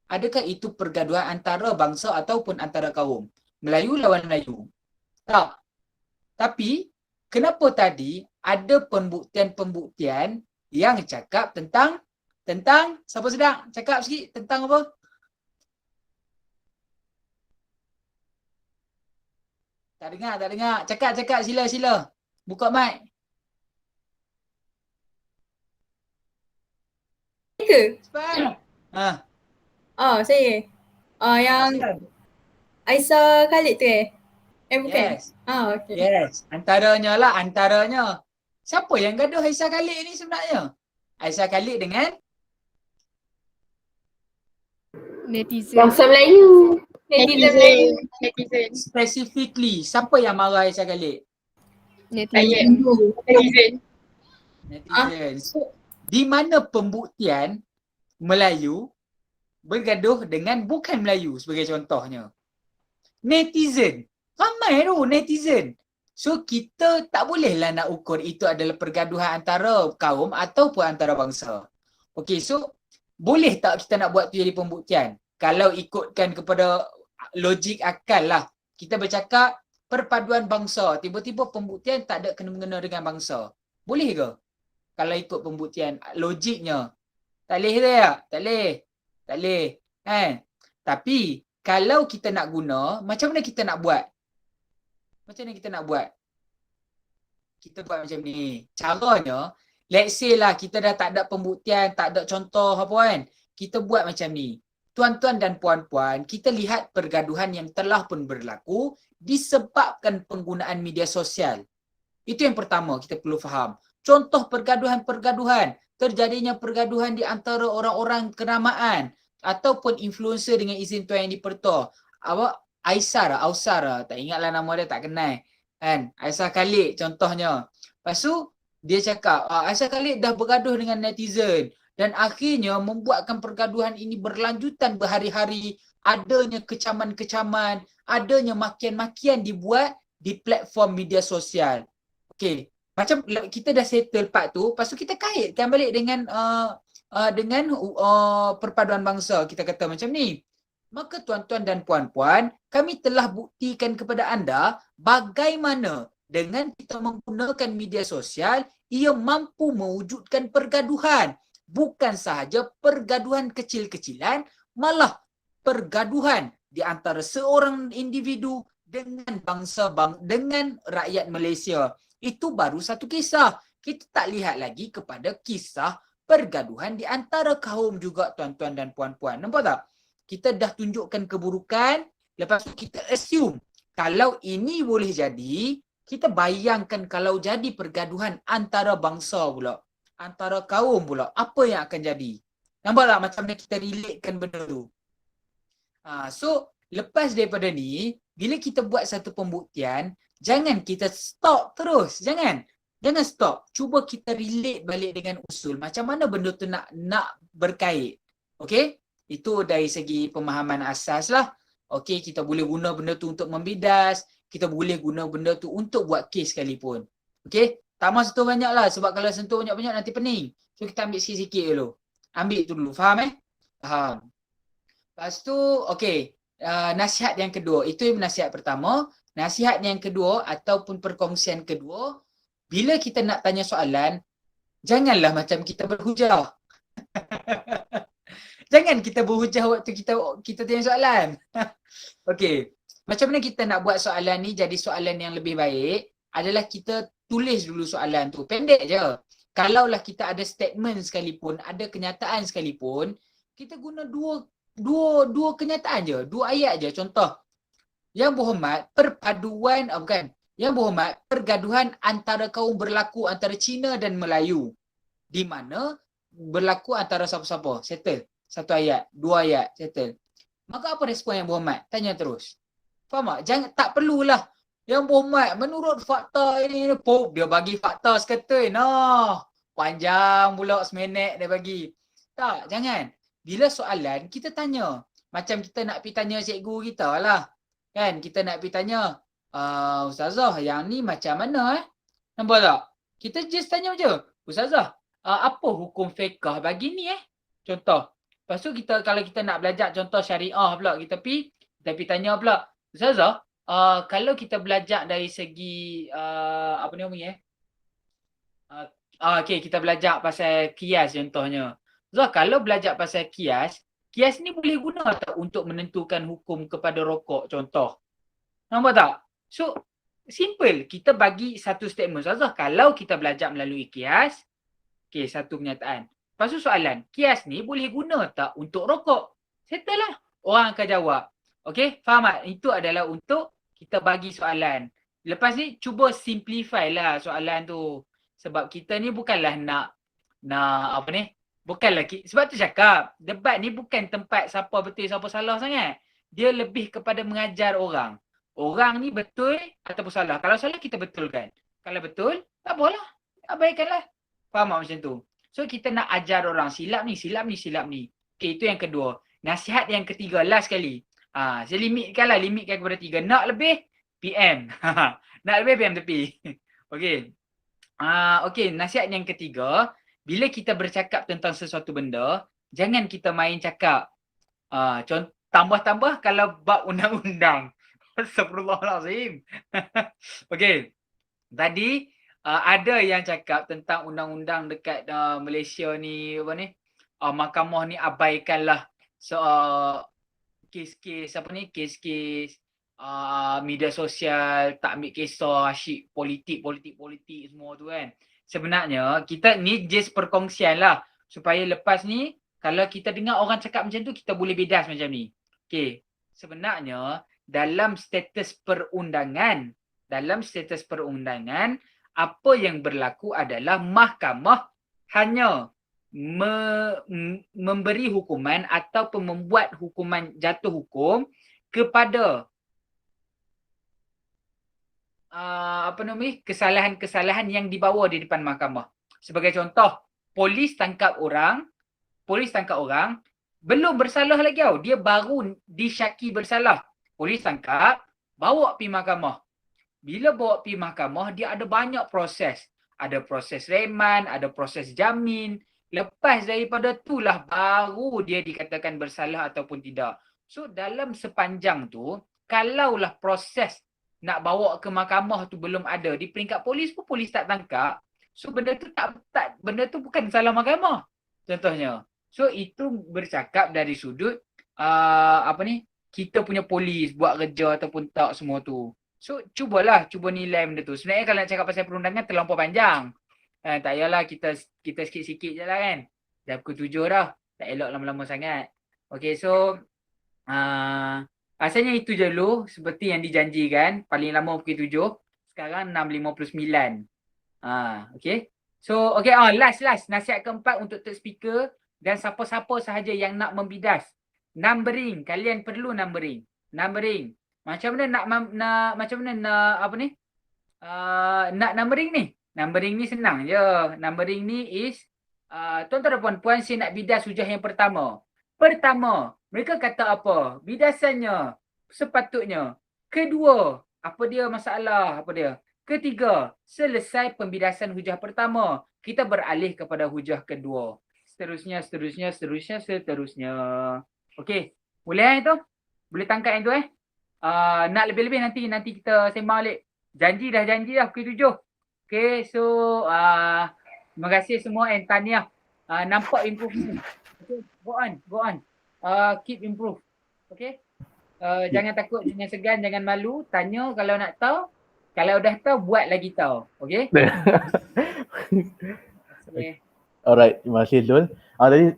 Speaker 10: Adakah itu pergaduhan antara bangsa ataupun antara kaum? Melayu lawan Melayu. Tak. Tapi, kenapa tadi ada pembuktian-pembuktian yang cakap tentang siapa sedang? Cakap sikit tentang apa? Tak dengar. Cakap, sila. Buka mic. Cepat.
Speaker 11: Saya. Yang Aisyah Khalid tu bukan?
Speaker 10: Yes.
Speaker 11: Okay.
Speaker 10: Yes. Antaranya. Siapa yang gaduh Aisyah Khalid ni sebenarnya? Aisyah Khalid dengan
Speaker 3: Netizen.
Speaker 9: Bangsa Melayu. Netizen Melayu.
Speaker 7: Netizen.
Speaker 10: specifically siapa yang marah Aisyah Khalid?
Speaker 7: Saya.
Speaker 3: Netizen.
Speaker 7: Netizen.
Speaker 10: Netizen. So, di mana pembuktian Melayu bergaduh dengan bukan Melayu sebagai contohnya? Netizen. Ramai tu netizen. So kita tak bolehlah nak ukur itu adalah pergaduhan antara kaum ataupun antara bangsa. Okay, so boleh tak kita nak buat tu jadi pembuktian? Kalau ikutkan kepada logik akal lah. Kita bercakap perpaduan bangsa. Tiba-tiba pembuktian tak ada kena-mengena dengan bangsa. Boleh ke? Kalau ikut pembuktian logiknya. Tak boleh tak? Tak boleh. Tak boleh. Kan? Tapi kalau kita nak guna, macam mana kita nak buat? Macam mana kita nak buat? Kita buat macam ni. Caranya, let's say lah kita dah tak ada pembuktian, tak ada contoh apa kan. Kita buat macam ni. Tuan-tuan dan puan-puan, kita lihat pergaduhan yang telah pun berlaku disebabkan penggunaan media sosial. Itu yang pertama kita perlu faham. Contoh pergaduhan-pergaduhan. Terjadinya pergaduhan di antara orang-orang kenamaan ataupun influencer dengan izin Tuan Yang di-Pertua. Ausar, tak ingatlah nama dia, tak kenal. Kan? Aisyah Khalid contohnya. Lepas tu dia cakap, Aisyah Khalid dah bergaduh dengan netizen dan akhirnya membuatkan pergaduhan ini berlanjutan berhari-hari. Adanya kecaman-kecaman, adanya makian-makian dibuat di platform media sosial. Okey, macam kita dah settle part tu, lepas tu kita kaitkan balik dengan perpaduan bangsa. Kita kata macam ni. Maka tuan-tuan dan puan-puan, kami telah buktikan kepada anda bagaimana dengan kita menggunakan media sosial, ia mampu mewujudkan pergaduhan. Bukan sahaja pergaduhan kecil-kecilan, malah pergaduhan di antara seorang individu dengan dengan rakyat Malaysia. Itu baru satu kisah. Kita tak lihat lagi kepada kisah pergaduhan di antara kaum juga, tuan-tuan dan puan-puan. Nampak tak? Kita dah tunjukkan keburukan, lepas tu kita assume kalau ini boleh jadi, kita bayangkan kalau jadi pergaduhan antara bangsa pula, antara kaum pula, apa yang akan jadi? Nampak tak macam mana kita relatekan benda tu? So, lepas daripada ni, bila kita buat satu pembuktian, jangan kita stop terus. Jangan stop. Cuba kita relate balik dengan usul. Macam mana benda tu nak berkait. Okay? Itu dari segi pemahaman asas lah. Okay, kita boleh guna benda tu untuk membidas. Kita boleh guna benda tu untuk buat kes sekalipun. Okay? Tak mahu sentuh banyak lah. Sebab kalau sentuh banyak-banyak nanti pening. So, kita ambil sikit-sikit dulu. Ambil tu dulu. Faham Faham. Lepas tu, okay. Nasihat yang kedua. Itu yang nasihat pertama. Nasihat yang kedua ataupun perkongsian kedua. Bila kita nak tanya soalan, janganlah macam kita berhujah. Jangan kita berhujah waktu kita tanya soalan. Okey. Macam mana kita nak buat soalan ni jadi soalan yang lebih baik adalah kita tulis dulu soalan tu. Pendek je. Kalaulah kita ada statement sekalipun, ada kenyataan sekalipun, kita guna dua kenyataan je, dua ayat je. Contoh. Yang berhormat, Yang berhormat, pergaduhan antara kaum berlaku antara Cina dan Melayu. Di mana berlaku antara siapa-siapa. Settle. Satu ayat, dua ayat, settle. Maka apa respon yang berhormat? Tanya terus. Faham tak? Tak perlulah. Yang berhormat, menurut fakta ini, dia bagi fakta sekata. Panjang pula seminit dia bagi. Tak, jangan. Bila soalan, kita tanya. Macam kita nak pergi tanya cikgu kita lah. Kan, kita nak pergi tanya, Ustazah, yang ni macam mana Nampak tak? Kita just tanya je. Ustazah, apa hukum fiqh bagi ni Contoh. Lepas tu kalau kita nak belajar contoh syariah pula, kita pergi tanya pula, Ustazah, kalau kita belajar dari segi apa ni namanya okey, kita belajar pasal kias contohnya. Ustazah, kalau belajar pasal kias ni boleh guna tak untuk menentukan hukum kepada rokok contoh? Nampak tak? So, simple. Kita bagi satu statement. Ustazah, kalau kita belajar melalui kias, okey, satu kenyataan. Lepas tu soalan, kias ni boleh guna tak untuk rokok? Settle lah. Orang akan jawab. Okey, faham tak? Itu adalah untuk kita bagi soalan. Lepas ni, cuba simplify lah soalan tu. Sebab kita ni bukanlah nak nak apa ni, bukanlah sebab tu cakap debat ni bukan tempat siapa betul siapa salah sangat. Dia lebih kepada mengajar orang. Orang ni betul ataupun salah. Kalau salah kita betulkan. Kalau betul, tak apalah. Abaikanlah. Faham tak macam tu? So kita nak ajar orang silap ni, silap ni, silap ni. Okay, itu yang kedua. Nasihat yang ketiga, last sekali. Saya limitkan kepada 3. Nak lebih, PM. Nak lebih, PM tepi. Okay. Okay, nasihat yang ketiga, bila kita bercakap tentang sesuatu benda, jangan kita main cakap. Tambah-tambah kalau bab undang-undang. Astagfirullahalazim. Okay. Tadi ada yang cakap tentang undang-undang dekat Malaysia ni apa ni? Mahkamah ni abaikanlah kes-kes apa ni? Kes-kes media sosial, tak ambil kisah asyik politik semua tu kan. Sebenarnya kita ni just perkongsian lah supaya lepas ni kalau kita dengar orang cakap macam tu kita boleh bedas macam ni. Okay. Sebenarnya dalam status perundangan apa yang berlaku adalah mahkamah hanya memberi hukuman ataupun membuat hukuman jatuh hukum kepada kesalahan-kesalahan yang dibawa di depan mahkamah. Sebagai contoh, polis tangkap orang belum bersalah lagi tau. Dia baru disyaki bersalah. Polis tangkap, bawa pergi mahkamah. Bila bawa pergi mahkamah, dia ada banyak proses. Ada proses reman, ada proses jamin. Lepas daripada itulah baru dia dikatakan bersalah ataupun tidak. So dalam sepanjang tu, kalaulah proses nak bawa ke mahkamah tu belum ada, di peringkat polis pun polis tak tangkap. So benda tu bukan salah mahkamah. Contohnya. So itu bercakap dari sudut kita punya polis buat kerja ataupun tak semua tu. So cuba nilai benda tu. Sebenarnya kalau nak cakap pasal perundangan terlampau panjang. Tak payahlah kita sikit-sikit je lah kan. Dah pukul 7 dah. Tak elok lama-lama sangat. Okay, so asalnya itu je dulu seperti yang dijanjikan. Paling lama pukul 7. Sekarang 6.59. Okay. So okay, last nasihat keempat untuk third speaker dan siapa-siapa sahaja yang nak membidas. Numbering, kalian perlu numbering. Macam mana nak numbering ni? Numbering ni senang je. Numbering ni is tuan-tuan dan puan-puan, saya nak bidas hujah yang pertama. Mereka kata apa? Bidasannya sepatutnya. Kedua, apa dia masalah? Apa dia? Ketiga, selesai pembidasan hujah pertama, kita beralih kepada hujah kedua. Seterusnya. Okey, boleh yang tu? Boleh tangkap yang tu nak lebih-lebih nanti kita sembang balik. Janji dah pukul 7. Okay, so terima kasih semua and tahniah. Nampak improvement. Okay, go on. Keep improve. Okay. Jangan takut, jangan segan, jangan malu. Tanya kalau nak tahu. Kalau dah tahu, buat lagi tahu. Okay. Okay.
Speaker 1: Alright, terima kasih Zul. Tadi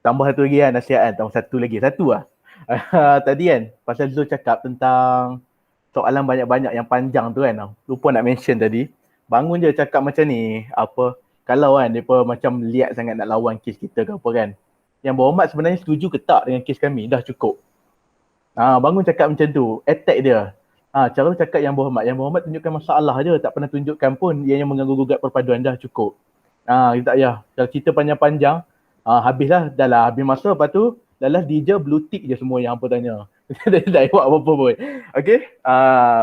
Speaker 1: tambah satu lagi nasihat tambah satu lagi. Tadi kan pasal Zul cakap tentang soalan banyak-banyak yang panjang tu kan. Lupa nak mention tadi. Bangun je cakap macam ni, kalau kan mereka macam liat sangat nak lawan kes kita ke apa kan. Yang berhormat sebenarnya setuju ke tak dengan kes kami, dah cukup. Bangun cakap macam tu, attack dia. Cara cakap yang berhormat tunjukkan masalah je, tak pernah tunjukkan pun yang mengganggu-gugat perpaduan, dah cukup. Kita tak payah. Kalau cerita panjang-panjang, habislah, dah lah habis masa, lepas tu dah lah DJ blue tick je semua yang apa tanya. Tak buat apa-apa pun. Okay,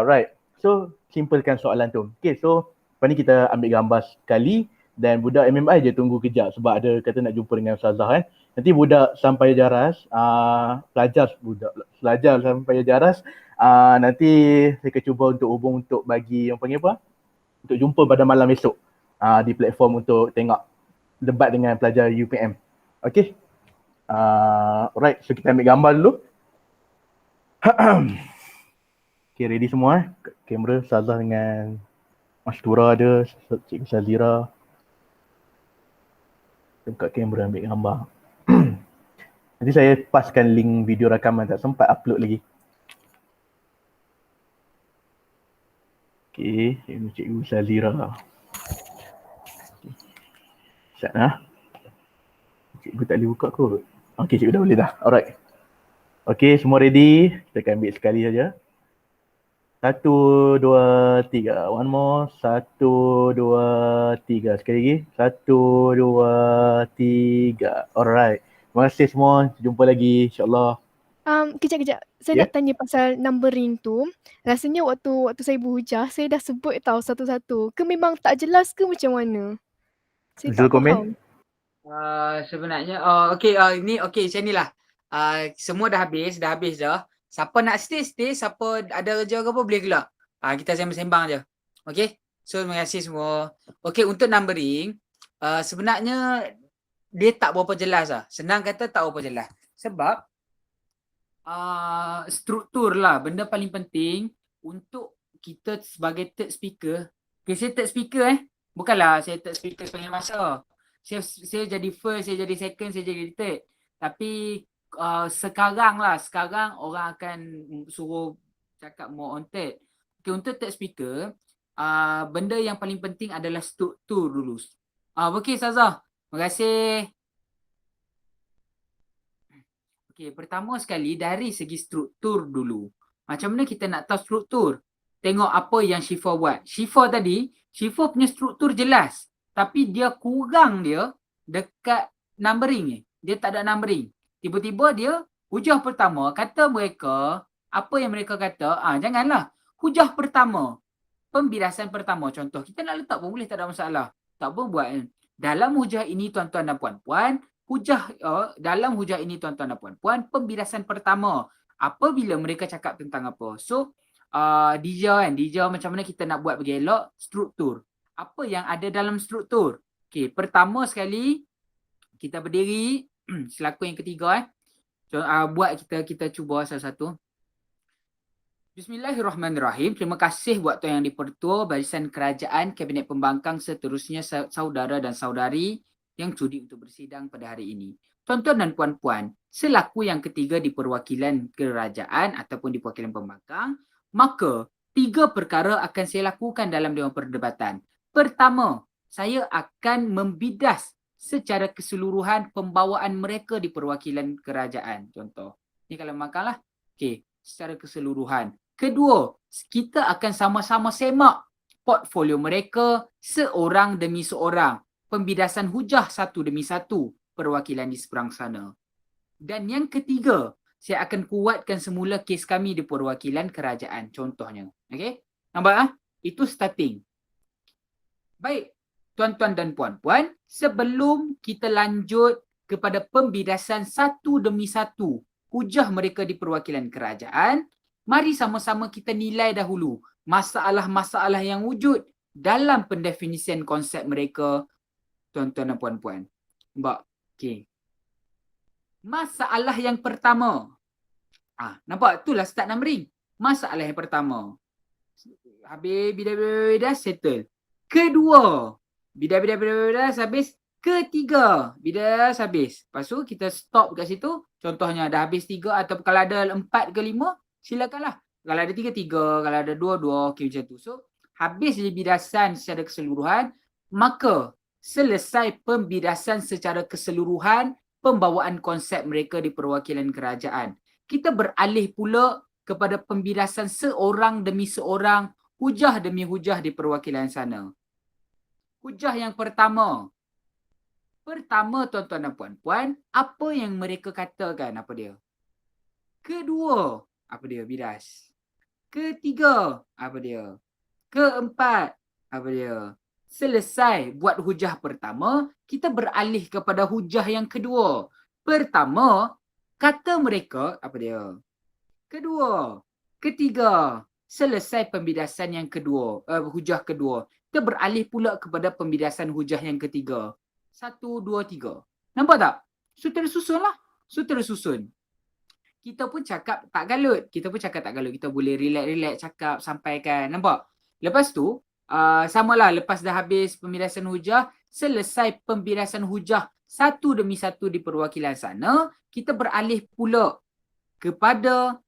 Speaker 1: right. So, simplekan soalan tu. Okay, so lepas ni kita ambil gambar sekali dan budak MMI je tunggu kejap sebab ada kata nak jumpa dengan Ustazah kan. Nanti budak sampai jaras, pelajar sampai jaras, nanti saya akan cuba untuk hubung untuk bagi yang panggil apa? Untuk jumpa pada malam esok di platform untuk tengok debat dengan pelajar UPM. Okay. Alright, so kita ambil gambar dulu. Okay, ready semua kamera Ustazah dengan Mastura ada, Cikgu Sazira. Buka kamera ambil gambar. Nanti saya paskan link video rakaman, tak sempat upload lagi. Okay, Cikgu Sazira. Sekejap Cikgu tak boleh buka kot. Okay, cikgu dah boleh dah. Alright. Okay, semua ready? Kita akan ambil sekali saja. 1, 2, 3. One more. 1, 2, 3. Sekali lagi. 1, 2, 3. Alright. Terima kasih semua. Jumpa lagi insyaAllah.
Speaker 3: Kejap. Saya
Speaker 1: Ya?
Speaker 3: nak tanya pasal numbering tu. Rasanya waktu saya berhujah, saya dah sebut tahu satu-satu. Ke memang tak jelas ke macam mana? Saya
Speaker 1: Zul
Speaker 3: tak
Speaker 1: komen?
Speaker 3: faham.
Speaker 10: Sebenarnya, ini macam ni lah. Semua dah habis dah. Siapa nak stay, siapa ada kerja ke apa boleh keluar. Kita sembang-sembang je. Okay, so terima kasih semua. Okay, untuk numbering, sebenarnya dia tak berapa jelas lah. Senang kata tak berapa jelas. Sebab, struktur lah, benda paling penting untuk kita sebagai third speaker. Okay, saya third speaker bukanlah saya third speaker sepanjang masa. Saya jadi first, saya jadi second, saya jadi third. Tapi sekarang orang akan suruh cakap more on third. Okay, untuk third speaker, benda yang paling penting adalah struktur dulu. Okay, Ustazah. Terima kasih. Okay, pertama sekali dari segi struktur dulu. Macam mana kita nak tahu struktur? Tengok apa yang Syifa buat. Syifa punya struktur jelas. Tapi dia kurang dia dekat numbering ni. Dia tak ada numbering. Tiba-tiba dia hujah pertama, kata mereka, apa yang mereka kata, janganlah. Hujah pertama, pembirasan pertama. Contoh, kita nak letak pun boleh, tak ada masalah. Tak apa buat. Dalam hujah ini tuan-tuan dan puan-puan, dalam hujah ini tuan-tuan dan puan-puan, pembirasan pertama. Apabila mereka cakap tentang apa. So, Dija macam mana kita nak buat bagi elok? Struktur. Apa yang ada dalam struktur? Okay, pertama sekali, kita berdiri, selaku yang ketiga So, buat kita cuba satu-satu. Bismillahirrahmanirrahim. Terima kasih buat Tuan Yang di-Pertua, Barisan Kerajaan, Kabinet Pembangkang, seterusnya saudara dan saudari yang sudi untuk bersidang pada hari ini. Tuan-tuan dan puan-puan, selaku yang ketiga di perwakilan kerajaan ataupun di perwakilan pembangkang, maka 3 perkara akan saya lakukan dalam Dewan Perdebatan. Pertama, saya akan membidas secara keseluruhan pembawaan mereka di perwakilan kerajaan. Contoh, ni kalau makanlah. Okey, secara keseluruhan. Kedua, kita akan sama-sama semak portfolio mereka seorang demi seorang. Pembidasan hujah satu demi satu perwakilan di seberang sana. Dan yang ketiga, saya akan kuatkan semula kes kami di perwakilan kerajaan. Contohnya. Okey? Nampak? Itu starting. Baik. Tuan-tuan dan puan-puan, sebelum kita lanjut kepada pembidasan satu demi satu hujah mereka di perwakilan kerajaan, mari sama-sama kita nilai dahulu masalah-masalah yang wujud dalam pendefinisian konsep mereka, tuan-tuan dan puan-puan. Nampak? Okey. Masalah yang pertama. Nampak? Itulah start numbering. Masalah yang pertama. Habis, bidah settle. Kedua. Bidah habis. Ketiga. Bidah habis. Lepas tu kita stop kat situ. Contohnya dah habis 3 atau kalau ada 4 ke 5, silakanlah. Kalau ada 3, 3. Kalau ada 2, 2. Okay, macam tu. So, habis bidasan secara keseluruhan, maka selesai pembidasan secara keseluruhan pembawaan konsep mereka di perwakilan kerajaan. Kita beralih pula kepada pembidasan seorang demi seorang, hujah demi hujah di perwakilan sana. Hujah yang pertama. Pertama, tuan-tuan dan puan-puan, apa yang mereka katakan? Apa dia? Kedua, apa dia? Bidas. Ketiga, apa dia? Keempat, apa dia? Selesai buat hujah pertama, kita beralih kepada hujah yang kedua. Pertama, kata mereka, apa dia? Kedua. Ketiga, selesai pembidasan yang kedua, hujah kedua. Kita beralih pula kepada pembidasan hujah yang ketiga. 1, 2, 3. Nampak tak? So tersusun lah. Kita pun cakap tak galut. Kita boleh relax-relax cakap, sampaikan. Nampak? Lepas tu, samalah lepas dah habis pembidasan hujah, selesai pembidasan hujah satu demi satu di perwakilan sana, kita beralih pula kepada